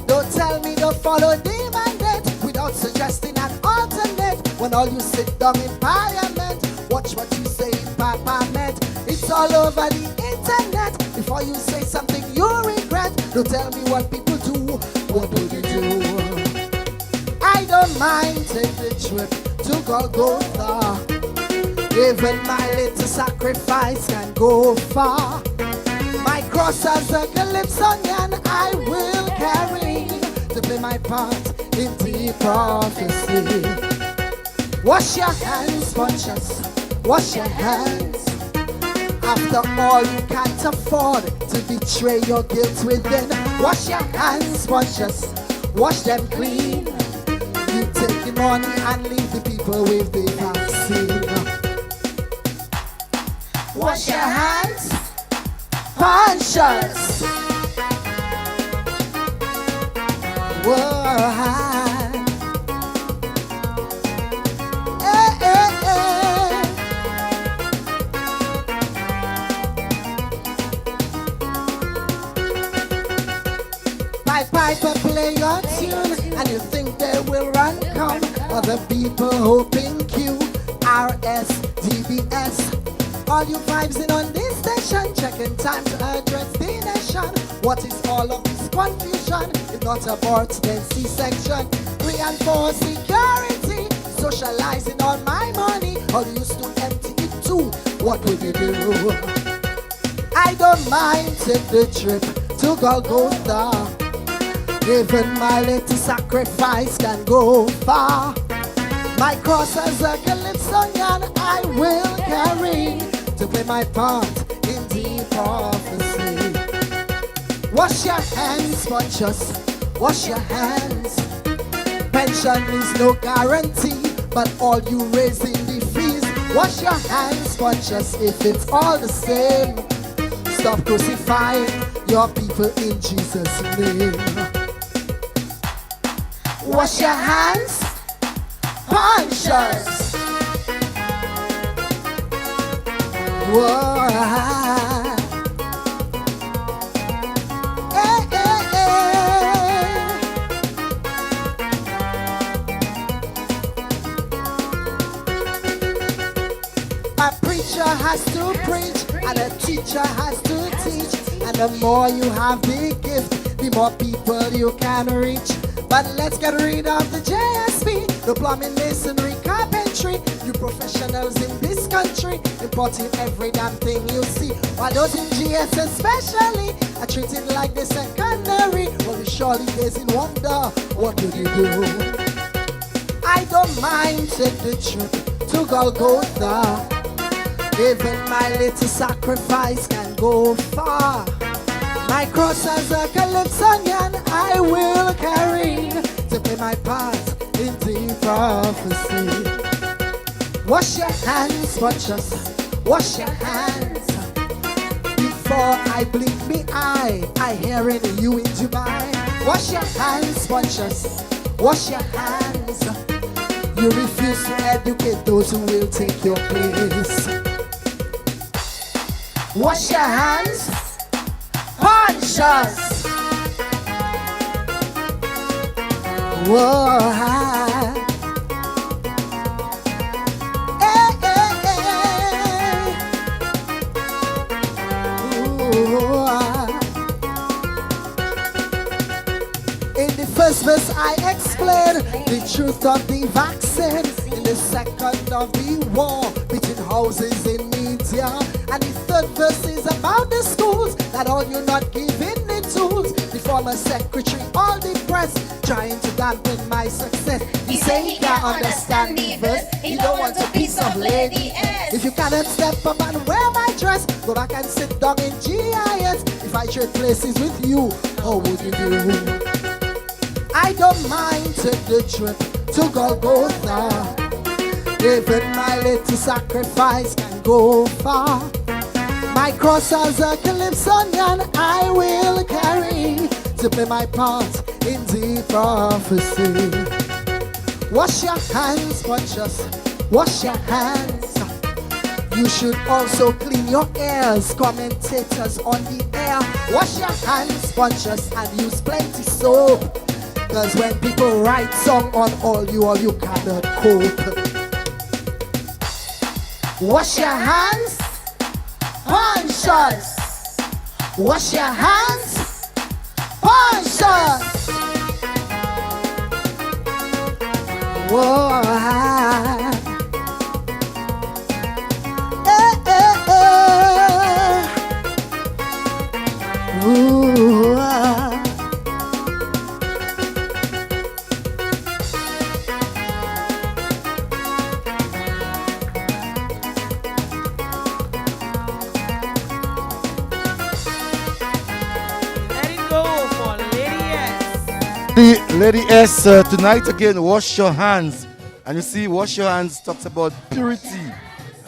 Don't tell me to follow the mandate without suggesting an alternate. When all you sit down in parliament, watch what you say in parliament. It's all over the internet. Before you say something you regret, don't tell me what people do. What do you do? I don't mind take the trip to Golgotha. Even my little sacrifice can go far. My cross as a calypsonian I will carry to play my part in the prophecy. Wash your hands, conscious. Wash your hands. After all, you can't afford to betray your guilt within. Wash your hands, conscious. Wash them clean. You take the money and leave the people with the vaccine. Wash your hands, conscious. Whoa. Hey, hey, hey. My piper play your tune, and you think they will run come. Other people hoping Q, RS, DBS. All you vibes in on this station, checking time to address the nation. What is all of this confusion? If not abort, then C-section. 3 and 4 security, socializing on my money. All used to empty it too. What would you do? I don't mind take the trip to Golgotha. Even my little sacrifice can go far. My cross as a calypsonian I will carry to play my part in the prophecy. Wash your hands, conscious. Wash your hands. Pension is no guarantee, but all you raise in the fees. Wash your hands, conscious. If it's all the same, stop crucifying your people in Jesus' name. Wash your hands, conscious. Whoa. Hey, hey, hey. A preacher has to preach, and a teacher has to teach. And the more you have the gift, the more people you can reach. But let's get rid of the JSP, the plumbing, masonry, carpentry. You professionals in this country, importing every damn thing you see. While those in GS especially are treated like the secondary. Well, we surely days in wonder, what would you do? I don't mind take the trip to Golgotha. Even my little sacrifice can go far. My cross as a calypsonian I will carry to play my part in the prophecy. Wash your hands, conscious. Wash your hands. Before I blink me eye, I hearing you in Dubai. Wash your hands, conscious. Wash your hands. You refuse to educate those who will take your place. Wash your hands, conscious. Whoa. Hey, hey, hey. Ooh. In the first verse I explained the truth of the vaccine. In the second of the war between houses in media. And the third verse is about the schools, that all you're not giving the tools. The former secretary, all depressed, trying to dampen my success. He say he can't understand the verse, he don't want a piece of lady ass. If you cannot step up and wear my dress, go back and sit down in GIS. If I trade places with you, how would you do? I don't mind take the trip to Golgotha. Even my little sacrifice can go far. My cross as a calypsonian I will carry to play my part in the prophecy. Wash your hands, but just wash your hands. You should also clean your ears, commentators on the air. Wash your hands, bunches, and use plenty soap. Cause when people write song on all you cannot cope. Wash your hands, conscious. Wash your hands, conscious. Whoa. Ooh, Let it go for Lady S. The Lady S tonight again, wash your hands. And you see, wash your hands talks about purity.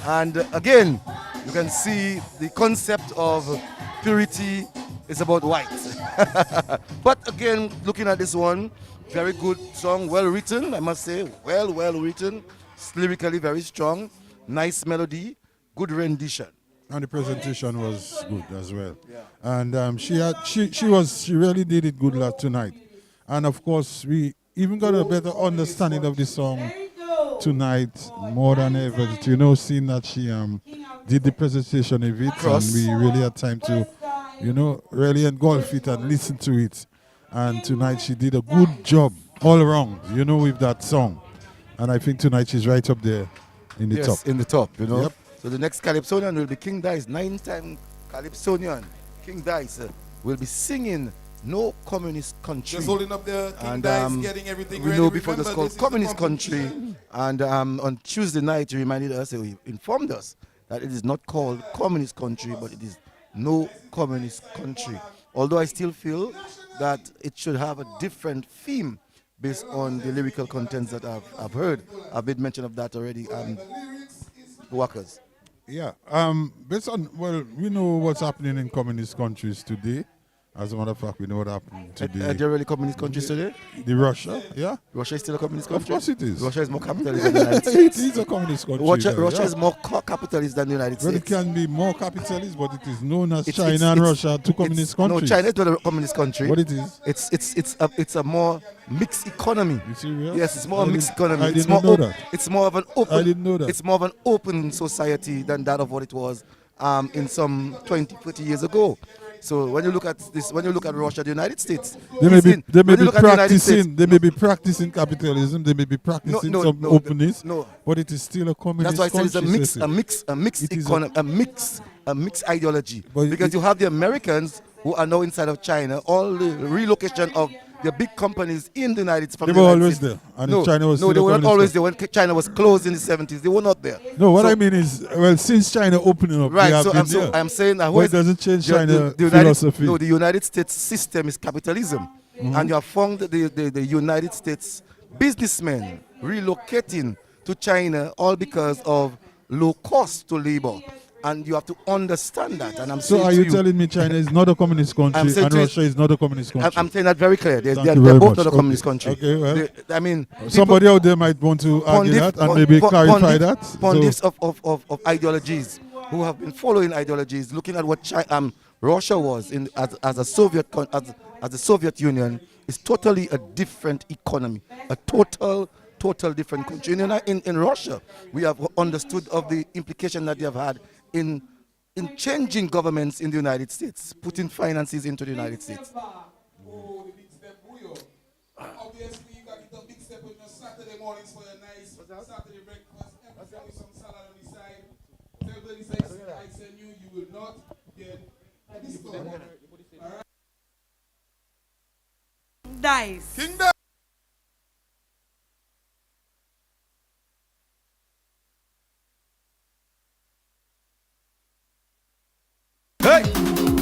And again, you can see the concept of purity is about white. But again, looking at this one, very good song, well written, I must say, well written, lyrically very strong, nice melody, good rendition. And the presentation was good as well. Yeah. And she really did it good tonight. And of course, we even got a better understanding of the song tonight more than ever. You know, seeing that she did the presentation of it, and we really had time to, you know, really engulf it and listen to it. And tonight she did a good job all around, you know, with that song. And I think tonight she's right up there in the top. Yes, in the top, you know. Yep. So the next Calypsonian will be King Dice, 9-time Calypsonian. King Dice will be singing No Communist Country. Just holding up the King Dice, getting everything we ready. know before this Remember, called Communist Country. And on Tuesday night, he reminded us, he informed us that it is not called Communist Country, but it is No Communist Country. Although I still feel that it should have a different theme based on the lyrical contents that I've heard. I've made mention of that already. Workers. Yeah. Based on, well, we know what's happening in communist countries today. As a matter of fact, we know what happened today. Are there really communist countries today? The Russia, yeah. Russia is still a communist country? Of course it is. Russia is more capitalist than the United States. It is a communist country. Russia is more capitalist than the United States. Well, it can be more capitalist, but it is known as China and Russia, two communist countries. No, China is not a communist country. What it is? It's a more mixed economy. You serious? Yes, it's more a mixed economy. I didn't know that. It's more of an open. I didn't know that. It's more of an open society than that of what it was in some 20, 30 years ago. So when you look at this, when you look at Russia, the United States, they may be practicing capitalism. They may be practicing some openness. But it is still a communist. That's why I say it's a mixed economy, a mixed ideology. Because you have the Americans who are now inside of China, all the relocation of the big companies in the United States. They were always there. And China was they were not always there. When China was closed in the 70s, they were not there. No, what I mean is, well, since China opening up, right? So I'm saying that it doesn't change China philosophy. No, the United States system is capitalism, and you have found the United States businessmen relocating to China all because of low cost to labor. And you have to understand that. And so are you telling me China is not a communist country and Russia is not a communist country? I'm saying that very clear. They're both not a communist country. Okay, well, I mean, somebody out there might want to argue that and maybe clarify that. Pundits of ideologies who have been following ideologies, looking at what Russia was as a Soviet Union, is totally a different economy, a total different country. In Russia, we have understood of the implication that they have had in changing governments in the United States, putting finances into the United States. Obviously, you got to big step on your Saturday mornings for your nice Saturday breakfast. Everything with some salad on the side. Everybody says, I send you, you will not get discovered. Alright? Dice. King Dice. Hey,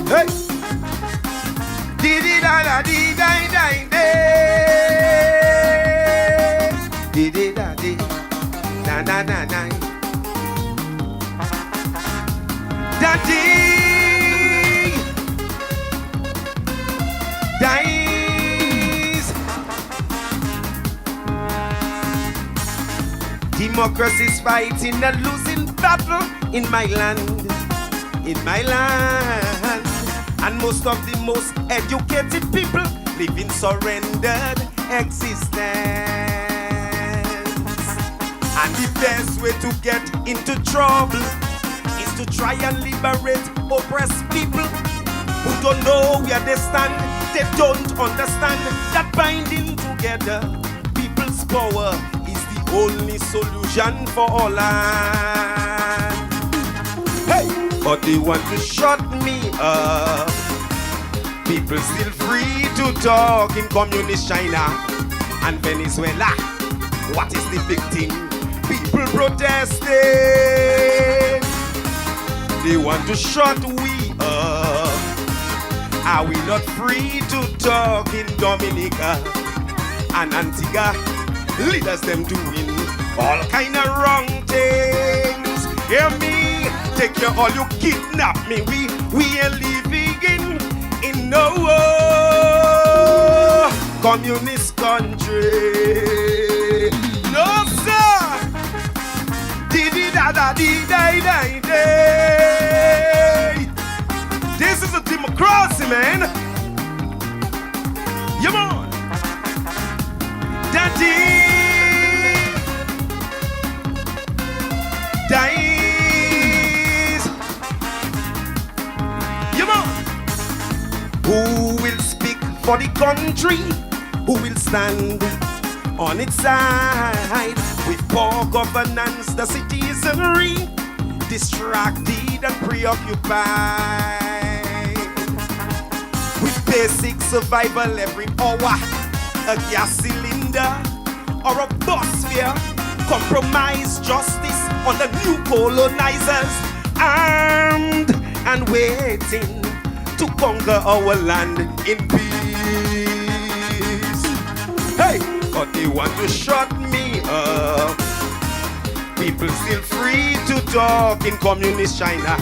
hey. Dee dee da da dee da da da. dies. Democracy's fighting a losing battle in my land, in my land. And most of the most educated people live in surrendered existence. And the best way to get into trouble is to try and liberate oppressed people who don't know where they stand. They don't understand that binding together people's power is the only solution for all land. Hey, but they want to shut me up. People still free to talk in communist China and Venezuela. What is the big thing? People protesting. They want to shut we up. Are we not free to talk in Dominica and Antigua? Leaders them doing all kind of wrong things. Hear me, take your all, you kidnap me. We ain't living in no communist country. No sir. This is a democracy, man. Come on. Daddy dies. Come on. Who will speak for the country? Who will stand on its side? With poor governance, the citizenry distracted and preoccupied. With basic survival every hour, a gas cylinder or a bus fare, compromise justice on the new colonizers, armed and waiting to conquer our land in peace. Hey, but they want to shut me up. People still free to talk in communist China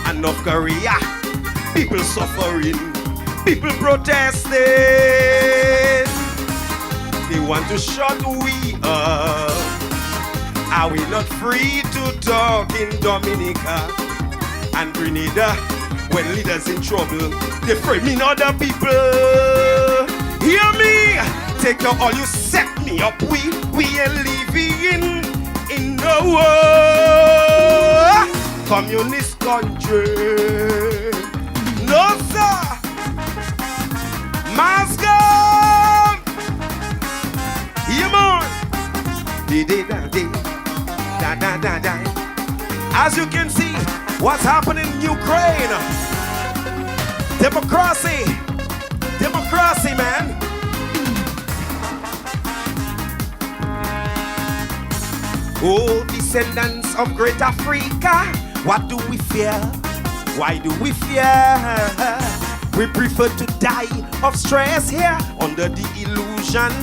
and North Korea. People suffering, people protesting. They want to shut we up. Are we not free to talk in Dominica and Grenada? When leaders in trouble, they framing other people. Hear me, take your all, you set me up. We ain't living in no communist country. No sir. MasCamp. Yeah man. As you can see, what's happening in Ukraine? Democracy. Democracy, man. Oh, descendants of great Africa, what do we fear? Why do we fear? We prefer to die of stress here under the illusion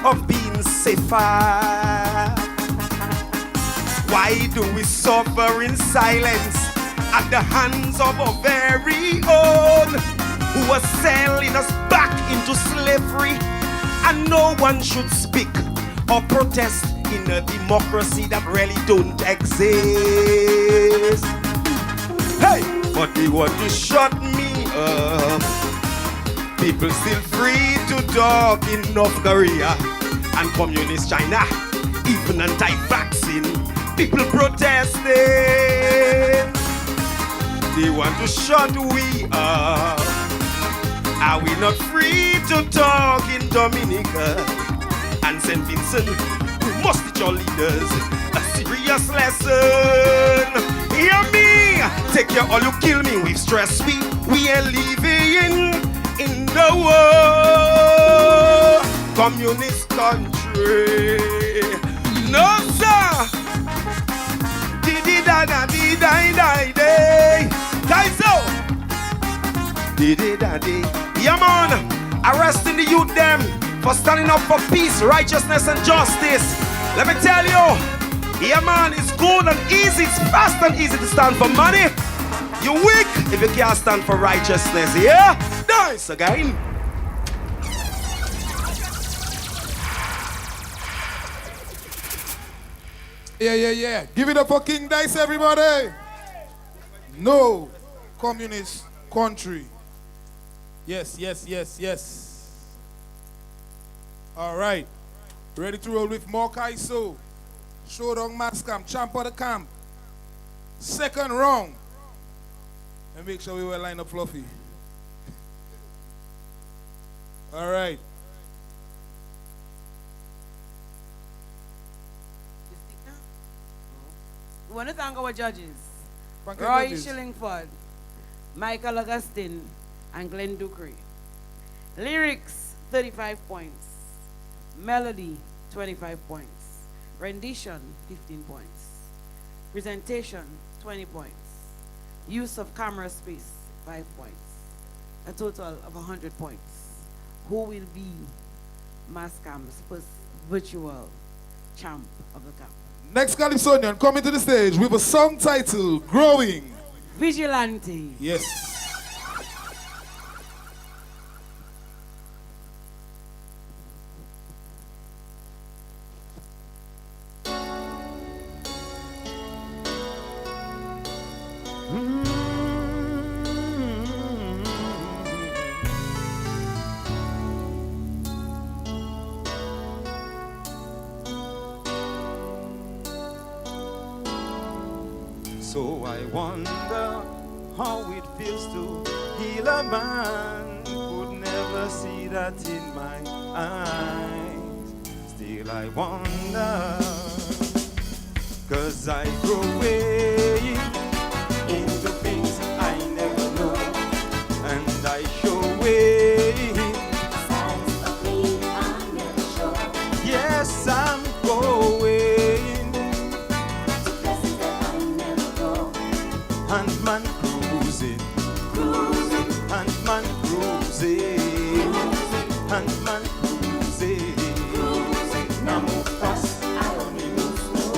of being safer. Why do we suffer in silence at the hands of our very own who are selling us back into slavery? And no one should speak or protest in a democracy that really don't exist. Hey, but they want to shut me up. People still free to talk in North Korea and communist China, even anti-vaccine. People protesting. They want to shut we up. Are we not free to talk in Dominica and St. Vincent? We must teach our leaders a serious lesson. Hear me, take your all, you kill me with stress. We ain't living in the war communist country. No sir. Yeah man, arresting the youth them for standing up for peace, righteousness and justice. Let me tell you, yeah man, it's good and easy, it's fast and easy to stand for money. You weak if you can't stand for righteousness, yeah? Nice again. Yeah. Give it up for King Dice, everybody. No communist country. Yes. All right. Ready to roll with more Kaiso. Showdown MasCamp, champ of the camp. Second round. And make sure we will line up fluffy. All right. We want to thank our judges. Thank Roy judges. Shillingford, Michael Augustine, and Glenn Ducree. Lyrics, 35 points. Melody, 25 points. Rendition, 15 points. Presentation, 20 points. Use of camera space, 5 points. A total of 100 points. Who will be MasCamp's first virtual champ of the camp? Next Calypsonian coming to the stage with a song titled Growing. Vigilante. Yes. So I wonder how it feels to heal a man. Could never see that in my eyes. Still I wonder, 'cause I grow way into things I never know, and I show way. Yes, I'm going. And man cruising, and man cruising, and man cruising. Now move fast, I only move slow.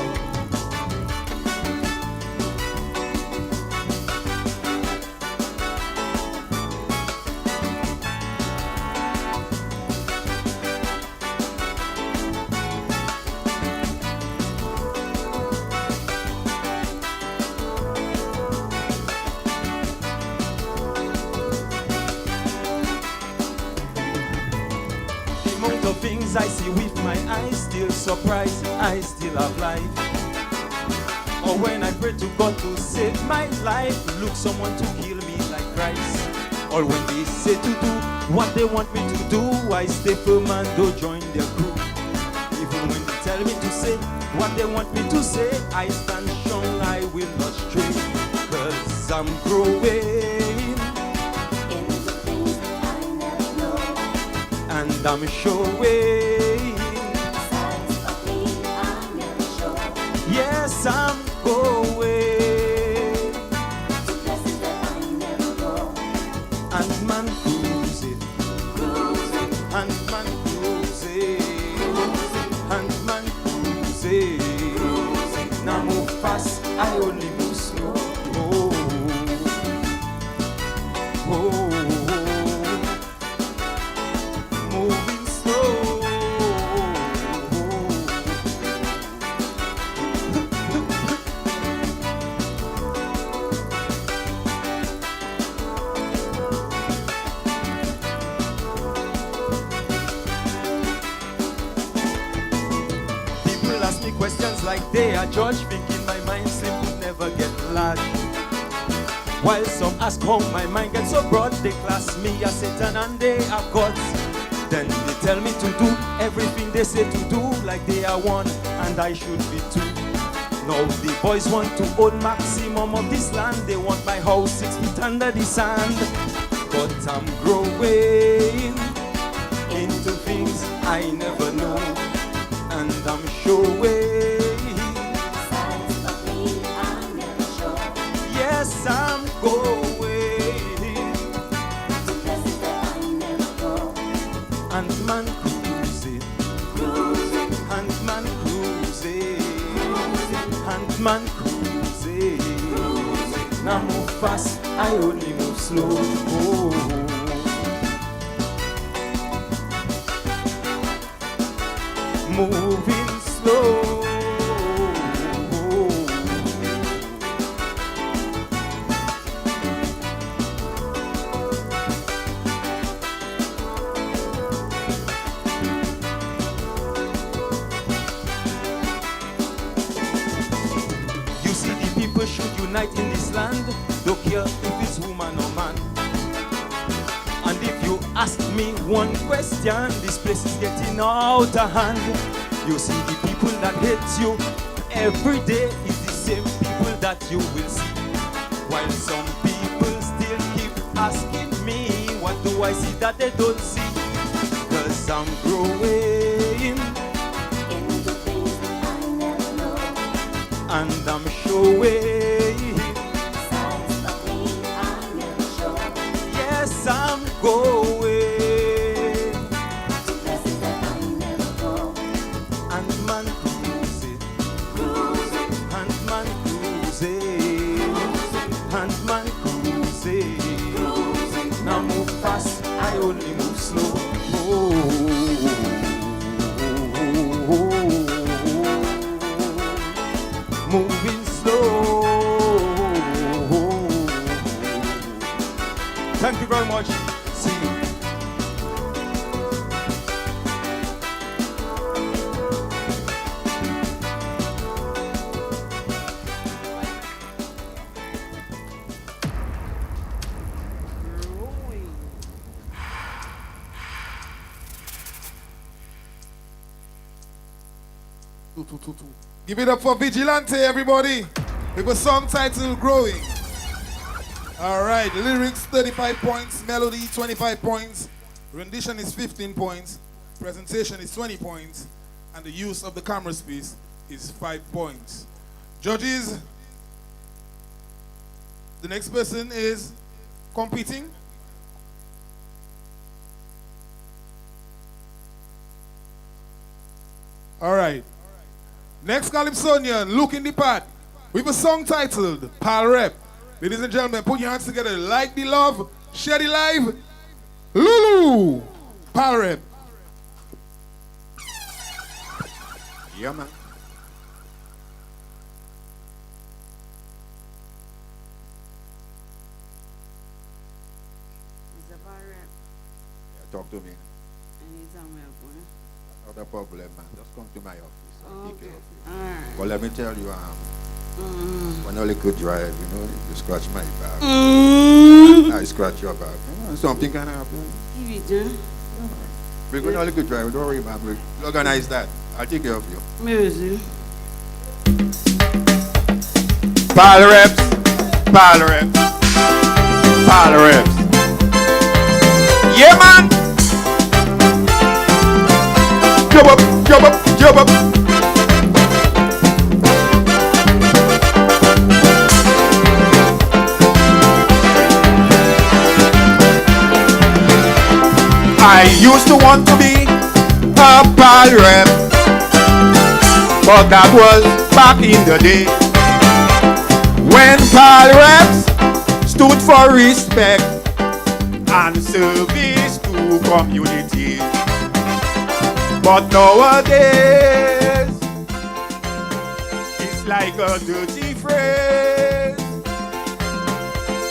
Amount of things I see with my eyes, still surprised I still have life. Or when I pray to God to save my life, look someone to heal me like Christ. Or when they say to do what they want me to do, I stay firm and don't join their crew. Even when they tell me to say what they want me to say, I stand strong, I will not stray. 'Cause I'm growing, and I'm showing. Yes, I'm going to places that I never go. And man cruising, and man cruising, and man cruising. Now move fast, I only move slow. Oh. Moving slow. People ask me questions like they are judge, thinking my mind slim would never get large. While some ask how my mind gets so broad, they class me as Satan and they are gods. Then they tell me to do everything they say to do, like they are one and I should be two. Now the boys want to own maximum of this land. They want my house 6 feet under the sand. But I'm growing into things I never know, and I'm showing. Yes, I'm going to places that I never go. And man cruising, and man cruising, and man cruising. Now move fast, I only move slow. Moving slow. tonight in this land, don't care if it's woman or man. And if you ask me one question, this place is getting out of hand. You see the people that hate you every day is the same people that you will see. While some people still keep asking me, what do I see that they don't see? Cause I'm growing into things that I never know, and I'm showing signs of me I never show. Yes, I'm going to places that I never go, and man cruising, cruising, and man cruising, and man cruising, cruising. Now move fast, I only move slow. Moving slow. Thank you very much. See you. Give it up for Vigilante, everybody. With a song titled Growing. All right, lyrics 35 points, melody 25 points, rendition is 15 points, presentation is 20 points, and the use of the camera space is 5 points. Judges, the next person is competing. All right. Next Calypsonian, look in the pad. We have a song titled Pal Rep. Ladies and gentlemen, put your hands together. Like the love, share the live. Lulu, Pal Rep. Yeah, man. It's a Pal Rep. Yeah, talk to me. Anytime we have one. Not a problem, man. Just come to my office. Okay. Alright. Well, let me tell you, when I could drive, you know, you scratch my back. I scratch your back. Something can happen. Give it, huh? We're going to could drive. Don't worry, man. We'll organize that. I'll take care of you. Music. Pal reps. Pal reps. Pal reps. Yeah, man. Jump up, jump up, jump up. I used to want to be a pal rep, but that was back in the day when pal reps stood for respect and service to community. But nowadays, it's like a dirty phrase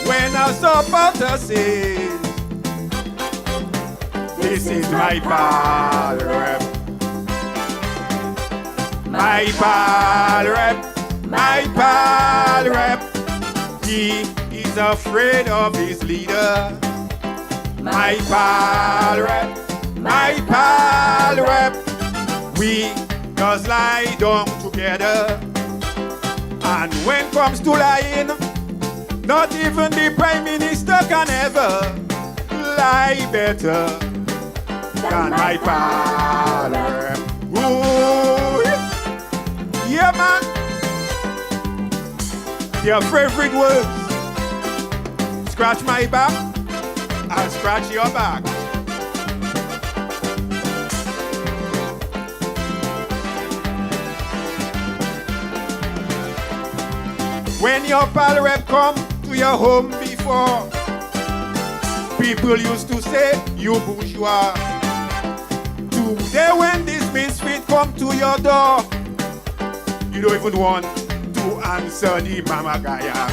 when a supporter says, this is my pal rep. My pal rep. My pal rep. He is afraid of his leader. My pal rep. My pal rep. We just lie down together. And when comes to lying, not even the Prime Minister can ever lie better than my pal rep. Ooh, yeah, man. Their favorite words: scratch my back, I'll scratch your back. When your pal rep come to your home before, people used to say, you bourgeois. Today when this misfit come to your door, you don't even want to answer the mama gaya.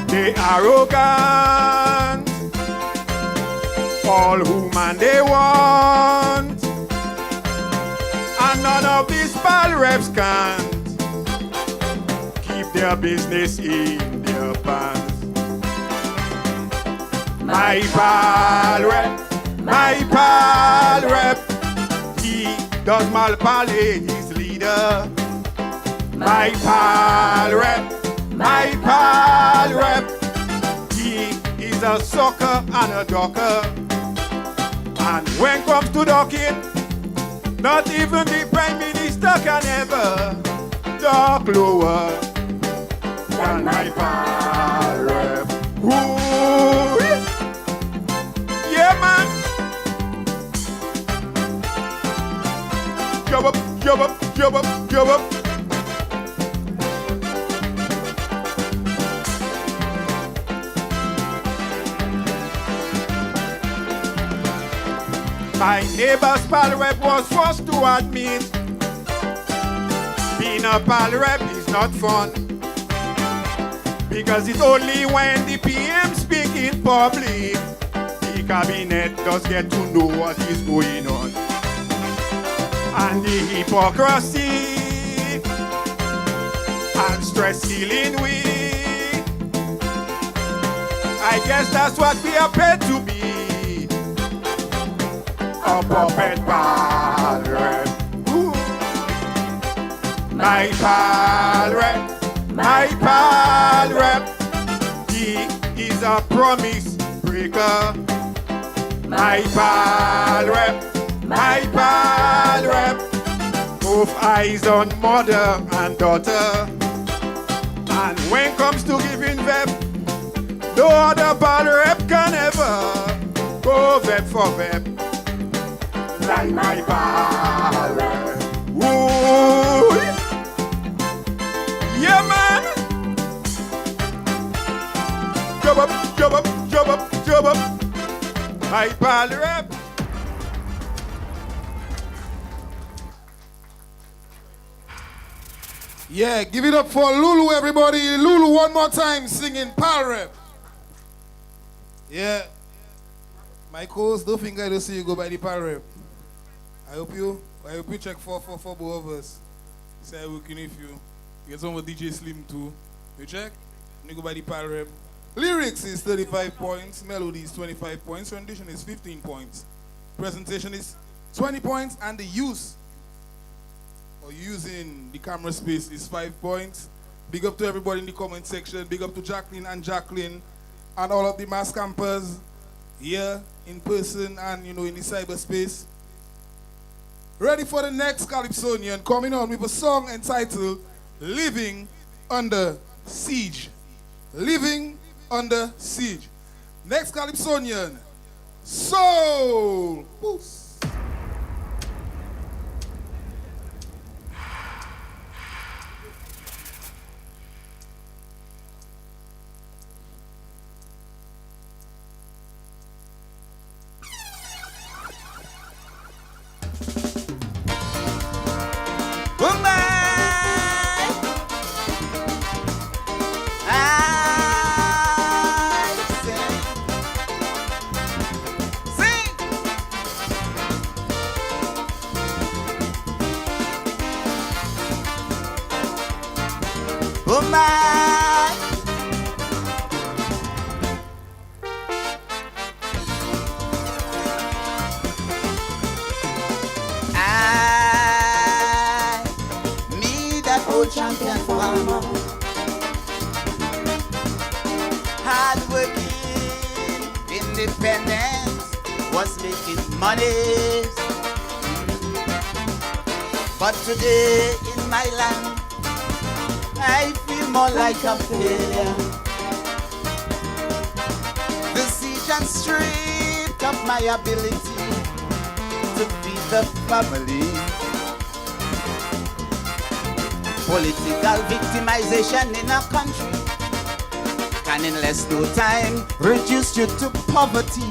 They arrogant, all woman they want, and none of these pal reps can keep their business in their pants. My pal rep, he does malpale his leader. My pal rep, he is a sucker and a ducker. And when comes to ducking, not even the Prime Minister can ever duck lower than my pal rep. Ooh, yeah, man. Jump up, jump up, jump up, jump up. My neighbor's pal rep was forced to admit being a pal rep is not fun, because it's only when the PM speak in public the cabinet does get to know what is going on. And the hypocrisy and stress dealing with, I guess that's what we are paid to be. A puppet pal rep. My pal rep, he is a promise breaker. My pal rep, both eyes on mother and daughter. And when comes to giving vep, no other pal rep can ever go vep for vep like my pal rep. Ooh, yeah, man. Jump up, jump up, jump up, jump up. My pal rep. Yeah, give it up for Lulu, everybody. Lulu, one more time, singing pal rep. Yeah. My co-host, don't think I don't see you go by the pal rep. I hope you check for both of us. Say working with you. Get some with DJ Slim too. You check? You go by the pal rep. Lyrics is 35 points, melody is 25 points, rendition is 15 points, presentation is 20 points, and the use or using the camera space is 5 points. Big up to everybody in the comment section. Big up to Jacqueline and all of the MasCampers here in person and in the cyberspace. Ready for the next Calypsonian, coming on with a song entitled Living Under Siege. Living Under Siege. Next Calypsonian, Soul Boost. Champion farmer, hard working, independence, was making money. But today in my land, I feel more like a failure. The siege and stripped of my ability to feed the family. Political victimization in a country can in less no time reduce you to poverty.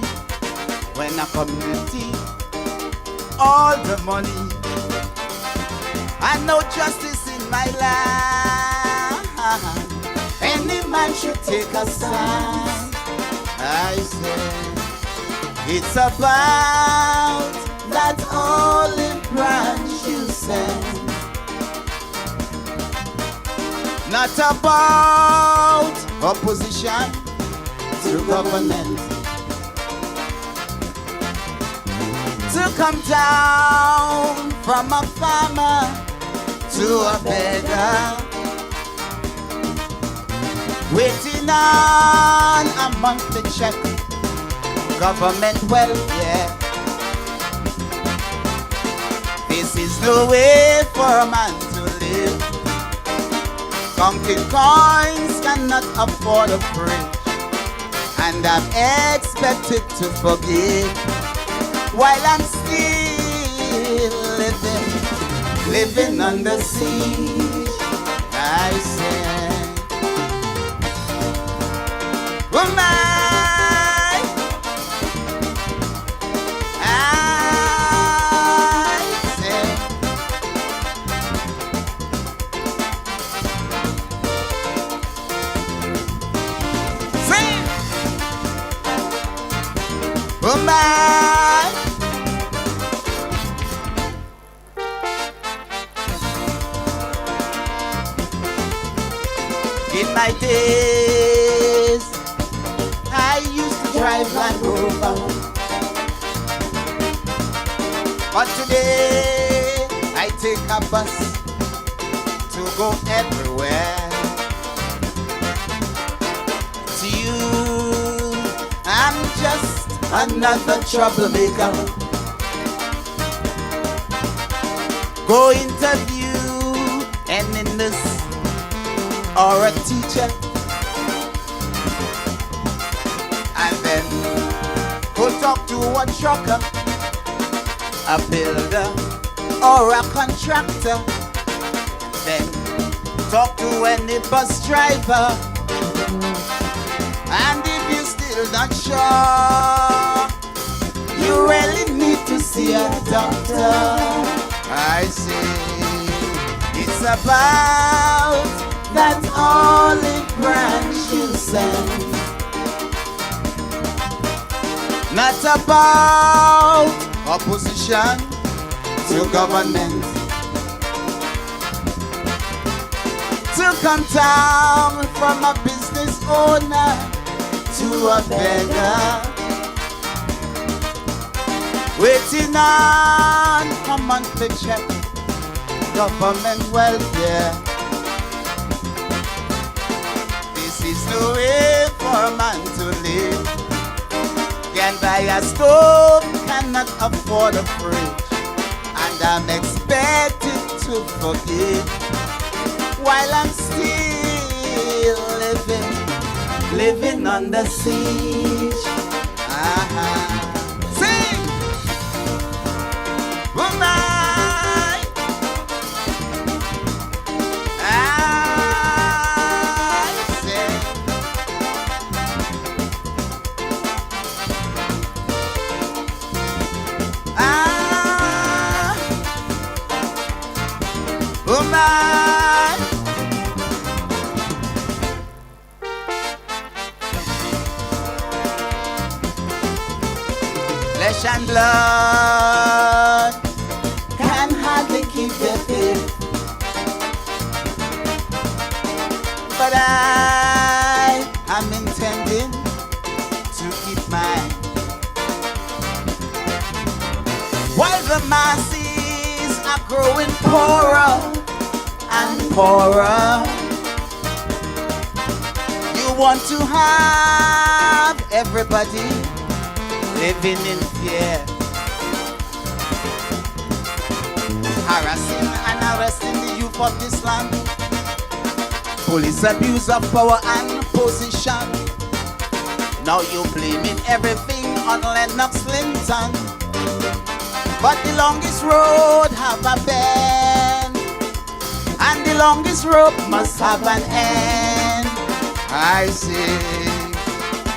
When a community, all the money, and no justice in my land, any man should take a stand. I say, it's about that olive branch you send. Now not about opposition to government. To come down from a farmer to a beggar, waiting on a monthly check, government welfare. This is no way for a man to live. Counting coins cannot afford a fridge, and I'm expected to forgive while I'm still living under siege. I say, woman, woman, in my days, I used to drive Land Rover, but today I take a bus to go everywhere. To you, I'm just another troublemaker. Go interview an industry or a teacher, and then go talk to a trucker, a builder or a contractor, then talk to any bus driver. And if you're still not sure, you really need to see a doctor. I say it's about that olive branch you send, not about opposition to government. To come down from a business owner to a beggar, waiting on a monthly check, government welfare. This is no way for a man to live. Can buy a stove, cannot afford a fridge, and I'm expected to forgive while I'm still living under siege. Sing, woman. Flesh and blood can hardly keep their faith, but I am intending to keep mine. While the masses are growing poorer and poorer, you want to have everybody living in fear, harassing and arresting the youth of this land, police abuse of power and position. Now you blaming everything on Lennox Linton, but the longest road have a bend, and the longest rope must have an end. I say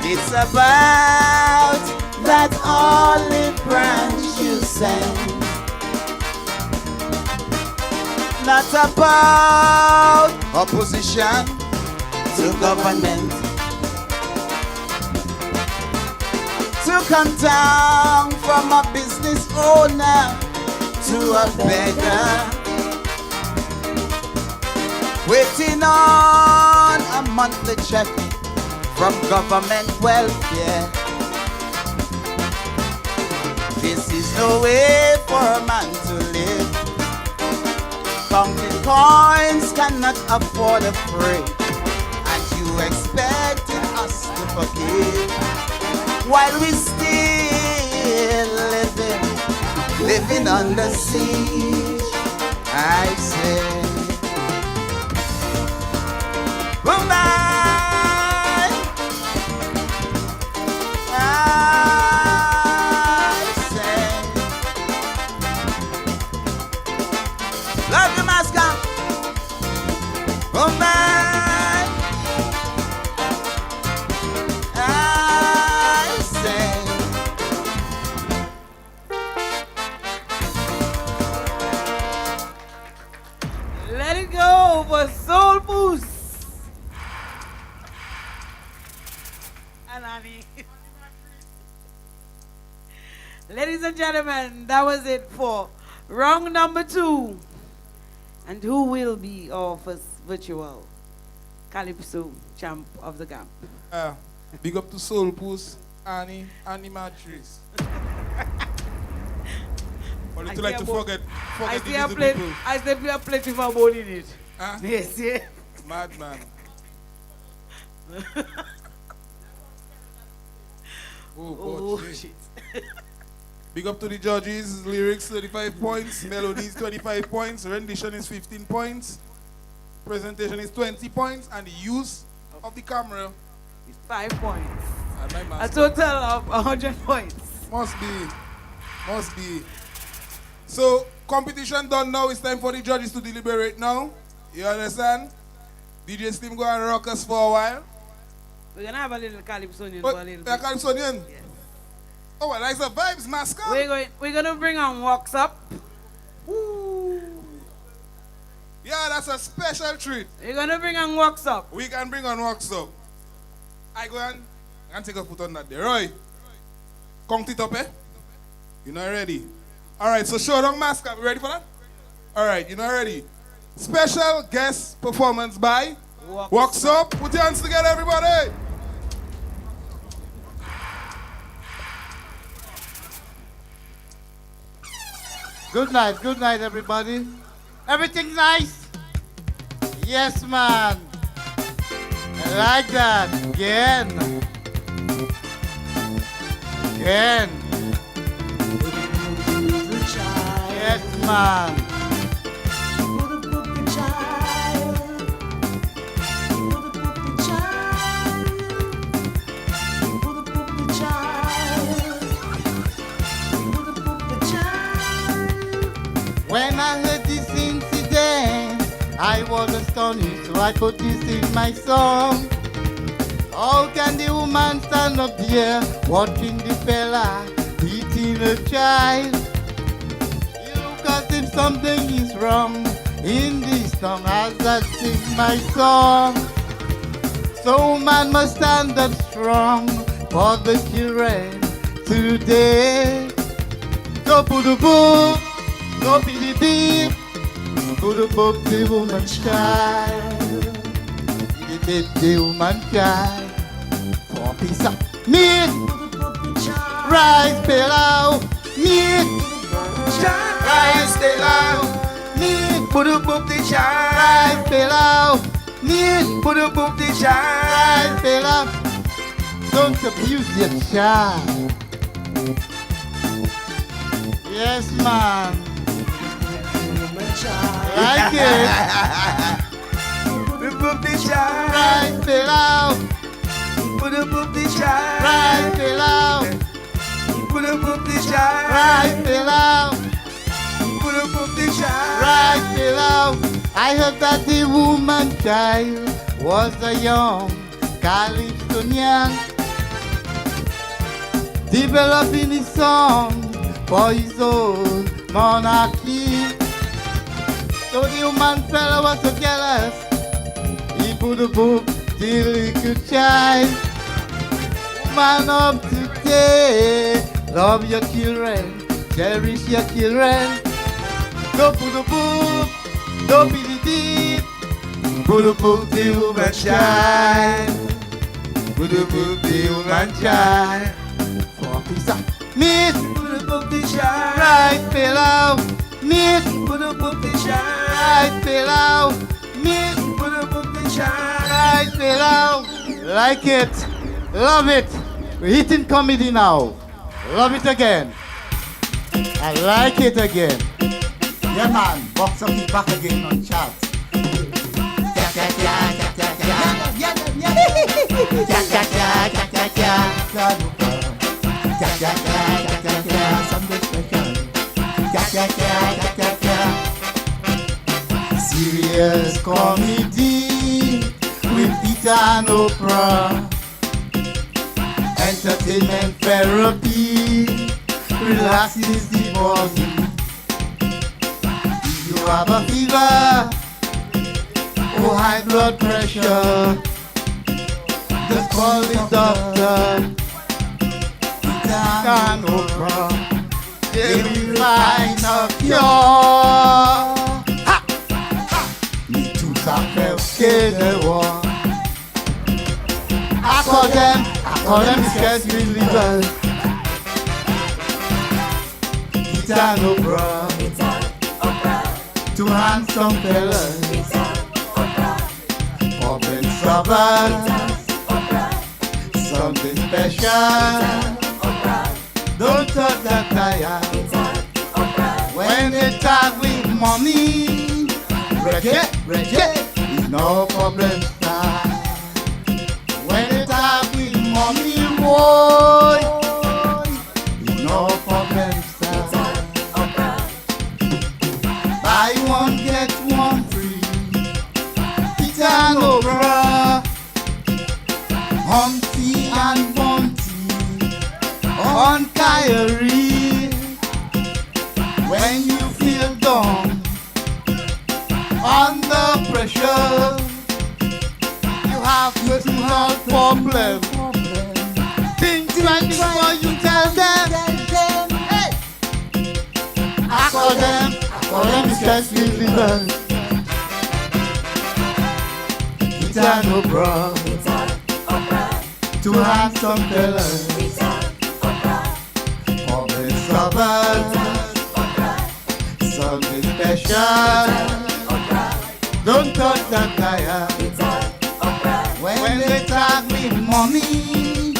it's about that olive branch you send, not about opposition to government. To come down from a business owner to a beggar, waiting on a monthly check from government welfare. This is no way for a man to live. Counting coins cannot afford a break, and you expected us to forgive while we still living under siege. I say, woman, I say, love you, MasCamp. Woman, I say. Let it go for Soul Boost. And Annie. Ladies and gentlemen, that was it for round number 2. And who will be our first virtual Calypso champ of the camp? Big up to Soul Puss, Annie Matrix. Or you like to forget I the little people. I say we are plenty for bone in it. Huh? Yes, yeah. Madman. Oh, shit. Big up to the judges. Lyrics 35 points, melodies 25 points, rendition is 15 points, presentation is 20 points, and the use of the camera is 5 points. And my A master. total of 100 points. Must be. So, competition done now. It's time for the judges to deliberate now. You understand? DJ Steam go and rock us for a while. We're going to have a little Calypsonian for a little bit. Calypsonian? Yes. Oh, I like the vibes, MasCamp. We're going to bring on Walks Up. Yeah, that's a special treat. We're going to bring on Walks Up. We can bring on Walks Up. I go and take a foot on that there. Roy, count it up, eh? You're not ready? All right, so Showdown MasCamp. You ready for that? All right, you're not ready? Special guest performance by Walks Up. Put your hands together, everybody. Good night, everybody. Everything nice? Yes, man. I like that. Again. Yes, man. When I heard this incident, I was astonished, so I put this in my song. How can the woman stand up there, watching the fella beating a child? You look as if something is wrong in this song as I sing my song. So woman must stand up strong for the children today. So put the book. Go be the deep, put up the woman child, the woman child, for a piece of meat, rice pillow, meat, rice pillow, meat, put up the child, rice pillow, meat, put up the child, rice pillow. Don't abuse your child. Yes, man. Like it. We put the child right below. Put up the child right below. Put up the child right below. Put up the child right below. I heard that the woman child was a young Calypsonian, developing his song for his own monarchy. So the human fella was so jealous, he put a book till he could shine. Woman of today, love your children, cherish your children. Don't put a book, don't be the deep, Pull up the woman shine. Pull up the woman shine. Miss, pull up the shine. Right pillow. Miss, pull up the shine. Right pillow. Miss, pull up the shine. Right pillow. Like it. Love it. We're hitting comedy now. Love it again. I like it again. Yeah, man. Box up it back again on chat. Serious comedy with Peter and Oprah. Entertainment therapy relaxes the body. If you have a fever or high blood pressure, just call the doctor. Peter and Oprah, they will find a cure. Me too scared they want. I call them stress relievers. Peter and Oprah, two handsome fellas, problem solvers, something special. Don't touch that tire. When they talk with money, reject is no problem style. When they talk with money, boy, is no problem style. Buy one get one free. Peter and Oprah, Humpty and Bumpty, on Kyrie. When you feel down, under pressure, you have to solve problem. Think twice before you tell them. Hey, I call them stress relievers. Peter and Oprah, two handsome fellas, problem solvers, something special. Don't touch that tire. When they talk with money,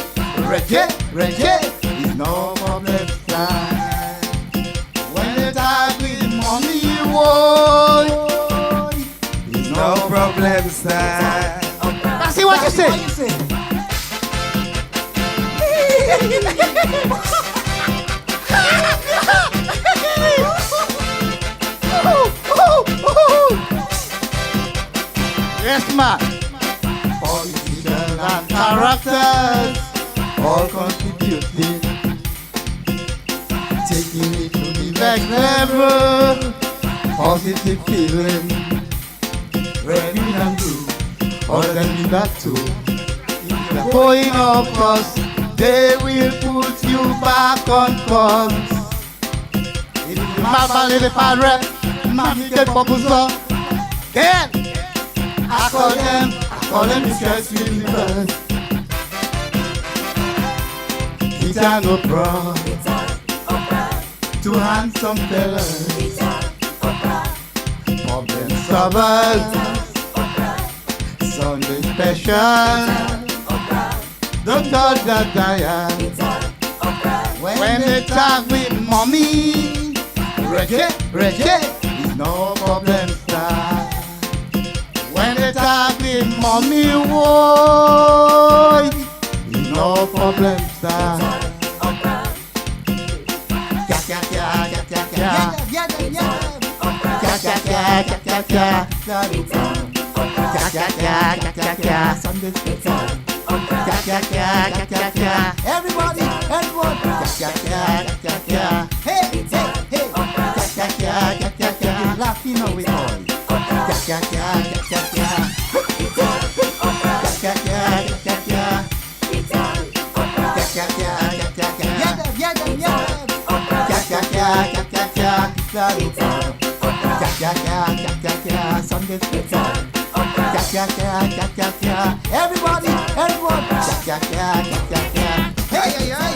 reject is no problem style. When they talk with money, boy, is no problem style. I see what you say. Yes, man. Politicians and characters all contributing, taking it to the next level. Positive feeling, ready and do, all them need that too. If they're going off course, they will put you back on course. If you have a little bad rep, mommy get bubbles up. Then I call them the stress relievers. Peter and Oprah, two handsome fellas, problem solvers, something special. Don't touch that tire. When they talk with mommy, reject is no problem style. When they talk with mommy, boy, no problem style. Everybody, hey, laughing away, boy. Everybody, everyone. Hey, hey, hey.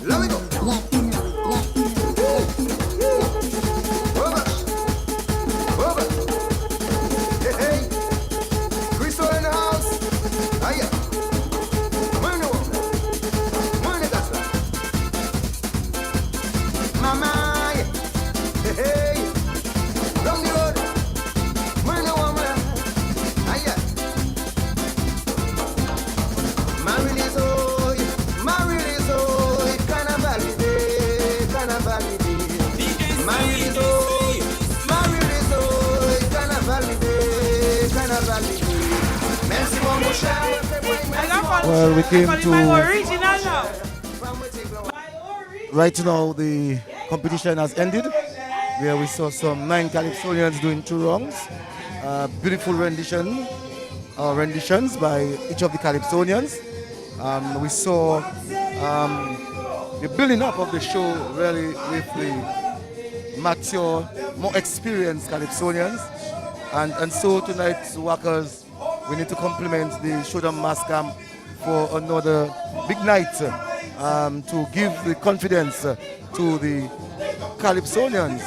Let me go. Over. Hey, hey. Crystal in the house. Hiya. Money, that's right. Mama, hey, hey. Down the road. Money, woman. Hiya. Well, we came to original. right now. The competition has ended, where we saw some 9 Calypsonians doing 2 wrongs. Beautiful renditions by each of the Calypsonians. We saw the building up of the show really with the mature, more experienced Calypsonians. And so tonight's workers, we need to compliment the Showdown MasCamp for another big night to give the confidence to the Calypsonians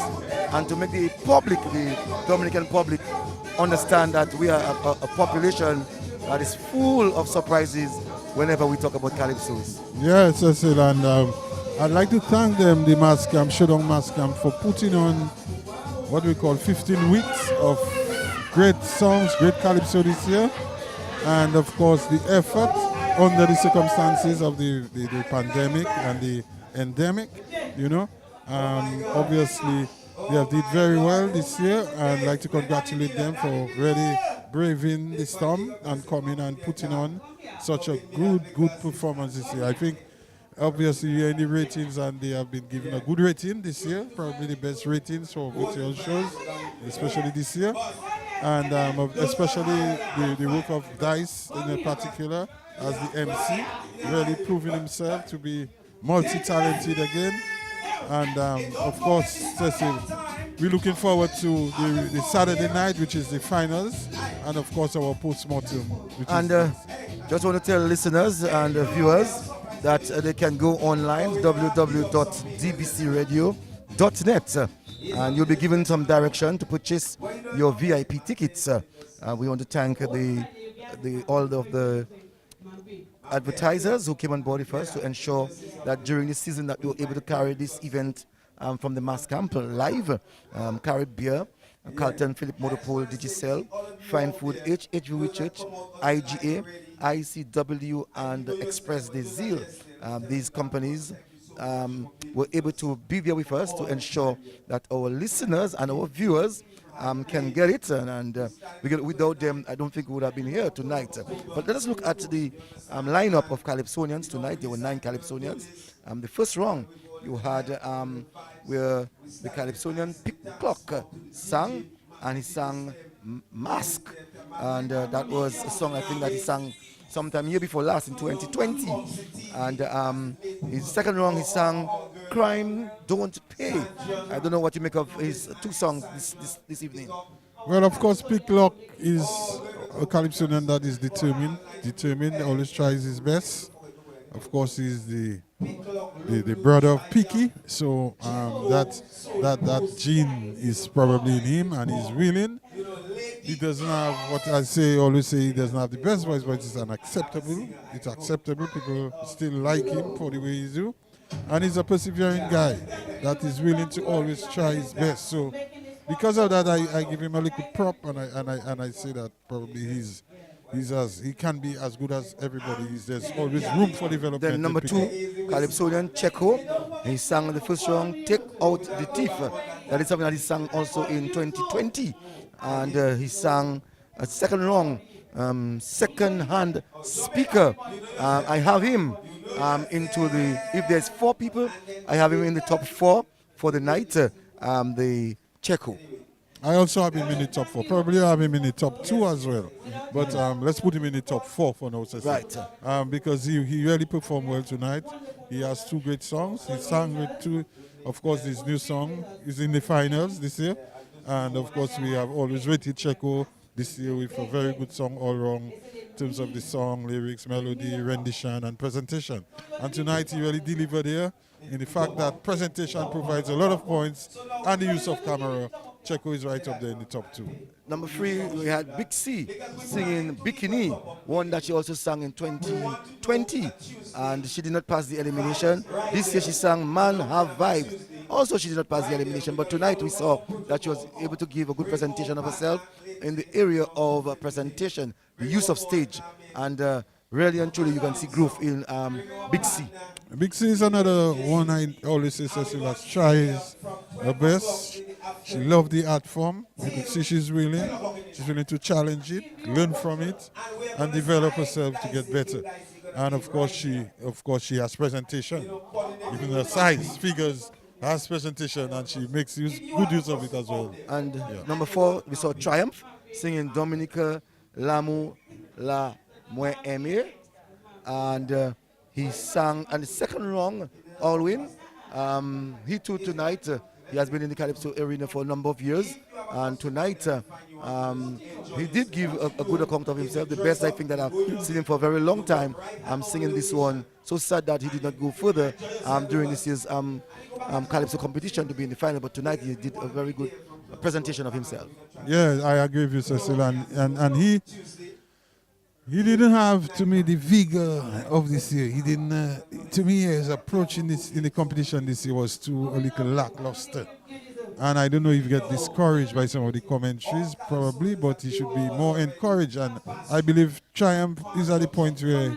and to make the public, the Dominican public, understand that we are a population that is full of surprises whenever we talk about Calypsos. Yes, Cecil, and I'd like to thank them, the MasCamp, Showdown MasCamp, for putting on what we call 15 weeks of great songs, great Calypso this year, and of course the effort under the circumstances of the pandemic and the endemic, you know. Obviously, they have did very well this year, and I'd like to congratulate them for really braving the storm and coming and putting on such a good performance this year. I think obviously you're in the ratings, and they have been given a good rating this year, probably the best ratings for virtual shows, especially this year. And especially the work of Dice in particular as the MC, really proving himself to be multi-talented again. And of course, Cecil, we're looking forward to the Saturday night, which is the finals, and of course our post-mortem. And just want to tell listeners and viewers that they can go online, www.dbcradio.net, and you'll be given some direction to purchase your VIP tickets. We want to thank all of the advertisers who came on board first to ensure that during the season that we were able to carry this event from the MasCamp live, carry beer, Carlton, Philip Motorpole, Digicel, Fine Food, HHV Church, IGA, ICW, and Express des Zeal. These companies were able to be there with us to ensure that our listeners and our viewers can get it, and without them, I don't think we would have been here tonight. But let us look at the lineup of Calypsonians tonight. There were 9 Calypsonians. The first round, you had where the Calypsonian Pick Clock sang, and he sang Mask, and that was a song I think that he sang sometime year before last in 2020. And his second round he sang Crime Don't Pay. I don't know what you make of his 2 songs this evening. Well, of course, Picklock is a Calypsonian that is determined, always tries his best. Of course, he's the brother of Picky, so that gene is probably in him, and he's willing. He doesn't have what I always say, he doesn't have the best voice, but it's acceptable. It's acceptable. People still like him for the way he do. And he's a persevering guy that is willing to always try his best. So because of that, I give him a little prop, and I say that probably he can be as good as everybody. There's always room for development. Then number 2, Calypsonian Checo. He sang the first song, Take Out the Thief. That is something that he sang also in 2020. And he sang a second round, second-hand speaker. I have him into if there's 4 people, I have him in the top 4 for the night, the Checo. I also have him in the top 4. Probably have him in the top 2 as well. But let's put him in the top 4 for now, Cecil. Right. Because he really performed well tonight. He has 2 great songs. He sang with 2, of course, his new song is in the finals this year. And of course, we have always rated Checo this year with a very good song all wrong in terms of the song, lyrics, melody, rendition, and presentation. And tonight he really delivered here in the fact that presentation provides a lot of points and the use of camera. Checo is right up there in the top 2. Number 3, we had Big C singing Bikini, one that she also sang in 2020, and she did not pass the elimination. This year she sang Man Have Vibes. Also, she did not pass the elimination, but tonight we saw that she was able to give a good presentation of herself in the area of presentation, the use of stage, and really and truly you can see growth in Big C. Big C is another one I always say Cecilia tries her best. She loved the art form. You could see she's willing to challenge it, learn from it, and develop herself to get better. And of course she has presentation. Even her size, figures, has presentation, and she makes good use of it as well. And number 4, we saw Triumph singing Dominica Lamu La Mwe Eme, and he sang, and the second round, all win. He too tonight, he has been in the Calypso arena for a number of years, and tonight he did give a good account of himself, the best I think that I've seen him for a very long time. I'm singing this one. So sad that he did not go further during this year's Calypso competition to be in the final, but tonight he did a very good presentation of himself. Yeah, I agree with you, Cecil, and he didn't have, to me, the vigor of this year. He didn't, to me, his approach in the competition this year was a little lackluster. And I don't know if you get discouraged by some of the commentaries, probably, but he should be more encouraged. And I believe Triumph is at the point where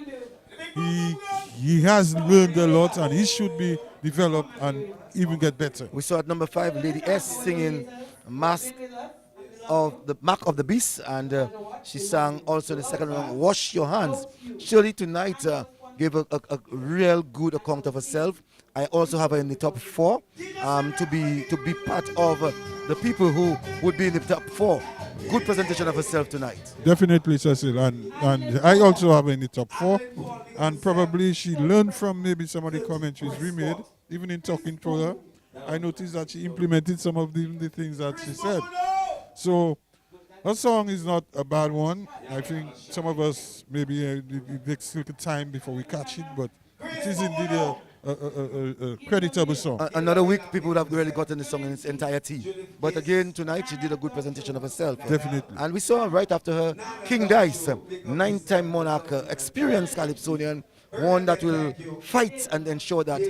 he has learned a lot, and he should be developed and even get better. We saw at number 5, Lady S singing Mark of the Beast, and she sang also in the second round, Wash Your Hands. Shirley tonight gave a real good account of herself. I also have her in the top 4 to be part of the people who would be in the top 4. Good presentation of herself tonight. Definitely, Cecil, and I also have her in the top 4, and probably she learned from maybe some of the commentaries we made, even in talking to her. I noticed that she implemented some of the things that she said. So her song is not a bad one. I think some of us maybe it takes a little time before we catch it, but it is indeed a creditable song. Another week, people would have really gotten the song in its entirety. But again, tonight she did a good presentation of herself. Definitely. And we saw right after her King Dice, 9-time monarch, experienced Calypsonian, one that will fight and ensure that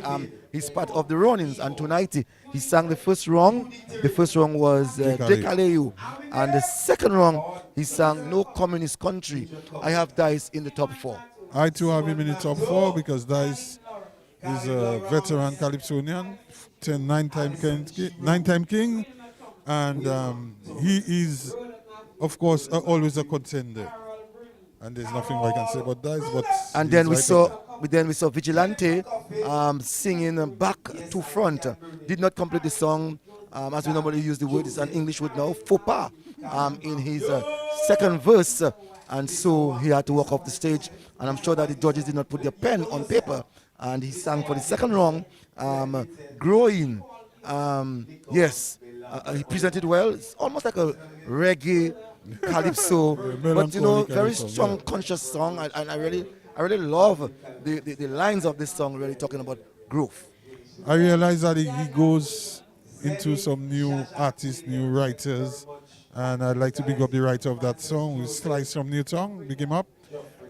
he's part of the runnings. And tonight he sang the first round. The first round was Dekaleu. And the second round he sang No Communist Country. I have Dice in the top 4. I too have him in the top 4 because Dice is a veteran Calypsonian, 9-time king, and he is, of course, always a contender. And there's nothing I can say about Dice. But and then we saw Vigilante singing Back to Front. Did not complete the song as we normally use the word. It's an English word now. Faux pas in his second verse, and so he had to walk off the stage. And I'm sure that the judges did not put their pen on paper. And he sang for the second round, Growing. Yes, he presented well. It's almost like a reggae calypso, but you know, very strong, conscious song. And I really love the lines of this song, really talking about growth. I realize that he goes into some new artists, new writers, and I'd like to big up the writer of that song, who sliced from Newton, big him up,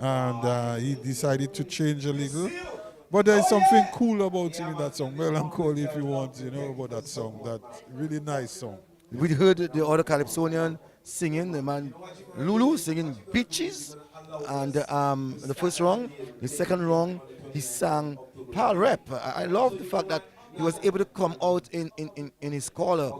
and he decided to change a little. But there's something cool about him in that song, melancholy if you want, you know, about that song, that really nice song. We heard the other Calypsonian singing, the man Lulu singing Beaches, and the first round. The second round, he sang Pal Rep. I love the fact that he was able to come out in his collar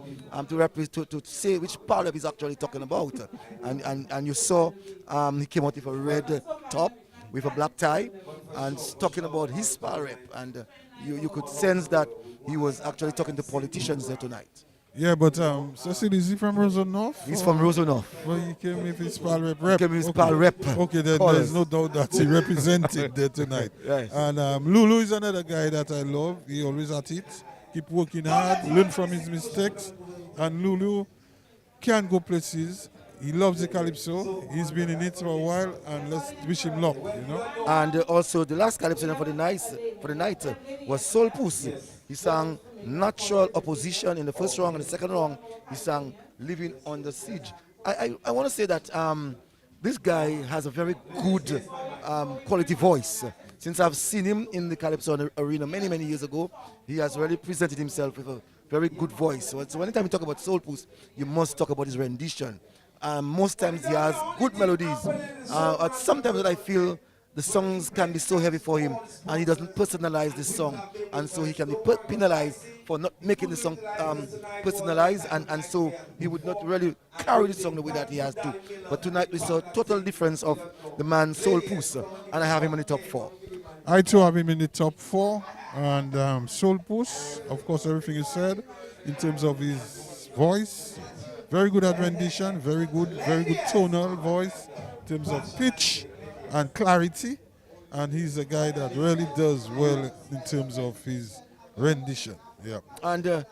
to say which Pal Rep he's actually talking about. And you saw he came out with a red top, with a black tie, and talking about his Pal Rep. And you could sense that he was actually talking to politicians there tonight. Yeah, but Cecil, is he from Roseau North? He's from Roseau North. Well, he came with his Pal Rep. He came with his Pal Rep. Okay, then there's no doubt that he represented there tonight. Yes. And Lulu is another guy that I love. He always at it. Keep working hard, learn from his mistakes. And Lulu, can go places. He loves the calypso. He's been in it for a while, and let's wish him luck. And also the last calypso for the night was Soul Puss. He sang Natural Opposition in the first round, and the second round he sang Living Under Siege. I want to say that this guy has a very good quality voice. Since I've seen him in the calypso arena many years ago, he has really presented himself with a very good voice. So anytime you talk about Soul Puss, you must talk about his rendition. Most times he has good melodies. Sometimes I feel the songs can be so heavy for him, and he doesn't personalize the song, and so he can be penalized for not making the song personalized, and so he would not really carry the song the way that he has to. But tonight we saw a total difference of the man Soul Puss, and I have him in the top 4. I too have him in the top 4, and Soul Puss, of course, everything is said in terms of his voice. Very good at rendition, very good tonal voice in terms of pitch and clarity, and he's a guy that really does well in terms of his rendition. Yeah. And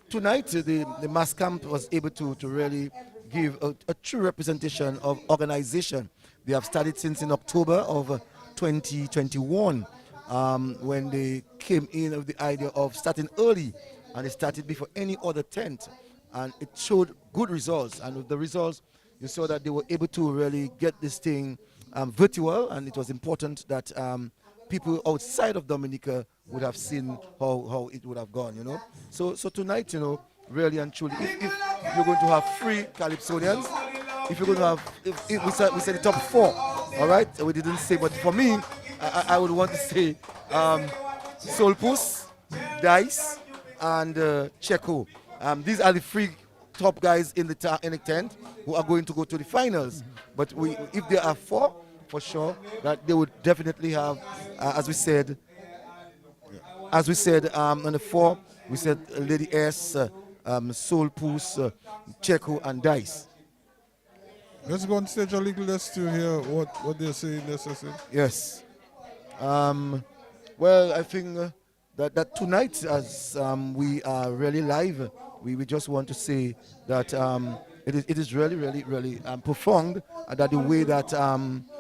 tonight the MasCamp was able to really give a true representation of organization. They have started since in October of 2021 when they came in with the idea of starting early, and they started before any other tent. And it showed good results, and with the results you saw that they were able to really get this thing virtual, and it was important that people outside of Dominica would have seen how it would have gone, So tonight, really and truly, if you're going to have free Calypsonians, if you're going to have, if we said the top 4, all right, we didn't say, but for me, I would want to say Soul Puss, Dice, and Checo. These are the 3 top guys in the tent who are going to go to the finals. But if there are 4, for sure, that they would definitely have, as we said, on the 4, we said Lady S, Soul Puss, Checo, and Dice. Let's go on stage a little just to hear what they're saying. Yes. Well, I think that tonight, as we are really live, we just want to say that it is really profound, that the way that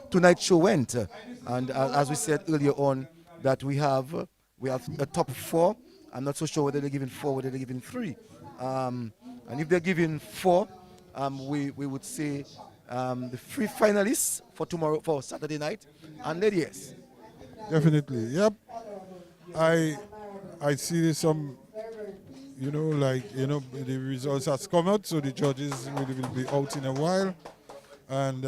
tonight's show went, and as we said earlier on, that we have a top 4. I'm not so sure whether they're giving 4, whether they're giving 3, and if they're giving 4, we would say the 3 finalists for Saturday night, and Lady S. Definitely, yep. I see some, the results has come out, so the judges will be out in a while, and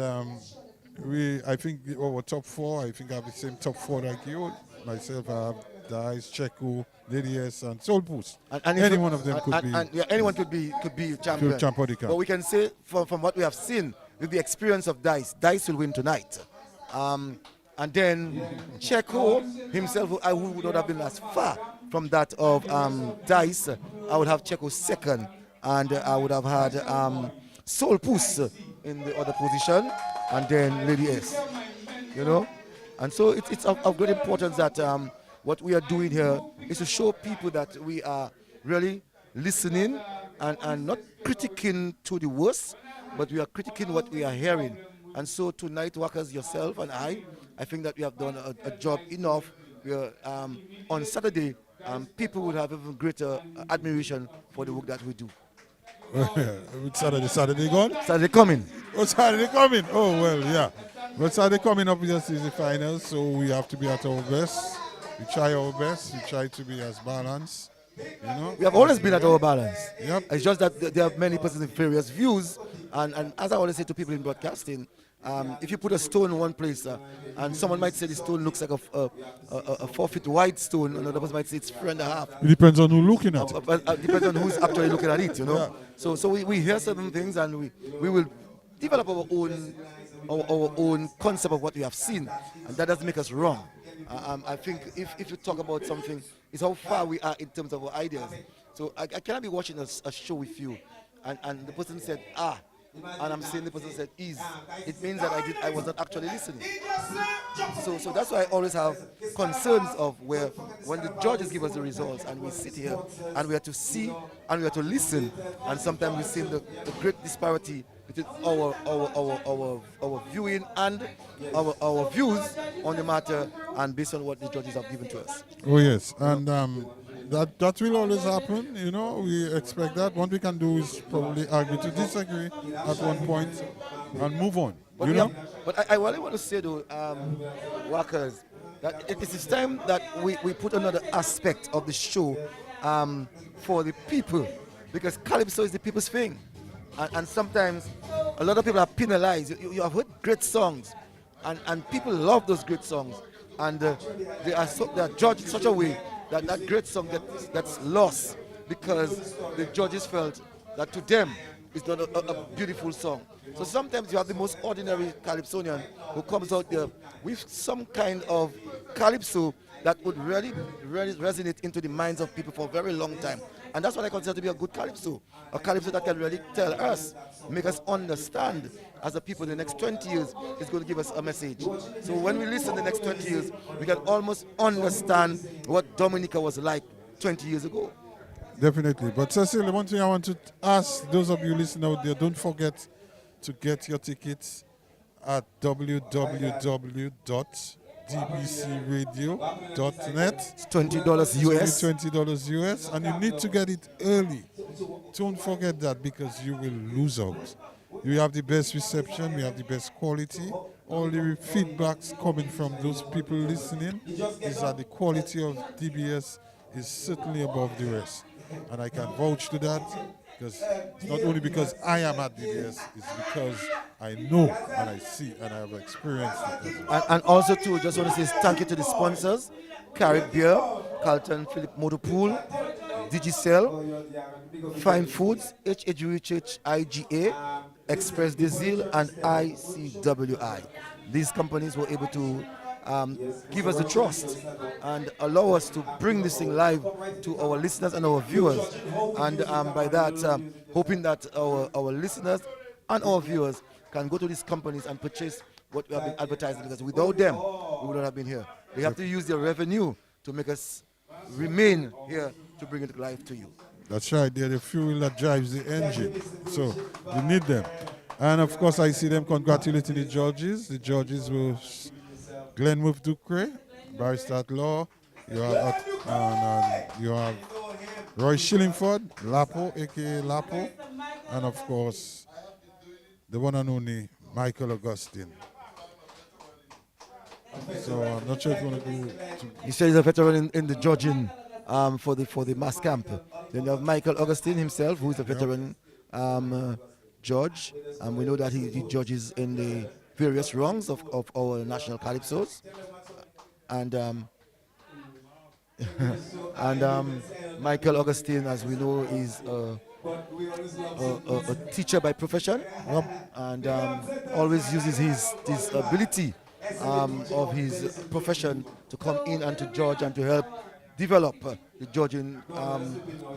I think our top 4, I think I have the same top 4 like you. Myself, I have Dice, Checo, Lady S, and Soul Puss. And any one of them could be. Anyone could be champion. But we can say from what we have seen with the experience of Dice will win tonight. And then Checo himself, who would not have been as far from that of Dice, I would have Checo second, and I would have had Soul Puss in the other position, and then Lady S. And so it's of great importance that what we are doing here is to show people that we are really listening and not critiquing to the worst, but we are critiquing what we are hearing. And so tonight, workers, yourself and I think that we have done a job enough. On Saturday, people will have even greater admiration for the work that we do. Saturday gone? Saturday coming. Oh, Saturday coming. Oh, well, yeah. But Saturday coming up is the finals, so we have to be at our best. We try our best. We try to be as balanced. We have always been at our balance. Yep. It's just that there are many persons with various views, and as I always say to people in broadcasting, if you put a stone in one place, and someone might say the stone looks like a 4 feet wide stone, another person might say it's 3.5. It depends on who's looking at it. It depends on who's actually looking at it, Yeah. So we hear certain things, and we will develop our own concept of what we have seen, and that doesn't make us wrong. I think if you talk about something, it's how far we are in terms of our ideas. So I cannot be watching a show with you, and the person said, and I'm saying the person said is, it means that I was not actually listening. So that's why I always have concerns of when the judges give us the results and we sit here and we have to see and we have to listen, and sometimes we see the great disparity between our viewing and our views on the matter, and based on what the judges have given to us. Oh yes, and that will always happen. You know, we expect that. What we can do is probably agree to disagree at one point and move on. But you know. But I really want to say though, workers, that it is time that we put another aspect of the show for the people, because Calypso is the people's thing, and sometimes a lot of people are penalized. You have heard great songs, and people love those great songs, and they are judged in such a way that great song gets lost because the judges felt that to them it's not a beautiful song. So sometimes you have the most ordinary calypsonian who comes out there with some kind of calypso that would really resonate into the minds of people for a very long time. And that's what I consider to be a good calypso. A calypso that can really tell us, make us understand as a people in the next 20 years is going to give us a message. So when we listen the next 20 years, we can almost understand what Dominica was like 20 years ago. Definitely. But Cecily, one thing I want to ask those of you listening out there, don't forget to get your tickets at www.dbcradio.net. It's $20 US. $20 US, and you need to get it early. Don't forget that, because you will lose out. We have the best reception, we have the best quality. All the feedbacks coming from those people listening is that the quality of DBS is certainly above the rest. And I can vouch to that, because it's not only because I am at DBS, it's because I know and I see and I have experienced it. And also too, just want to say thank you to the sponsors: Carib Beer, Carlton Philip Motorpool, Digicel, Fine Foods, HHUHIGA, Express Diesel, and ICWI. These companies were able to give us the trust and allow us to bring this thing live to our listeners and our viewers, and by that hoping that our listeners and our viewers can go to these companies and purchase what we have been advertising, because without them we would not have been here. They have to use their revenue to make us remain here to bring it live to you. That's right, they're the fuel that drives the engine, so we need them. And of course I see them congratulating the judges. The judges were Glenmouth Ducre, barrister at law. You have Roy Shillingford, Lapo, aka Lapo, and of course the one and only Michael Augustine. So I'm not sure if you want to do. He says he's a veteran in the judging for the MasCamp. Then you have Michael Augustine himself, who is a veteran judge, and we know that he judges in the various rungs of our national calypsos, and Michael Augustine, as we know, is a teacher by profession, and always uses his ability of his profession to come in and to judge and to help develop the judging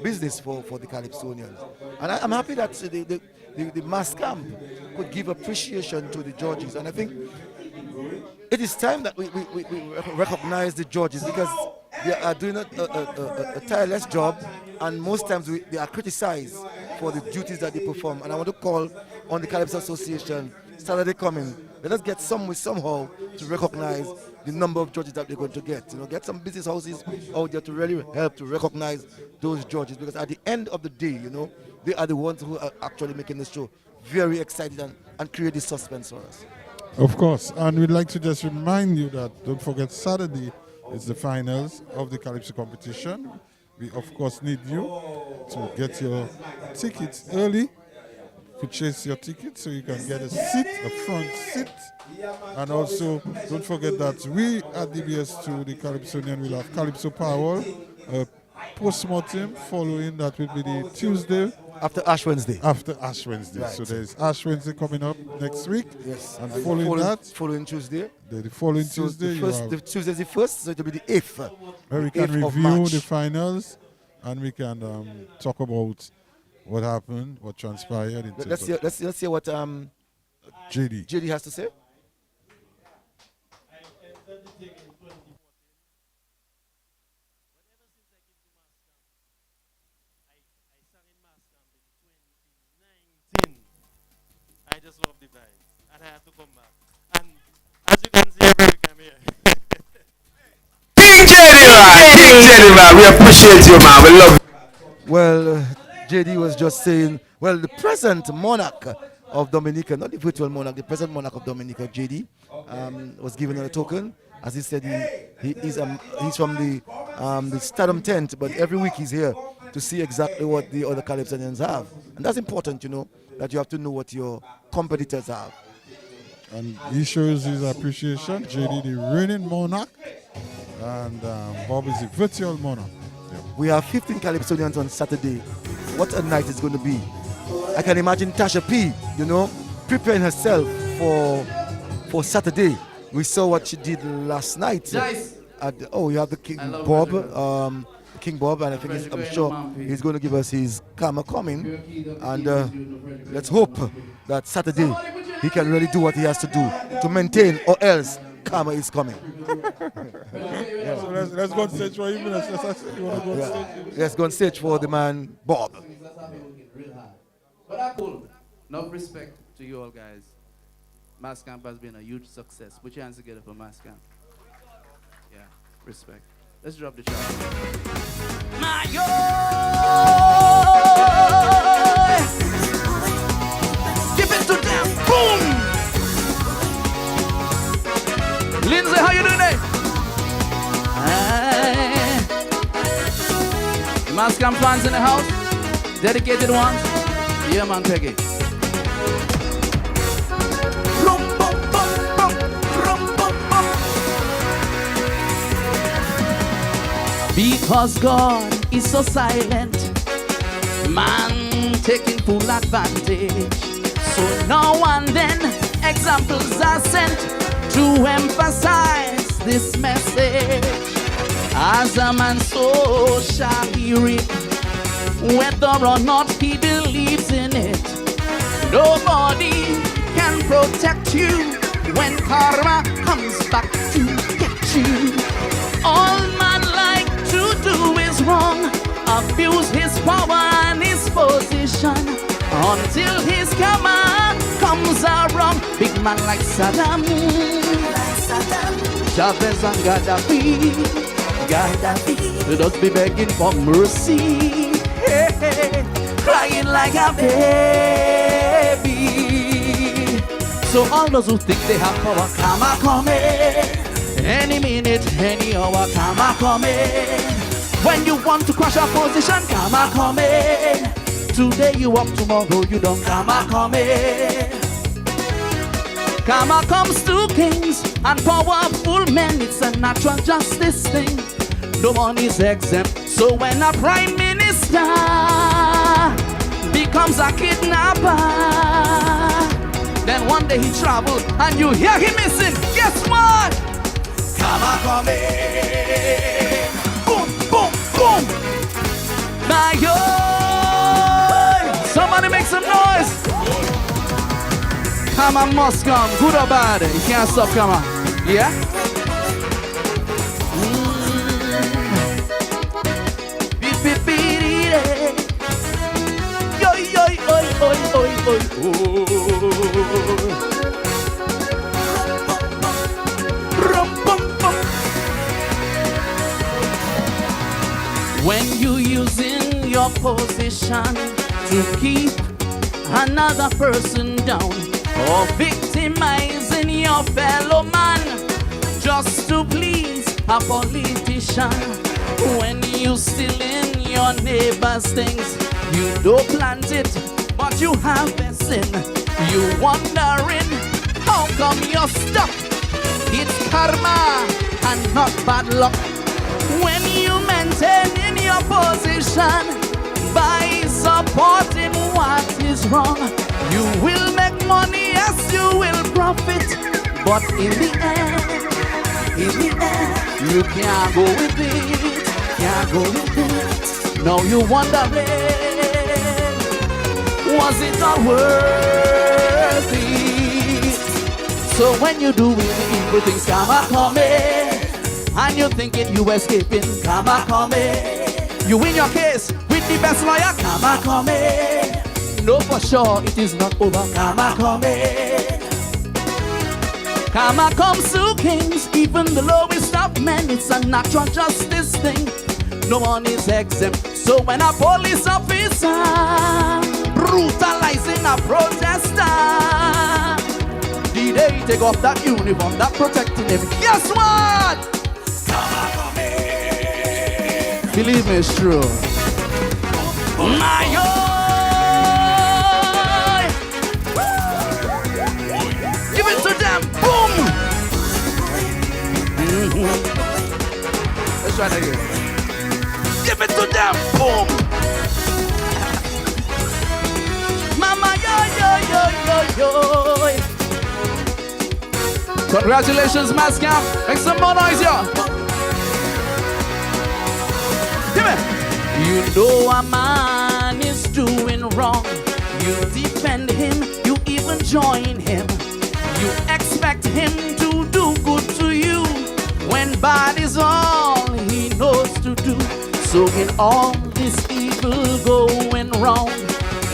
business for the Calypsonians. And I'm happy that the MasCamp could give appreciation to the judges, and I think it is time that we recognize the judges, because they are doing a tireless job, and most times they are criticized for the duties that they perform. And I want to call on the Calypso Association, Saturday coming, let us get somehow to recognize the number of judges that they're going to get. Get some business houses out there to really help to recognize those judges, because at the end of the day, they are the ones who are actually making the show very exciting and create this suspense for us. Of course, and we'd like to just remind you that don't forget Saturday is the finals of the Calypso competition. We of course need you to get your tickets early, purchase your tickets so you can get a seat, a front seat. And also don't forget that we at DBS2, the Calypsonian, will have Calypso Power, post-mortem following. That will be the Tuesday. After Ash Wednesday. After Ash Wednesday. Right. So there's Ash Wednesday coming up next week. Yes. And following Tuesday. The following Tuesday. The Tuesday is the 1st, so it will be the 8th. Where we can review the finals, and we can talk about what happened, what transpired. In Let's hear what JD has to say. I just love the vibe, and I have to come back. And as you can see, everybody come here. King JD, man, we appreciate you, man. We love you. Well, JD was just saying, well, the present monarch of Dominica, not the virtual monarch, the present monarch of Dominica, JD, was given a token. As he said, he's from the Stardom tent, but every week he's here to see exactly what the other Calypsonians have. And that's important, you know, that you have to know what your competitors have. And he shows his appreciation. JD, the reigning monarch, and Bob is the virtual monarch. Yeah. We have 15 Calypsonians on Saturday. What a night it's going to be. I can imagine Tasha P, you know, preparing herself for Saturday. We saw what she did last night. Nice. You have the King Bob, King Bob, and I think I'm sure he's going to give us his karma coming. And let's hope that Saturday he can really do what he has to do to maintain, or else karma is coming. Yeah. So let's go on stage for him. Let's go on stage for the man Bob. But that's cool. Enough respect to you all guys. MasCamp has been a huge success. Put your hands together for MasCamp. Yeah, respect. Let's drop the track. My yo! Give it to them. Boom! Lindsay, how you doing there? MasCamp fans in the house. Dedicated ones. Yeah, man, Peggy. Because God is so silent, man taking full advantage. So now and then examples are sent to emphasize this message. As a man so shall he reap, whether or not he believes in it. Nobody can protect you when karma comes back to get you. All man like to do is wrong, abuse his power and his position until his karma comes around. Big man like Saddam, Chavez and Gaddafi, let us be begging for mercy, hey, crying like a baby. So all those who think they have power, karma coming. Any minute, any hour, karma coming. When you want to crush a position, karma coming. Today you up, tomorrow you don't, karma coming. Karma comes to kings and powerful men. It's a natural justice thing. No one is exempt. So when a prime minister becomes a kidnapper, then one day he travels and you hear him missing. Guess what? Karma coming. Boom, boom, boom. My God. Somebody make some noise. Karma must come, good or bad. You can't stop karma. Yeah? Yo, yo, yo, yo, yo, yo. When you using your position to keep another person down, or victimizing your fellow man just to please a politician, when you stealing your neighbor's things, you don't plant it, but you harvest it. You wondering how come you're stuck. It's karma and not bad luck. When you maintain in your position by supporting what is wrong, you will make money, yes, you will profit. But in the end, you can't go with it. Can't go with it. Now you wondering Was it all worth it? So when you do evil things, karma coming, and you thinking you escaping, karma coming. You win your case with the best lawyer, karma coming. No, for sure it is not over, karma coming. Karma comes to kings, even the lowest of men. It's a natural justice thing. No one is exempt. So when a police officer brutalizing a protester, the day he take off that uniform that protecting him, guess what? Karma coming. Believe me, it's true. My give it to them. Boom. Let's try that again. Give it to them. Boom. Mama, yo. Congratulations, MasCamp. Make some more noise, yo. Give it. You know a man is doing wrong. You defend him. You even join him. You expect him to do good to you when bad is all he knows to do. So in all this evil going wrong,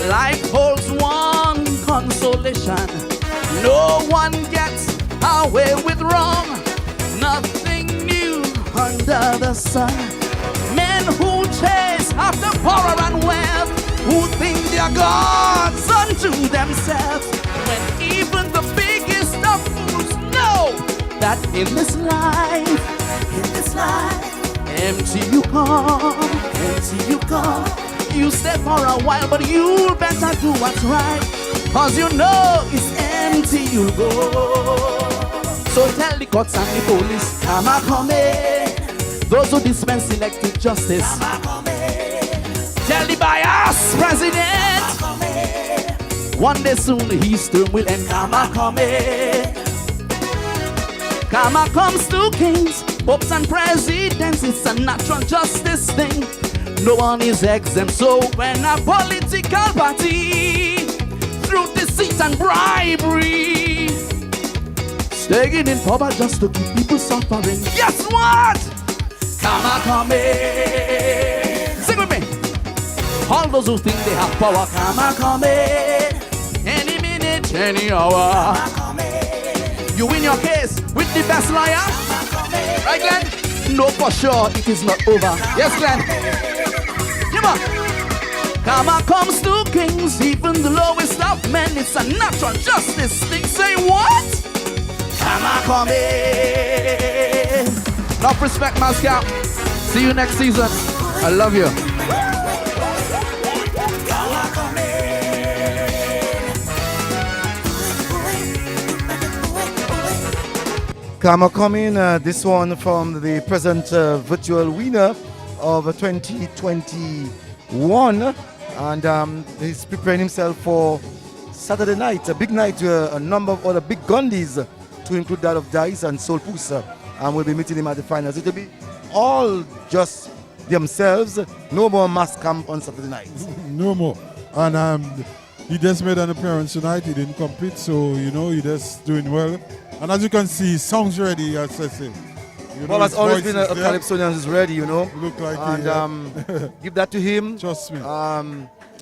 life holds one consolation. No one gets away with wrong. Nothing new under the sun. Men who chase after power and wealth, who think they're gods unto themselves, when even the biggest of fools know that in this life, empty you come. You stay for a while, but you better do what's right, cause you know it's empty you'll go. So tell the courts and the police, karma coming. Those who dispense selective justice, karma coming. Tell the bias president, one day soon his term will end, karma coming. Karma comes to kings, popes and presidents. It's a natural justice thing. No one is exempt. So when a political party, through deceit and bribery, staying in power just to keep people suffering, guess what? Karma coming. Sing with me. All those who think they have power, karma coming. Any minute, any hour. You win your case with the best lawyer. Right, Glenn? No, for sure it is not over. Yes, Glenn? Come on. Karma comes to kings, even the lowest of men. It's a natural justice thing. Say what? Karma coming. Enough respect, MasCamp. See you next season. I love you. Karma coming, this one from the present virtual winner of 2021, and he's preparing himself for Saturday night, a big night, a number of other big gundies, to include that of Dice and Soul Pusa, and we'll be meeting him at the finals. It'll be all just themselves, no more MasCamp on Saturday night. No more. And he just made an appearance tonight. He didn't compete, so you know he just doing well. And as you can see, his song's ready, as I say. Bob has always been a Calypsonian who's ready, you know. Look like and give that to him. Trust me.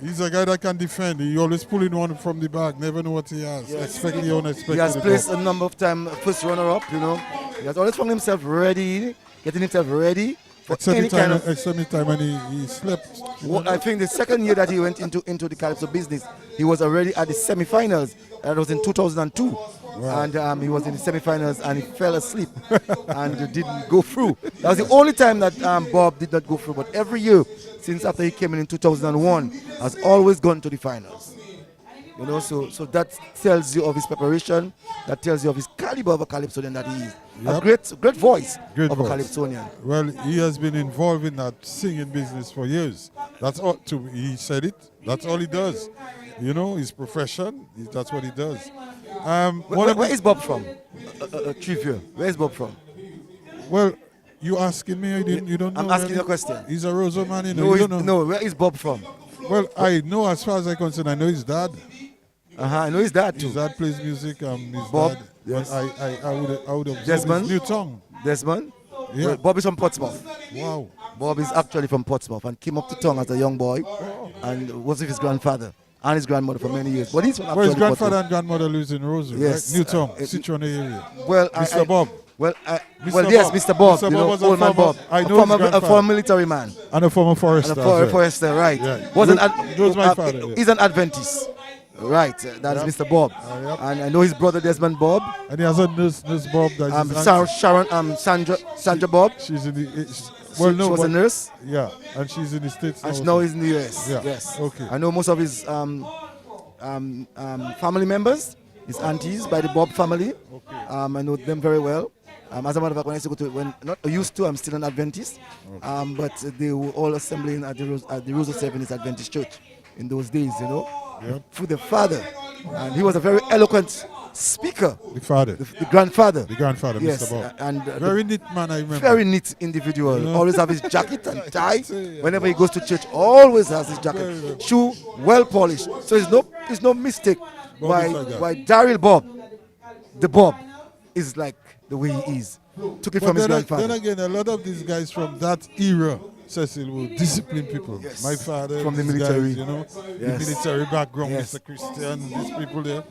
He's a guy that can defend. He always pulling one from the back. Never know what he has. Yes. Expect the unexpected. He has placed a number of times first runner-up, you know. He has always found himself ready, getting himself ready for any kind of... Except the time when he slept. Well, I think the second year that he went into the Calypso business, he was already at the semi-finals. That was in 2002. Wow. And he was in the semi-finals and he fell asleep and didn't go through. That was the only time that Bob did not go through. But every year since after he came in 2001, has always gone to the finals. You know, so that tells you of his preparation. That tells you of his caliber of a Calypsonian that he is. Yep. A great voice of a Calypsonian. Well, he has been involved in that singing business for years. That's all. He said it. That's all he does. You know, his profession. That's what he does. Where is Bob from? Trivia. Where is Bob from? Well, you asking me? You don't know. I'm asking you a question. He's a Rosa man, you know. No, where is Bob from? Well, I know as far as I'm concerned, I know his dad. I know his dad too. His dad plays music. His Bob, dad. yes. I would have Desmond. new tongue. Desmond. Yeah. Well, Bob is from Portsmouth. Wow. Bob is actually from Portsmouth and came up to town as a young boy and was with his grandfather and his grandmother for many years. But he's from Well, his actually grandfather Portsmouth. and grandmother lives in Roseville, Yes. right? Newtown, Citroen area. Well, Mr. Bob. Well, Mr. yes, Bob. Mr. Bob. Mr. You Bob know, was a old man former- Bob. I a know his former grandfather. military man. And a former forester. And a former forester, right. Yeah. Was an That was my father. Yeah. He's an Adventist. Right, that is Mr. Bob. And I know his brother Desmond Bob. And he has a nurse Bob. That is Sandra Bob. She's in the... She was a nurse. Yeah, and she's in the States And now. now he's in the US. Yeah. Yes. Okay. I know most of his family members, his aunties by the Bob family. Okay. I know them very well. As a matter of fact, when I used to go to, I'm still an Adventist. Okay. But they were all assembling at the Rose of Seventh Adventist Church in those days, you know. Yep. Through the father. And he was a very eloquent speaker. The father. The grandfather. The grandfather, yes. Mr. Bob. And very neat man, I remember. Very neat individual. You know? Always have his jacket and tie. Whenever he goes to church, always has his jacket. Shoe well polished. So it's no mistake why Daryl Bob, the Bob, is like the way he is. Took it from his grandfather. Then again, a lot of these guys from that era, Cecil, will discipline people. Yes. My father, From the these military. guys, you know, Yes. the military background, Yes. Mr. Christian, these people there,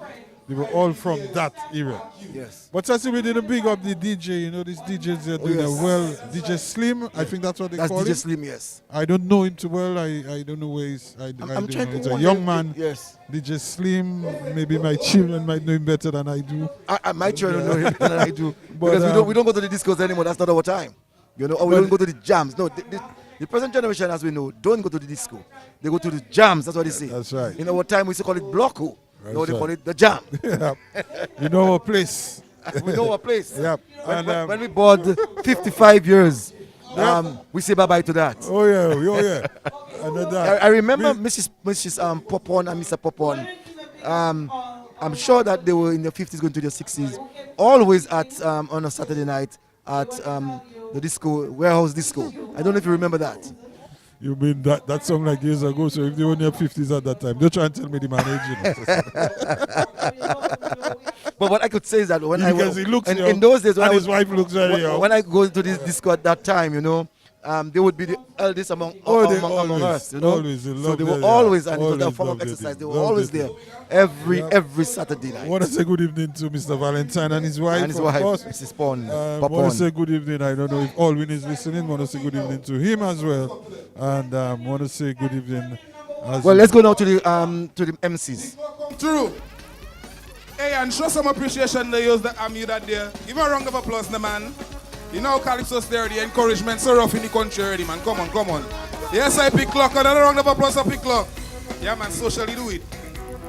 they were all from that era. Yes. But Cecil, we didn't big up the DJ, you know, these DJs are doing yes. well. DJ Slim, I think that's what they That's call DJ him. Slim, yes. I don't know him too well. I don't know where he's. I I'm don't trying know. to He's a wonder young if- man. yes. DJ Slim, maybe my children might know him better than I do. My children know him better than I do. But, Because we don't go to the discos anymore. That's not our time. You know, or we don't go to the jams. No, the present generation, as we know, don't go to the disco. They go to the jams. That's what they say. That's right. In our time, we used to call it blocko. No, they right. call it the jam. Yeah. You know our place. We know our place. Yep. When we bought 55 years, we say bye-bye to that. Oh yeah. I remember Mrs. Popon and Mr. Popon. I'm sure that they were in their 50s going to their 60s, always at on a Saturday night at the disco, warehouse disco. I don't know if you remember that. You mean that song like years ago? So if they were in their 50s at that time, don't try and tell me the man age. But what I could say is that when Because he looks young, in those days, when and I his was- wife looks very young. When I go to this disco at that time, you know, they would be the eldest among us, you know. Always, they so love they were their- always, and it was always a form of love their exercise. day. They were Love always their there day. every Saturday night. I want to say good evening to Mr. Valentine and his wife. And his of wife, course. Mrs. Pond. I want to say good evening. I don't know if Alwyn is listening. I want to say good evening to him as well. And want to say good evening. Well, let's go now to the MCs. True. Hey, and show some appreciation to use the Amu that there. Give a round of applause, the man. You know Calypso's there, the encouragement so rough in the country already, man. Come on. Yes, I pick clock. Another round of applause for pick clock. Yeah, man, socially do it.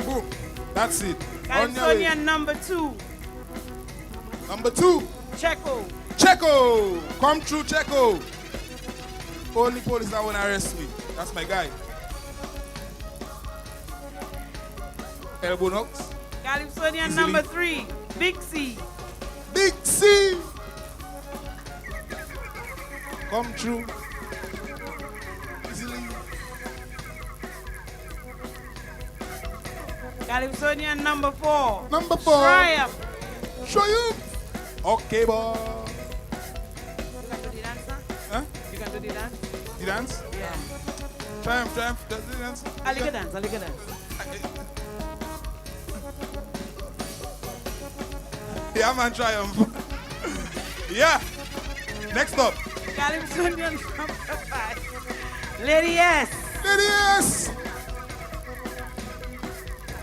Boom. That's it. On your way. California number 2. Number 2. Checo. Come through, Checo. Only police that want to arrest me. That's my guy. Elbow knocks. California Easily. number 3. Big C. Big C. Come through. Easily. California number 4. Number 4. Triumph. Okay, boy. You can do the dance, Huh? You can do the dance? The dance? Yeah. Triumph. Does the dance? A little dance. Yeah, man, Triumph. Yeah. Next up. California number 5. Lady S.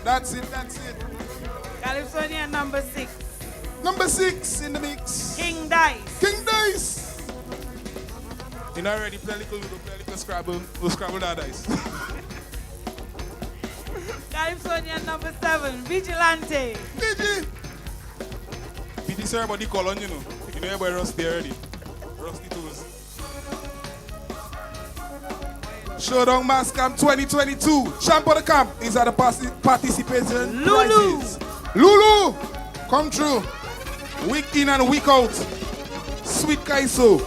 That's it. California number 6. Number 6 in the mix. King Dice. You know already play a little Scrabble. We'll Scrabble that dice. California number 7. Vigilante. PD sir, but the colon, you know. You know everybody rusty already. Rusty tools. Showdown MasCamp 2022. Champ of the camp is at the participation Lulu. prizes. Lulu, come through. Week in and week out. Sweet Kaiso.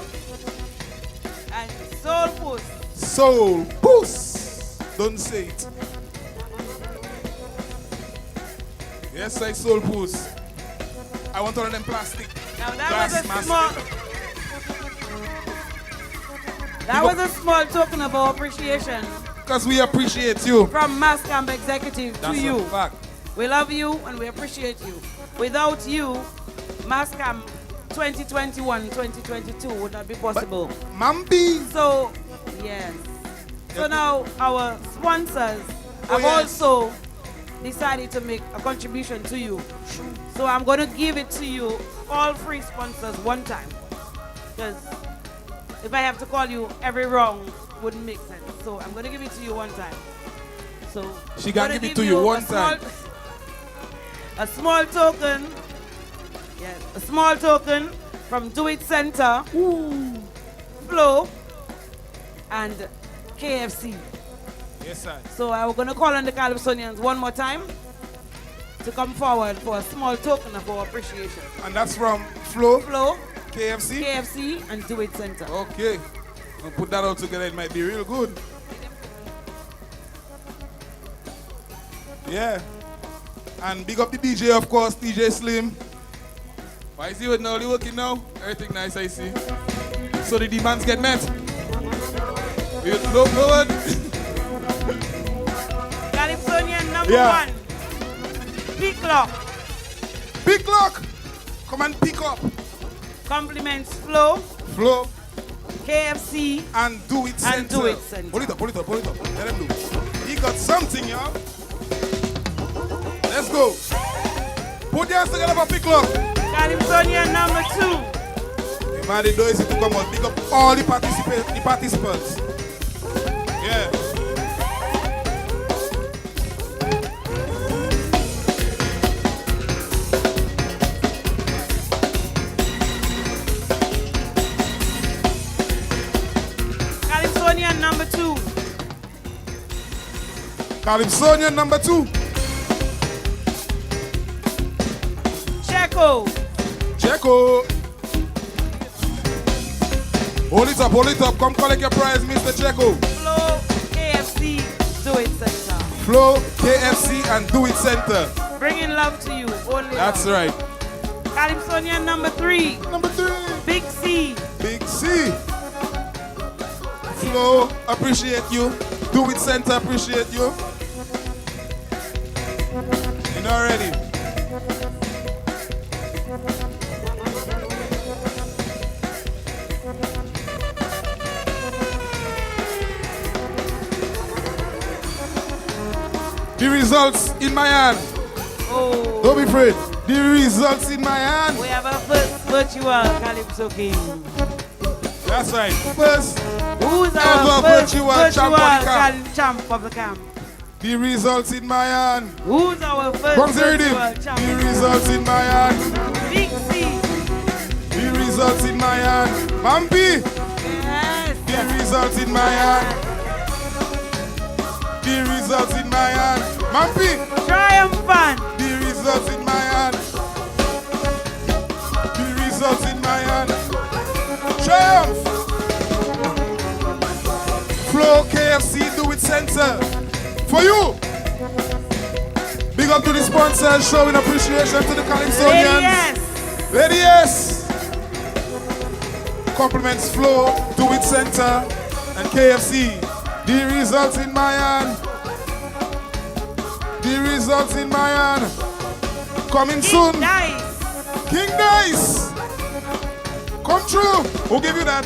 And Soul Puss. Soul Puss. Don't say it. Yes, I soul pose. I want all of them plastic. Now that glass was a mask. small. That was a small token of our appreciation. Because we appreciate you. From MasCamp Executive That's to you. a fact. We love you and we appreciate you. Without you, MasCamp 2021-2022 would not be possible. Mambi. So, yes. So now our sponsors have yes. also decided to make a contribution to you. So I'm going to give it to you, all three sponsors, one time. Because if I have to call you every round, wouldn't make sense. So I'm going to give it to you one time. So she can give it to you one time. A small token. Yes, a small token from Do It Center, Flow, and KFC. Yes, sir. So I'm going to call on the Calypsonians one more time to come forward for a small token of our appreciation. And that's from Flow, KFC, and Do It Center. Okay. We'll put that all together. It might be real good. Yeah. And big up the DJ, of course, DJ Slim. Why is he with now? Working now? Everything nice, I see. So the demands get met. We look good. Calypsonian number one. Pick lock. Pick lock. Come and pick up. Compliments Flow. Flow. KFC. And Do It Center. And Do It Center. Pull it up. Let them do. He got something, y'all. Let's go. Put your hands together for pick lock. Calypsonian number two. Man, they do is to come out. Pick up all the participants. Yeah. Calypsonian number two. Calypsonian number two. Checo. Hold it up. Come collect your prize, Mr. Checo. Flow, KFC, Do It Center. Flow, KFC, and Do It Center. Bringing love to you. Only That's love. right. Calypsonian number three. Big C. Flow, appreciate you. Do It Center, appreciate you. You know already. The results in my hand. Oh. Don't be afraid. The results in my hand. We have a first virtual Calypso King. That's right. First. Who's ever our first virtual champ of the camp. champ of the camp? The results in my hand. Who's our first Come virtual champ? The results in my hand. Big C. The results in my hand. Mampi. Yes. The results in my hand. The results in my hand. Mampi. Triumphant. The results in my hand. The results in my hand. Triumph. Flow, KFC, Do It Center. For you. Big up to the sponsors, showing appreciation to the Calypsonians. Lady yes. Compliments Flow, Do It Center, and KFC. The results in my hand. The results in my hand. Coming soon. King Dice. Come true. Who give you that?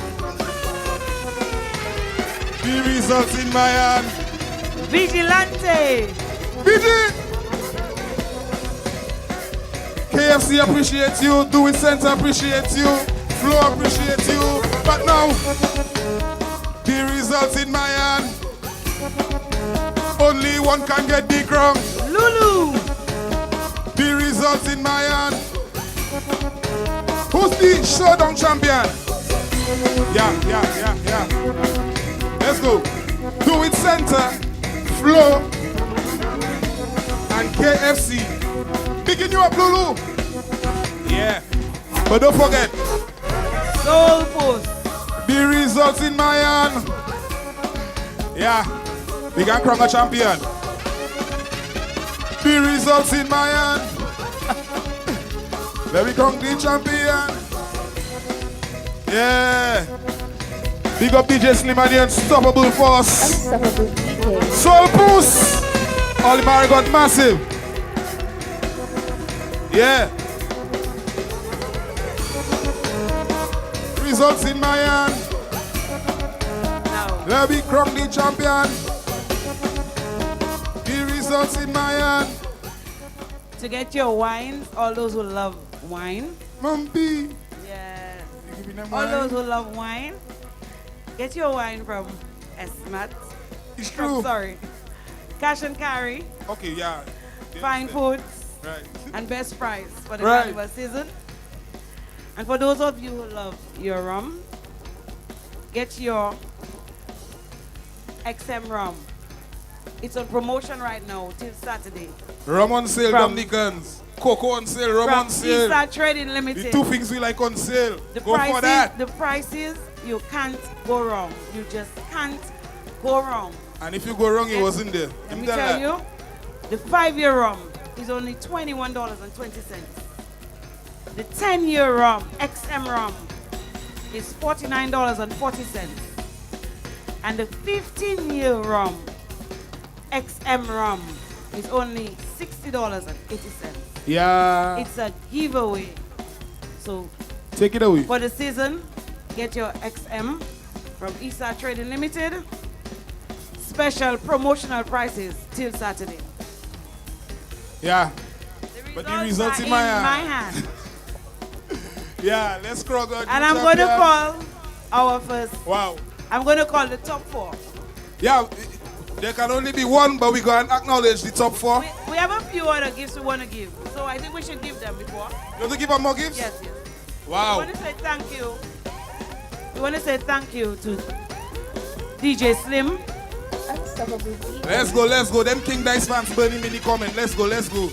The results in my hand. Vigilante. Vigil. KFC appreciates you. Do It Center appreciates you. Flow appreciates you. But now, the results in my hand. Only one can get the crown. Lulu. The results in my hand. Who's the Showdown champion? Yeah. Let's go. Do It Center, Flow, and KFC. Picking you up, Lulu. Yeah. But don't forget. Soul Post. The results in my hand. Yeah. We can crown a champion. The results in my hand. Let me crown the champion. Yeah. Big up DJ Slim and the Unstoppable Force. Soul Boost. All the Marigot Massive. Yeah. Results in my hand. Let me crown the champion. The results in my hand. To get your wine, all those who love wine. Mumpy. Yeah. All All those who love wine, get your wine from Esmat. It's true. Sorry. Cash and Carry. Okay, yeah. Fine Foods. Right. And Best Price for the Right. carnival season. And for those of you who love your rum, get your XM rum. It's on promotion right now till Saturday. Rum on sale, From- Dominicans. Cocoa on sale, rum From on sale. Eastside Trading Limited. The two things we like on sale. Go prices, for that. The prices, you can't go wrong. You just can't go wrong. And if you go wrong, it wasn't there. Let me tell you, the 5-year rum is only $21.20. The 10-year rum, XM rum, is $49.40. And the 15-year rum, XM rum, is only $60.80. Yeah. It's a giveaway. So Take it away. for the season, get your XM from Eastside Trading Limited. Special promotional prices till Saturday. Yeah. But the results are in my my hand. hand. Yeah, let's cross out. And I'm going to call our first. Wow. I'm going to call the top 4. Yeah, there can only be one, but we go and acknowledge the top 4. We have a few other gifts we want to give. So I think we should give them before. You want to give them more gifts? Yes, yes. Wow. We want to say thank you. We want to say thank you to DJ Slim. Let's go, let's go. Them King Dice fans burning in the comment. Let's go, let's go.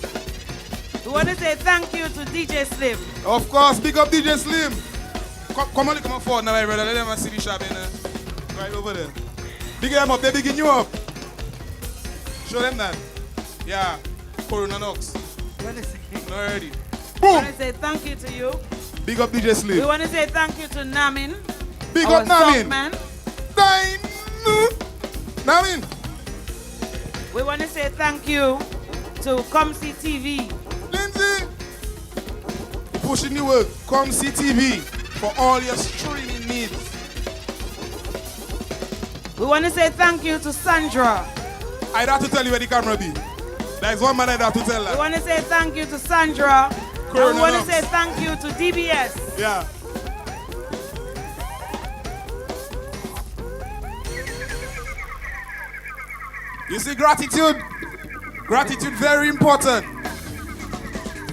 We want to say thank you to DJ Slim. Of course, big up DJ Slim. Come on forward now, my brother. Let them see the shop in right over there. Big them up, they bigging you up. Show them that. Yeah, Corona Knox. Not ready. We want to say thank you to you. Big up DJ Slim. We want to say thank you to Namin. Big our up Namin. Man. Namin. We want to say thank you to Come See TV. Lindsay. Pushing the word. Come See TV for all your streaming needs. We want to say thank you to Sandra. I'd have to tell you where the camera be. There's one man I'd have to tell that. We want to say thank you to Sandra. And we want to say thank you to DBS. Yeah. You see, gratitude. Gratitude very important.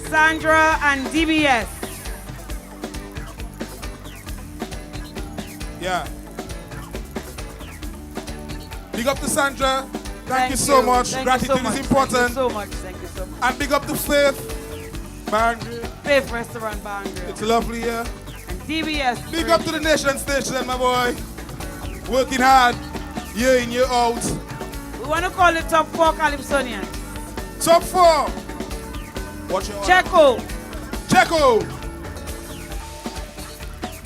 Sandra and DBS. Yeah. Big up to Sandra. Thank you so much. Gratitude is important. Thank you so much. Thank you so much. And big up to Faith. Boundary. Faith Restaurant Boundary. It's lovely here. And DBS. Big up to the Nation Station, my boy. Working hard, year in, year out. We want to call the top 4 Calypsonians. Top 4. Watch your Checo. Checo.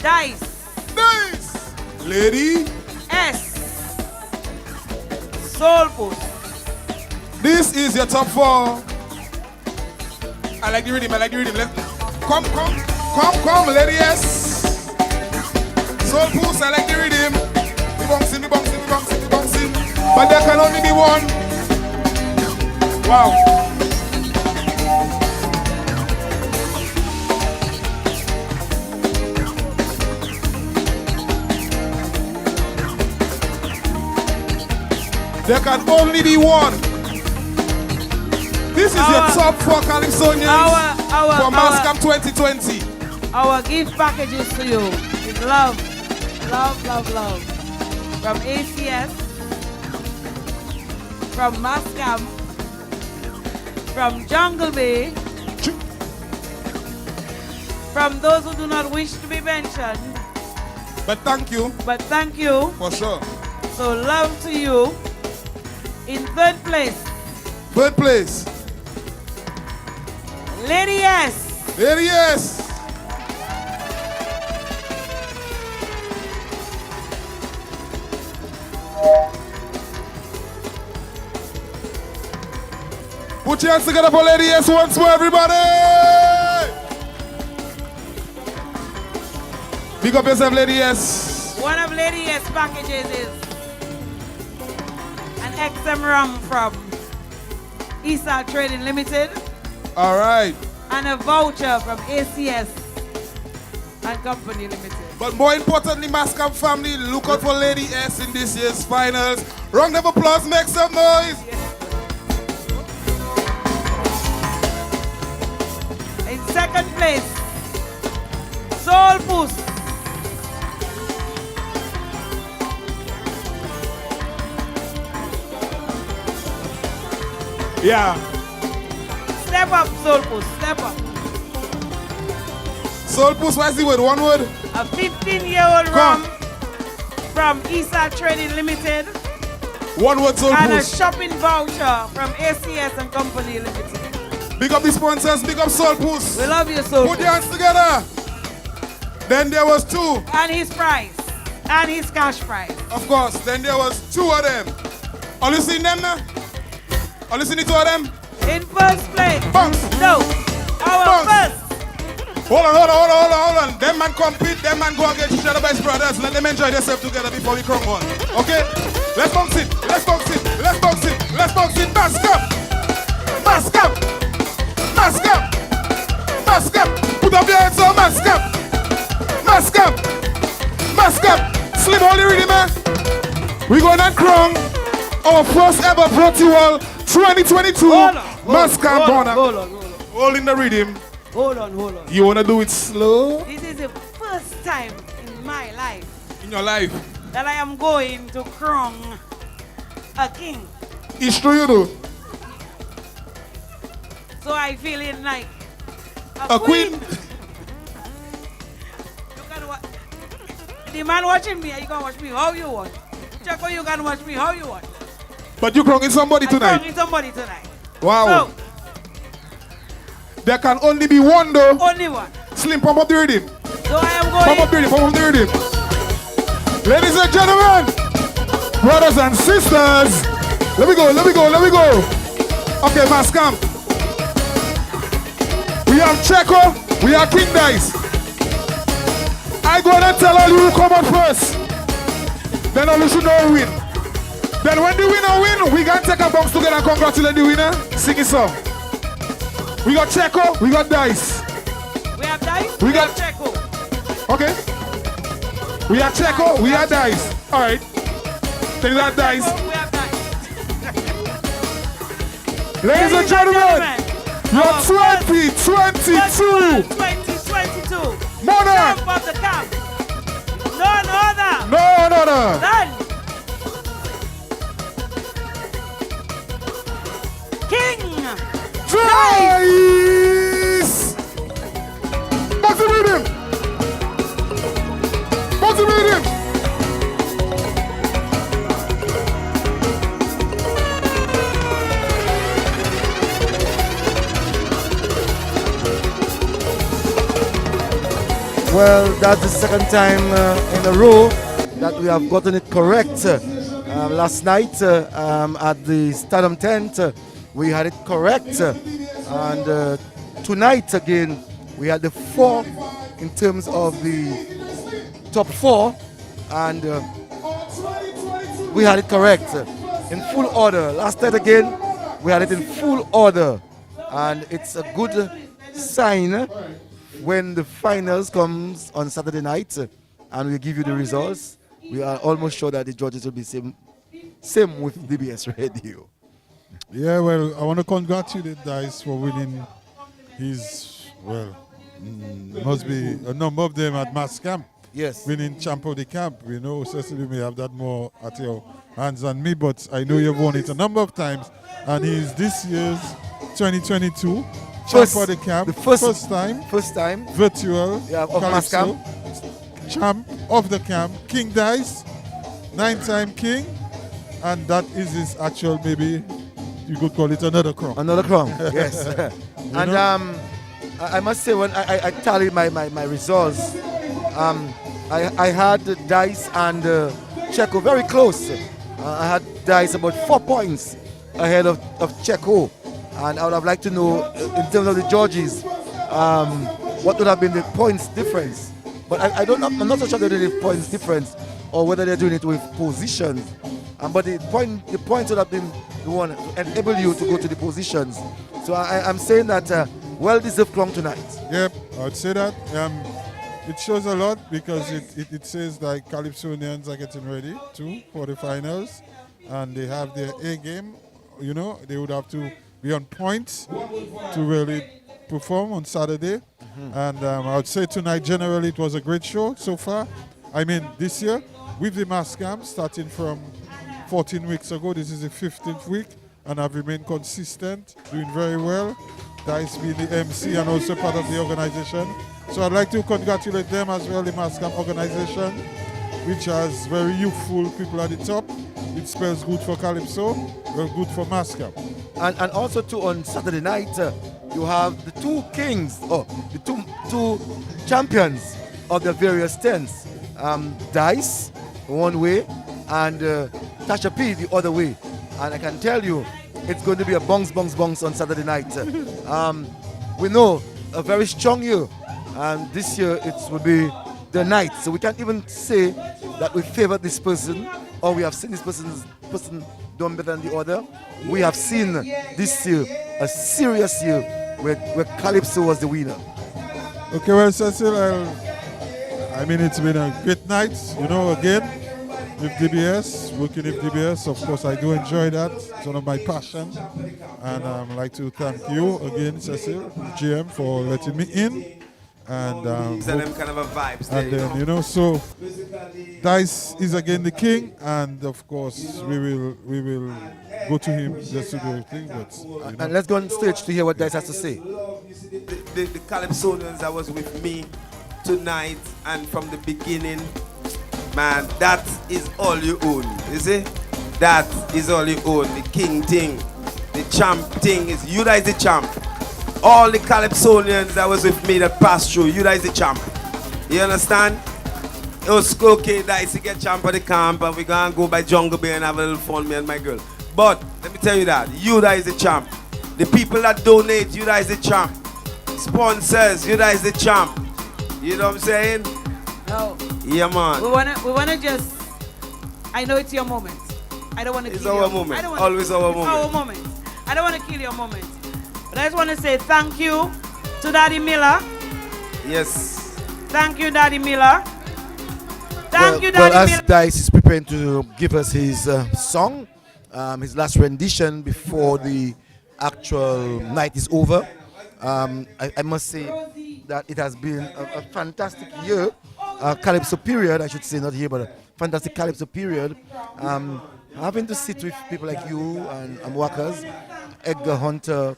Dice. Dice. Lady. S. Soul Boost. This is your top 4. I like the rhythm, I like the rhythm. Come, Lady S. Soul Boost, I like the rhythm. We bouncing. But there can only be one. Wow. There can only be one. This is your top 4 Calypsonians for MasCamp 2020. Our gift packages to you is love. From ACS, from MasCamp, from Jungle Bay, from those who do not wish to be mentioned. But thank you. For sure. So love to you. In third place. Third place. Lady S. Lady S. Put your hands together for Lady S once more, everybody! Big up yourself, Lady S. One of Lady S packages is an XM rum from Eastside Trading Limited. All right. And a voucher from ACS and Company Limited. But more importantly, MasCamp family, look out for Lady S in this year's finals. Round of applause, make some noise. In second place, Soul Puss. Yeah. Step up, Soul Puss, step up. Soul Puss, what's the word? One word? A 15-year-old rum from Eastside Trading Limited. One word, Soul And Puss. a shopping voucher from ACS and Company Limited. Big up the sponsors, big up Soul Puss. We love you, Soul Put Puss. your hands together. Then there was two. And his price. And his cash price. Of course, then there was two of them. Are you seeing them now? Are you seeing the two of them? In first place. Bunks. No. Our Bunks. first. Hold on. Them man compete, them man go against each other, best brothers. Let them enjoy themselves together before we crumble. Okay? Let's bounce it. Let's bounce it. Let's bounce it. Let's bounce it. MasCamp. MasCamp. MasCamp. MasCamp. Put up your hands on MasCamp. MasCamp. MasCamp. Slim Holy Rhythm, man. We going to crown our first ever Virtual 2022 MasCamp honor. All in the rhythm. Hold on. You want to do it slow? This is the first time in my life In your life. that I am going to crown a king. It's true you do. So I feel it like A queen. Look at what the man watching me, you can watch me how you want. Check you can watch me how you want. But you crowning somebody I'm tonight. crowning somebody tonight. Wow. So, There can only be one though. only one. Slim, pump up the rhythm. So I am going. Pump up the rhythm. Ladies and gentlemen, brothers and sisters, let me go. Okay, MasCamp. We have Checo, we have King Dice. I go and tell all you who come out first. Then all you should know who win. Then when the winner win, we can take a box together and congratulate the winner. Sing a song. We got Checo, we got Dice. We have Dice, We got Checo. Okay. We have Checo, we have Dice. Alright. Then we have Dice. We have Dice. Ladies and gentlemen, your 2022 2022 Monarch Champ of the Camp. None other. Than King Dice! Box it with him! Well, that's the second time in a row that we have gotten it correct. Last night at the Stadium tent, we had it correct. And tonight again, we had the 4 in terms of the top 4. And we had it correct in full order. Last night again, we had it in full order. And it's a good sign when the finals comes on Saturday night and we give you the results. We are almost sure that the judges will be same with DBS Radio. Yeah, well, I want to congratulate Dice for winning his, must be a number of them at MasCamp. Yes. Winning champ of the camp. You know, Cecily may have that more at your hands than me, but I know you've won it a number of times. And he's this year's 2022 champ of the camp. The first time. of Virtual. MasCamp. Champ of the camp. King Dice. 9-time king. and that is his actual, maybe you could call it another crown. Another crown, yes. You And know? I must say, when I tallied my results, I had Dice and Checo very close. I had Dice about 4 points ahead of Checo. And I would have liked to know, in terms of the judges, what would have been the points difference. But I'm not so sure they're doing the points difference or whether they're doing it with positions. But the points would have been the one to enable you to go to the positions. So I'm saying that well-deserved crown tonight. Yep, I would say that. It shows a lot because it says that Calypsonians are getting ready too for the finals, and they have their A game. You know, they would have to be on point to really perform on Saturday. And I would say tonight, generally, it was a great show so far. I mean, this year, with the MasCamp, starting from 14 weeks ago, this is the 15th week, and I've remained consistent, doing very well. Dice being the MC and also part of the organization. So I'd like to congratulate them as well, the MasCamp organization, which has very youthful people at the top. It spells good for Calypso, well, good for MasCamp. And also too, on Saturday night, you have the two kings, the two champions of the various tents. Dice one way and Tasha P the other way. And I can tell you, it's going to be a bounce on Saturday night. We know a very strong year, and this year it will be the night. So we can't even say that we favor this person or we have seen this person done better than the other. We have seen this year a serious year where Calypso was the winner. Okay, well, Cecil, I mean, it's been a great night, you know, again, with DBS, working with DBS. Of course, I do enjoy that. It's one of my passions. And I'd like to thank you again, Cecil, GM, for letting me in. And them kind of a vibes there, and then, you know, so Dice is again the king, and of course we will go to him just to do everything. But, you know. And let's go on stage to hear what Dice has to say. The Calypsonians that was with me tonight and from the beginning, man, that is all you own, you see? That is all you own. The king thing, the champ thing is you guys the champ. All the Calypsonians that was with me that passed through, you guys the champ. You understand? It was okay, Dice to get champ of the camp, and we gonna go by Jungle Bay and have a little fun, me and my girl. But let me tell you that, you guys the champ. The people that donate, you guys the champ. Sponsors, you guys the champ. You know what I'm saying? No. Yeah, man. We wanna just. I know it's your moment. I don't want to. It's our moment. Always our moment. It's our moment. I don't want to kill your moment. But I just want to say thank you to Daddy Miller. Yes. Thank you, Daddy Miller. Thank you, Daddy Well, as Miller. Dice is preparing to give us his song, his last rendition before the actual night is over, I must say that it has been a fantastic year, Calypso period, I should say, not here, but a fantastic Calypso period. Having to sit with people like you and workers, Edgar Hunter,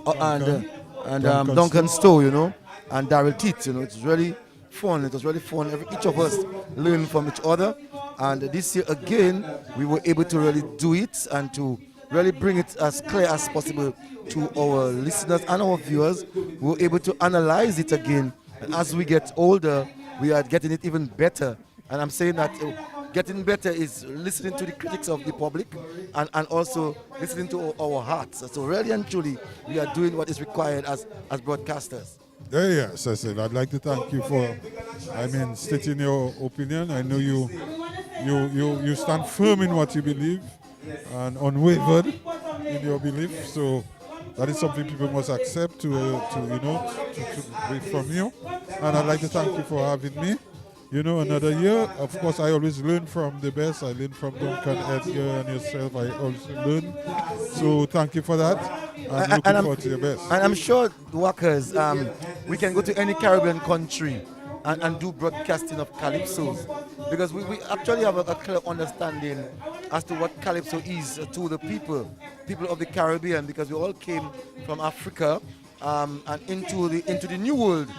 and Duncan Stowe, you know, and Daryl Teets, you know, it's really fun. It was really fun. Each of us learned from each other, and this year again, we were able to really do it and to really bring it as clear as possible to our listeners and our viewers. We were able to analyze it again, and as we get older, we are getting it even better. And I'm saying that getting better is listening to the critics of the public and also listening to our hearts. So really and truly, we are doing what is required as broadcasters. Yes, I said I'd like to thank you for, stating your opinion. I know you stand firm in what you believe and unwavered in your belief. So that is something people must accept to from you. And I'd like to thank you for having me. You know, another year. Of course, I always learn from the best. I learn from Duncan, Edgar, and yourself. I also learn. So thank you for that. I'm looking forward to your best. And I'm sure, workers, we can go to any Caribbean country and do broadcasting of Calypsos, because we actually have a clear understanding as to what Calypso is to the people of the Caribbean, because we all came from Africa and into the New World,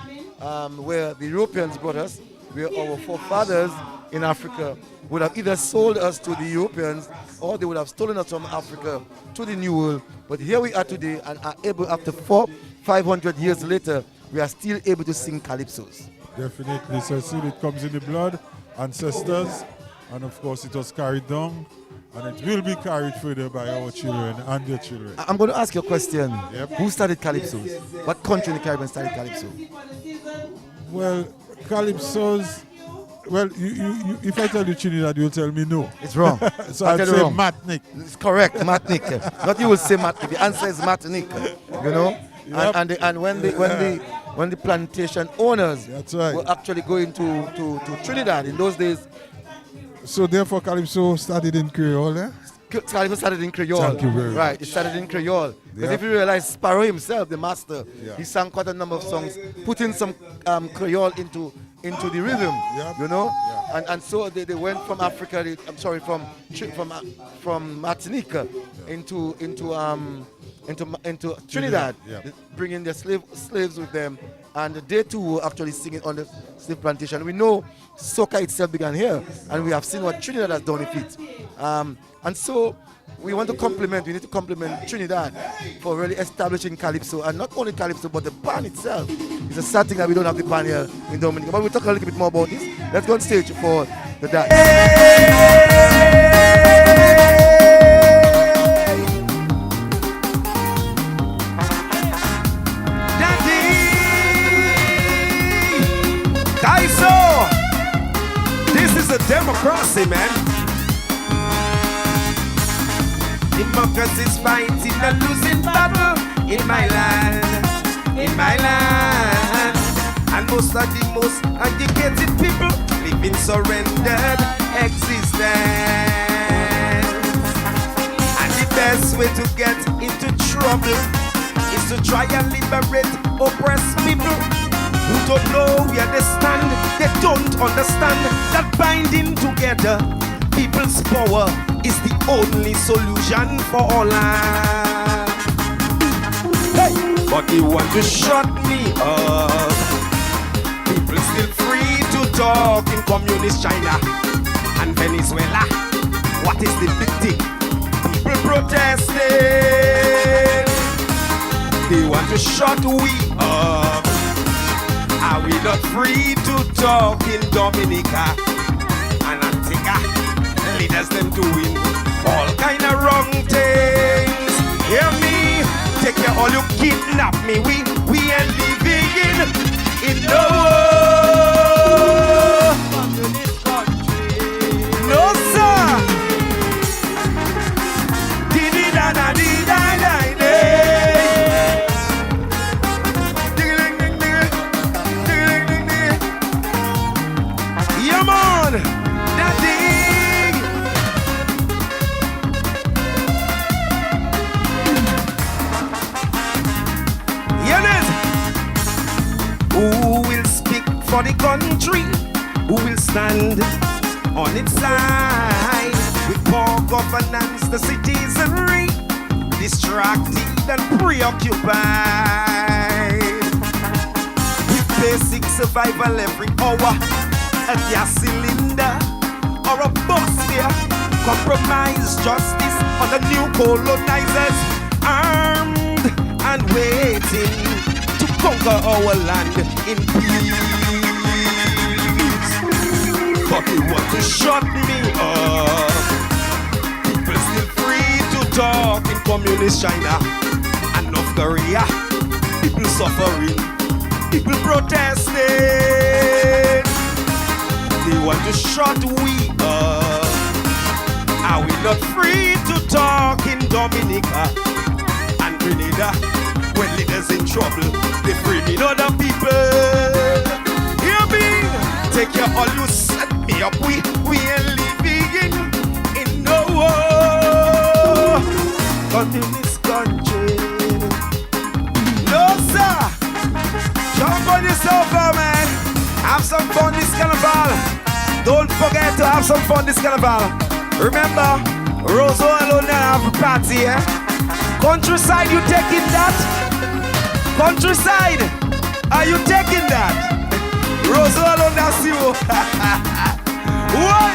where the Europeans brought us, where our forefathers in Africa would have either sold us to the Europeans or they would have stolen us from Africa to the New World. But here we are today and are able, after 400-500 years later, we are still able to sing calypsos. Definitely. So still it comes in the blood, ancestors, and of course it was carried down, and it will be carried further by our children and their children. I'm going to ask you a question. Yep. Who started calypsos? What country in the Caribbean started calypso? Well, calypsos. Well, you, if I tell you Trinidad, you'll tell me no. It's wrong. So I'll say wrong. Martinique. It's correct, Martinique. Not you will say Martinique. The answer is Martinique. You know, Yep. and when the plantation owners That's right. were actually going to Trinidad in those days. So therefore, calypso started in Creole, eh? Calypso started in Creole. Thank you very Right, much. it started in Creole. Because Yep. if you realize, Sparrow himself, the master, Yeah. he sang quite a number of songs, putting some Creole into the rhythm, you know. And so they went from Africa. From Martinique into Trinidad, Yeah. bringing their slaves with them, and they too were actually singing on the slave plantation. We know soca itself began here, and we have seen what Trinidad has done with it. And so we need to compliment Trinidad for really establishing calypso, and not only calypso, but the band itself. It's a sad thing that we don't have the band here in Dominica, but we'll talk a little bit more about this. Let's go on stage for the dance. Kaiso, this is a democracy, man. Democracy's fighting a losing battle in my land, and most of the most educated people live in surrendered existence. And the best way to get into trouble is to try and liberate oppressed people who don't know where they stand. They don't understand that binding together people's power is the only solution for all life. Hey, but they want to shut me up. People still free to talk in communist China and Venezuela. What is the big thing? People protesting. They want to shut we up. Are we not free to talk in Dominica and Antigua? Leaders them doing all kind of wrong things. Hear me? Take care all you kidnap me. We ain't living in no no sir. Yeah, man. Daddy. Yes. Who will speak for the country? Who will stand on its side? With poor governance, the citizenry distracted and preoccupied. With basic survival every hour, a gas cylinder or a bus fare. Compromise justice on the new colonizers, armed and waiting to conquer our land in peace. But they want to shut me up. People still free to talk in communist China and North Korea. People suffering, people protesting. They want to shut we up. Are we not free to talk in Dominica and Grenada? When leaders in trouble, they free me other people. Hear me? Take your all you set me up. We ain't living in no war. Communist country. No sir. Jump on yourself, man. Have some fun this carnival. Don't forget to have some fun this carnival. Remember, Rosso alone have a party, eh? Countryside, you taking that? Countryside, are you taking that? Rosso alone, that's you. Why?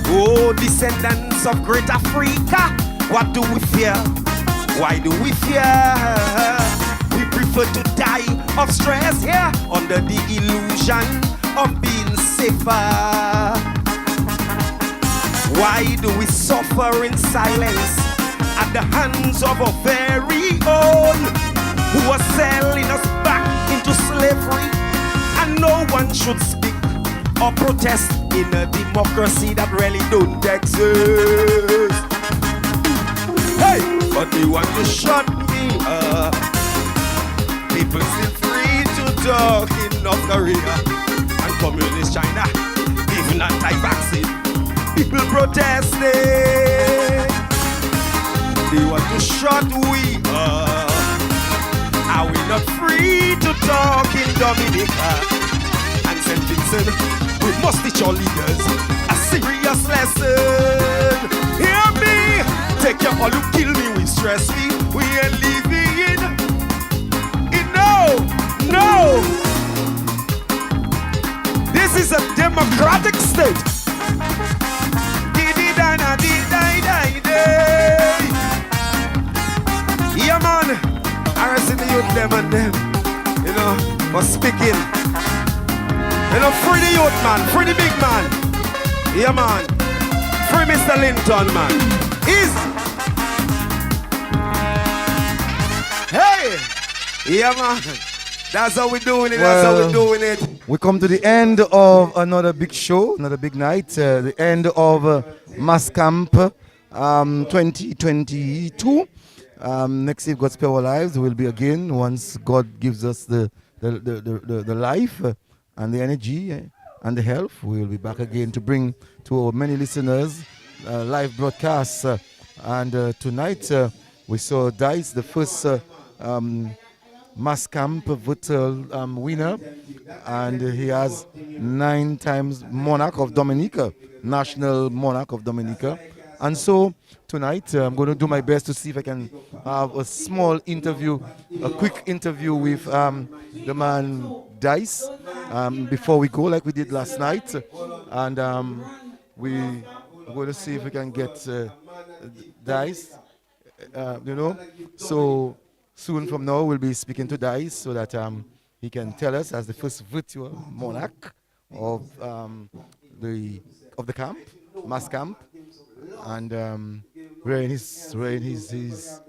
Oh, descendants of great Africa, what do we fear? Why do we fear? We prefer to die of stress here under the illusion of being safer. Why do we suffer in silence at the hands of our very own who are selling us back into slavery? And no one should speak or protest in a democracy that really don't exist. Hey, but they want to shut me up. People still free to talk in North Korea and communist China, even anti-vaccine. People protesting. They want to shut we up. Are we not free to talk in Dominica and St. Vincent? We must teach our leaders a serious lesson. Hear me. Take your all who kill me, we stress me. We ain't living in no. This is a democratic state. Yeah, man. Arresting the youth, them and them. You know, for speaking. You know, free the youth, man. Free the big man. Yeah, man. Free Mr. Linton, man. Easy. Hey! Yeah, man. That's how we're doing it. That's how we're doing it. We come to the end of another big show, another big night. The end of MasCamp 2022. Next, if God spare our lives, we'll be again once God gives us the life and the energy and the health. We will be back again to bring to our many listeners live broadcasts. And tonight we saw Dice, the first MasCamp virtual winner, and he has 9 times Monarch of Dominica, National Monarch of Dominica. And so tonight I'm going to do my best to see if I can have a small interview, a quick interview with the man Dice before we go, like we did last night. And we're going to see if we can get Dice, you know. So soon from now we'll be speaking to Dice so that he can tell us, as the first virtual monarch of the camp, MasCamp, and wearing his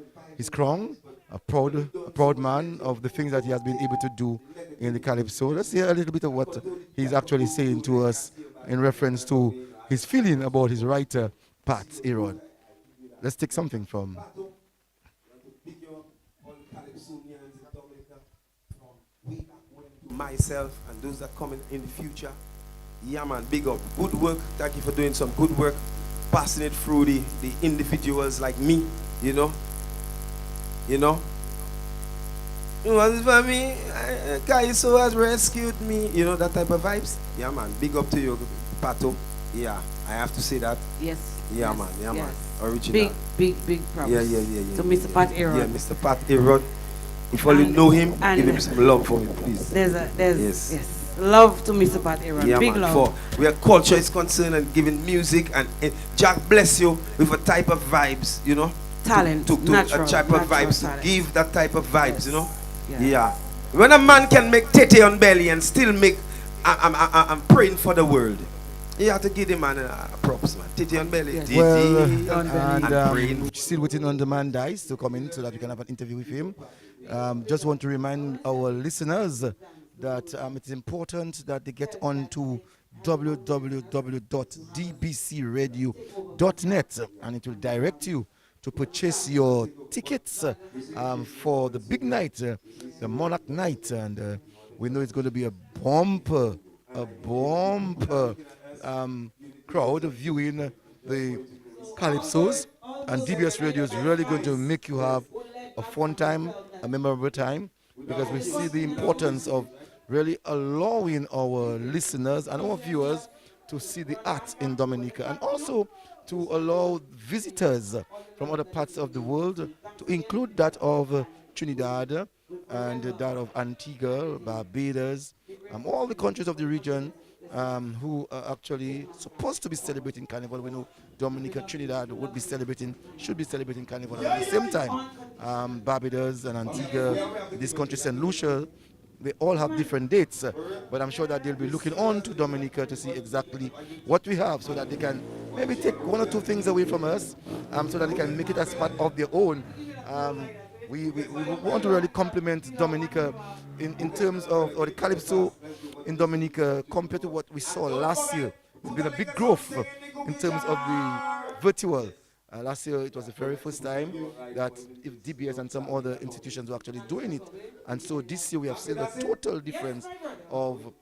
crown, a proud man of the things that he has been able to do in the Calypso. Let's hear a little bit of what he's actually saying to us in reference to his feeling about his writer, Pat Aaron. Let's take something from myself and those that come in the future. Yeah, man, big up. Good work. Thank you for doing some good work, passing it through the individuals like me, you know. It was for me. Kaiso has rescued me. You know, that type of vibes. Yeah, man. Big up to you, Pato. Yeah, I have to say that. Yes. Yeah, yes, man. Yeah, yes. man. Original. Big props. Yeah. To Mr. Pat Aaron. Yeah, Mr. Pat Aaron. If all you know him, give him some love for me, please. Yes. Love to Mr. Pat Aaron. Yeah, big man, love. for where culture is concerned and giving music and Jack bless you with a type of vibes, you know. Talent, to natural, a type of vibes, talent. to give that type of vibes, Yes. you know. Yeah. When a man can make tete on belly and still make, I'm praying for the world. You have to give him props, man. Tete on belly. Yes. Tete and praying. we're still waiting on the man Dice to come in so that we can have an interview with him. Just want to remind our listeners that it is important that they get on to www.dbcradio.net, and it will direct you to purchase your tickets for the big night, the Monarch Night. And we know it's going to be a bumper crowd viewing the Calypsos, and DBS Radio is really going to make you have a fun time, a memorable time, because we see the importance of really allowing our listeners and our viewers to see the art in Dominica, and also to allow visitors from other parts of the world, to include that of Trinidad and that of Antigua, Barbados, all the countries of the region, who are actually supposed to be celebrating Carnival. We know Dominica, Trinidad should be celebrating Carnival. And at the same time, Barbados and Antigua, this country, St. Lucia, they all have different dates. But I'm sure that they'll be looking on to Dominica to see exactly what we have so that they can maybe take one or two things away from us so that they can make it as part of their own. We want to really compliment Dominica in terms of, or the Calypso in Dominica compared to what we saw last year. It's been a big growth in terms of the virtual. Last year it was the very first time that if DBS and some other institutions were actually doing it. And so this year we have seen a total difference of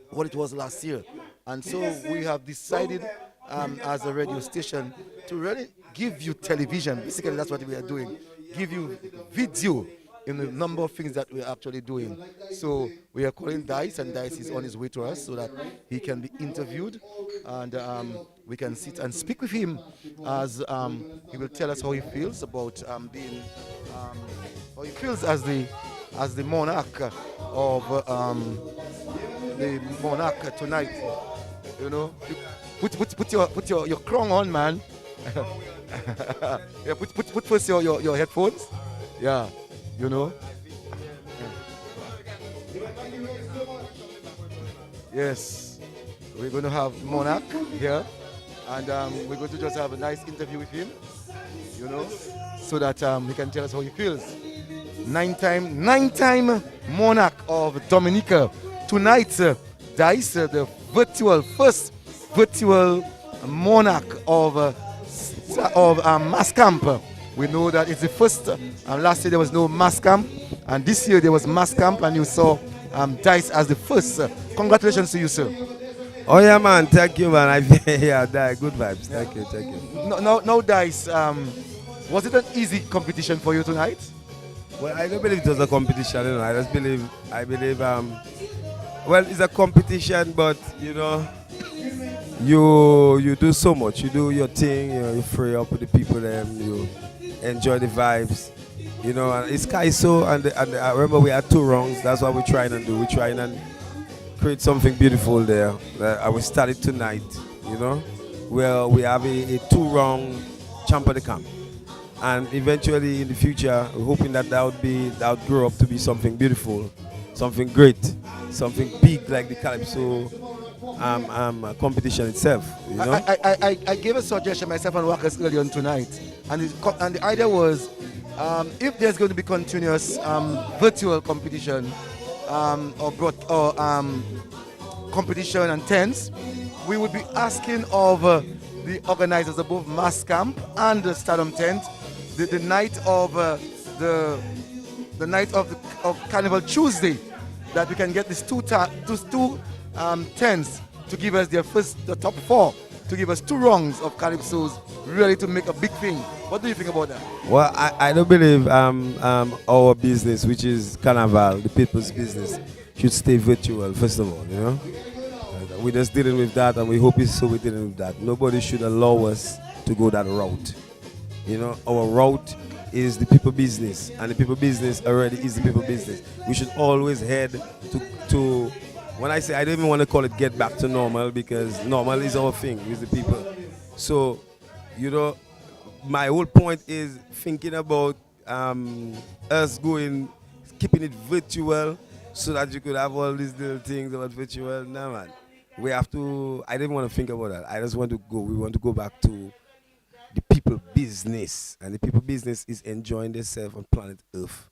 what it was last year. And so we have decided as a radio station to really give you television. Basically that's what we are doing. Give you video in the number of things that we're actually doing. So we are calling Dice, and Dice is on his way to us so that he can be interviewed, and we can sit and speak with him as he will tell us how he feels about being, how he feels as the monarch of the monarch tonight. You know, put your crown on, man. Yeah, put first your headphones. Yeah, you know. Yes, we're going to have Monarch here, and we're going to just have a nice interview with him, you know, so that he can tell us how he feels. Nine-time Monarch of Dominica. Tonight, Dice, the first virtual Monarch of MasCamp. We know that it's the first. Last year there was no MasCamp, and this year there was MasCamp, and you saw Dice as the first. Congratulations to you, sir. Oh yeah, man. Thank you, man. Yeah, good vibes. Thank you. No, Dice. Was it an easy competition for you tonight? Well, I don't believe it was a competition. You know, I believe. Well, it's a competition, but you know. You do so much. You do your thing. You know, you free up with the people. You enjoy the vibes. You know, and it's Kaiso, and I remember we had 2 rounds. That's what we're trying to do. We're trying to create something beautiful there. I will start it tonight. You know, well, we have a 2-round champ of the camp, and eventually in the future, we're hoping that would grow up to be something beautiful, something great, something big like the Calypso. Competition itself. You know? I gave a suggestion myself and workers earlier on tonight, and the idea was if there's going to be continuous virtual competition or competition and tents, we would be asking of the organizers of both MasCamp and the Stardom tent the night of the night of Carnival Tuesday, that we can get these two tents to give us the top 4, to give us 2 rounds of Calypsos, really to make a big thing. What do you think about that? Well, I don't believe our business, which is Carnival, the people's business, should stay virtual, first of all, you know. We're just dealing with that, and we hope it's so we're dealing with that. Nobody should allow us to go that route. You know, our route is the people business, and the people business already is the people business. We should always head to when I say, I don't even want to call it get back to normal, because normal is our thing with the people. So, you know, my whole point is thinking about us keeping it virtual, so that you could have all these little things about virtual. No, man. We have to, I didn't want to think about that. I just want to go, we want to go back to the people business. And the people business is enjoying themselves on planet Earth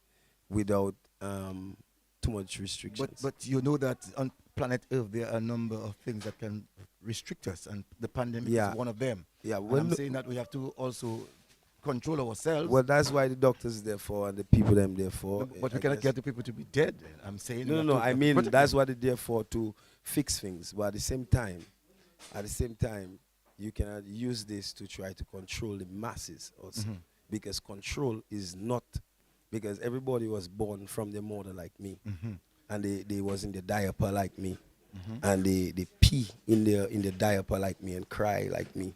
without too much restrictions. But you know that on planet Earth there are a number of things that can restrict us, and the pandemic is one of them. Yeah, well, I'm saying that we have to also control ourselves. Well, that's why the doctors is there for, and the people them there for. But we cannot get the people to be dead. I'm saying. No. I mean, that's what they're there for, to fix things. But at the same time, you cannot use this to try to control the masses also, because control is not. Because everybody was born from their mother like me, and they was in the diaper like me, and they pee in the diaper like me and cry like me.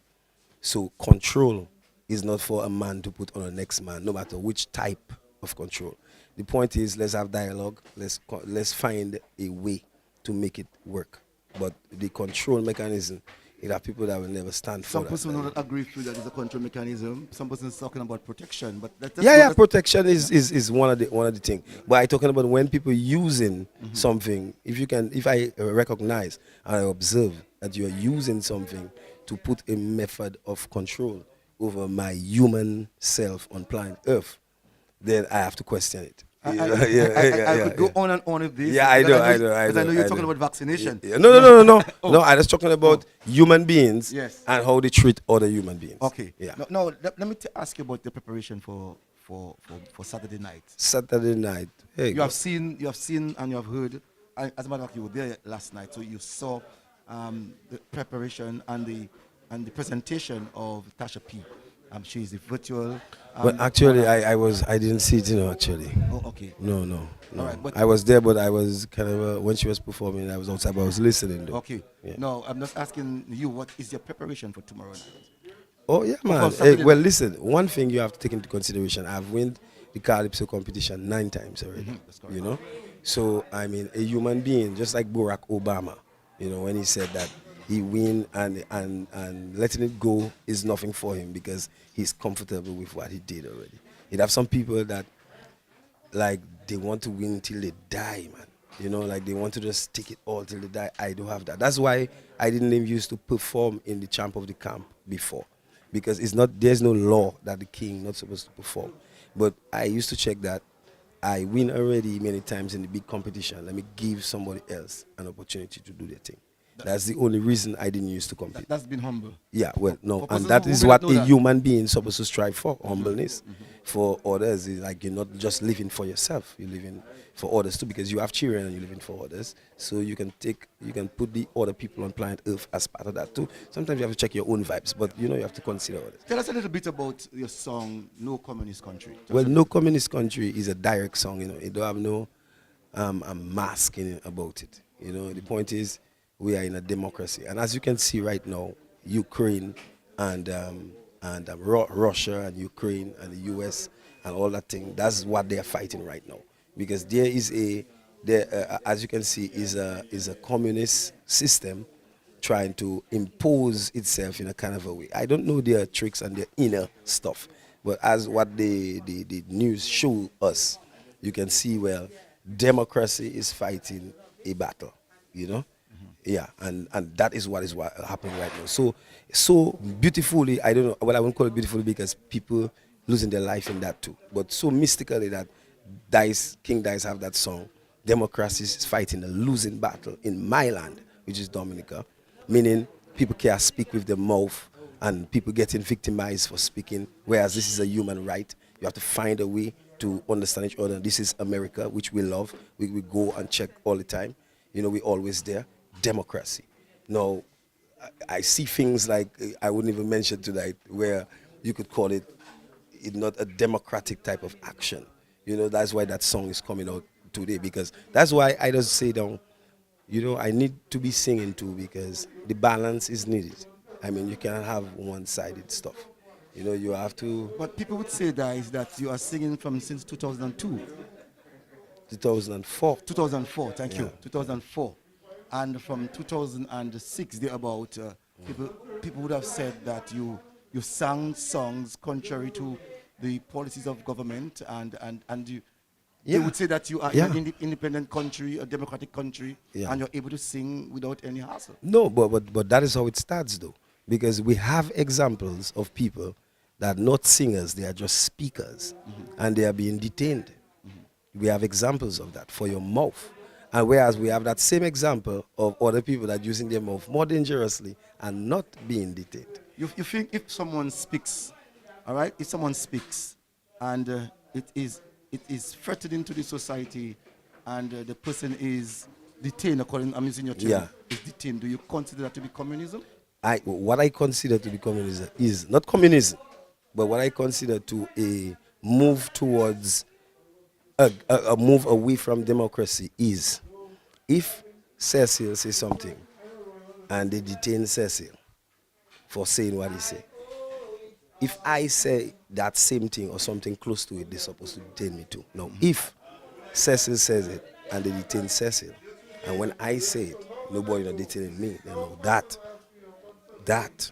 So control is not for a man to put on the next man, no matter which type of control. The point is, let's have dialogue. Let's find a way to make it work. But the control mechanism, it have people that will never stand for Some that. person will not agree with that is a control mechanism. Some person is talking about protection, but Protection is one of the thing. But I talking about when people using something. If I recognize and I observe that you are using something to put a method of control over my human self on planet Earth, then I have to question it. I could go on and on with this. Yeah, I know. Because I know you're talking about vaccination. No. No, I was talking about human beings and how they treat other human beings. Okay. Yeah. Now, let me ask you about the preparation for Saturday night. Saturday night. Hey, you have seen and you have heard. As a matter of fact, you were there last night, so you saw the preparation and the presentation of Tasha P. She's a virtual. But actually, I didn't see it, actually. Oh, okay. No. All right, but I was there, but I was kind of when she was performing, I was outside, but I was listening. Though. Okay. Yeah. No, I'm just asking you, what is your preparation for tomorrow night? Oh yeah, man. Hey, well, listen. One thing you have to take into consideration: I've won the Calypso competition 9 times already. That's correct. So I mean, a human being, just like Barack Obama, when he said that he win and letting it go is nothing for him because he's comfortable with what he did already. You'd have some people that like they want to win till they die, man. Like they want to just take it all till they die. I don't have that. That's why I didn't even used to perform in the Champ of the Camp before, because there's no law that the king not supposed to perform. But I used to check that I win already many times in the big competition. Let me give somebody else an opportunity to do their thing. That's the only reason I didn't used to compete. That's been humble. Yeah, well, no, and that is what a human being is supposed to strive for, humbleness. For others, is like you're not just living for yourself, you're living for others too, because you have children and you're living for others. So you can put the other people on planet Earth as part of that too. Sometimes you have to check your own vibes, but you have to consider others. Tell us a little bit about your song, No Communist Country. Well, No Communist Country is a direct song, it don't have no masking about it. The point is, we are in a democracy, and as you can see right now, Ukraine and Russia and Ukraine and the U.S. and all that thing, that's what they are fighting right now, because there is as you can see, is a communist system trying to impose itself in a kind of a way. I don't know their tricks and their inner stuff, but as what the news show us, you can see, well, democracy is fighting a battle, Yeah, and that is what is happening right now. So beautifully, I don't know, well, I won't call it beautifully because people losing their life in that too, but so mystically that King Dice have that song, democracy is fighting a losing battle in my land, which is Dominica, meaning people can't speak with their mouth and people getting victimized for speaking, whereas this is a human right. You have to find a way to understand each other. This is America, which we love. We go and check all the time. We're always there. Democracy. Now, I see things like, I wouldn't even mention tonight, where you could call it not a democratic type of action. That's why that song is coming out today, because that's why I just say down, I need to be singing too, because the balance is needed. I mean, you cannot have one-sided stuff. You have to... But people would say, Dice, that you are singing since 2002. 2004. 2004, thank you. 2004. And from 2006, thereabout, people would have said that you sang songs contrary to the policies of government, and they would say that you are in an independent country, a democratic country, and you're able to sing without any hassle. No, but that is how it starts, though, because we have examples of people that are not singers, they are just speakers, and they are being detained. We have examples of that for your mouth. And whereas we have that same example of other people that are using their mouth more dangerously and not being detained. You think if someone speaks, all right, if someone speaks and it is threatening to the society and the person is detained, I'm using your term, is detained, do you consider that to be communism? What I consider to be communism is not communism, but what I consider to a move towards a move away from democracy is if Cecil says something and they detain Cecil for saying what he said. If I say that same thing or something close to it, they're supposed to detain me too. Now, if Cecil says it and they detain Cecil, and when I say it, Nobody not detaining me. They know that. That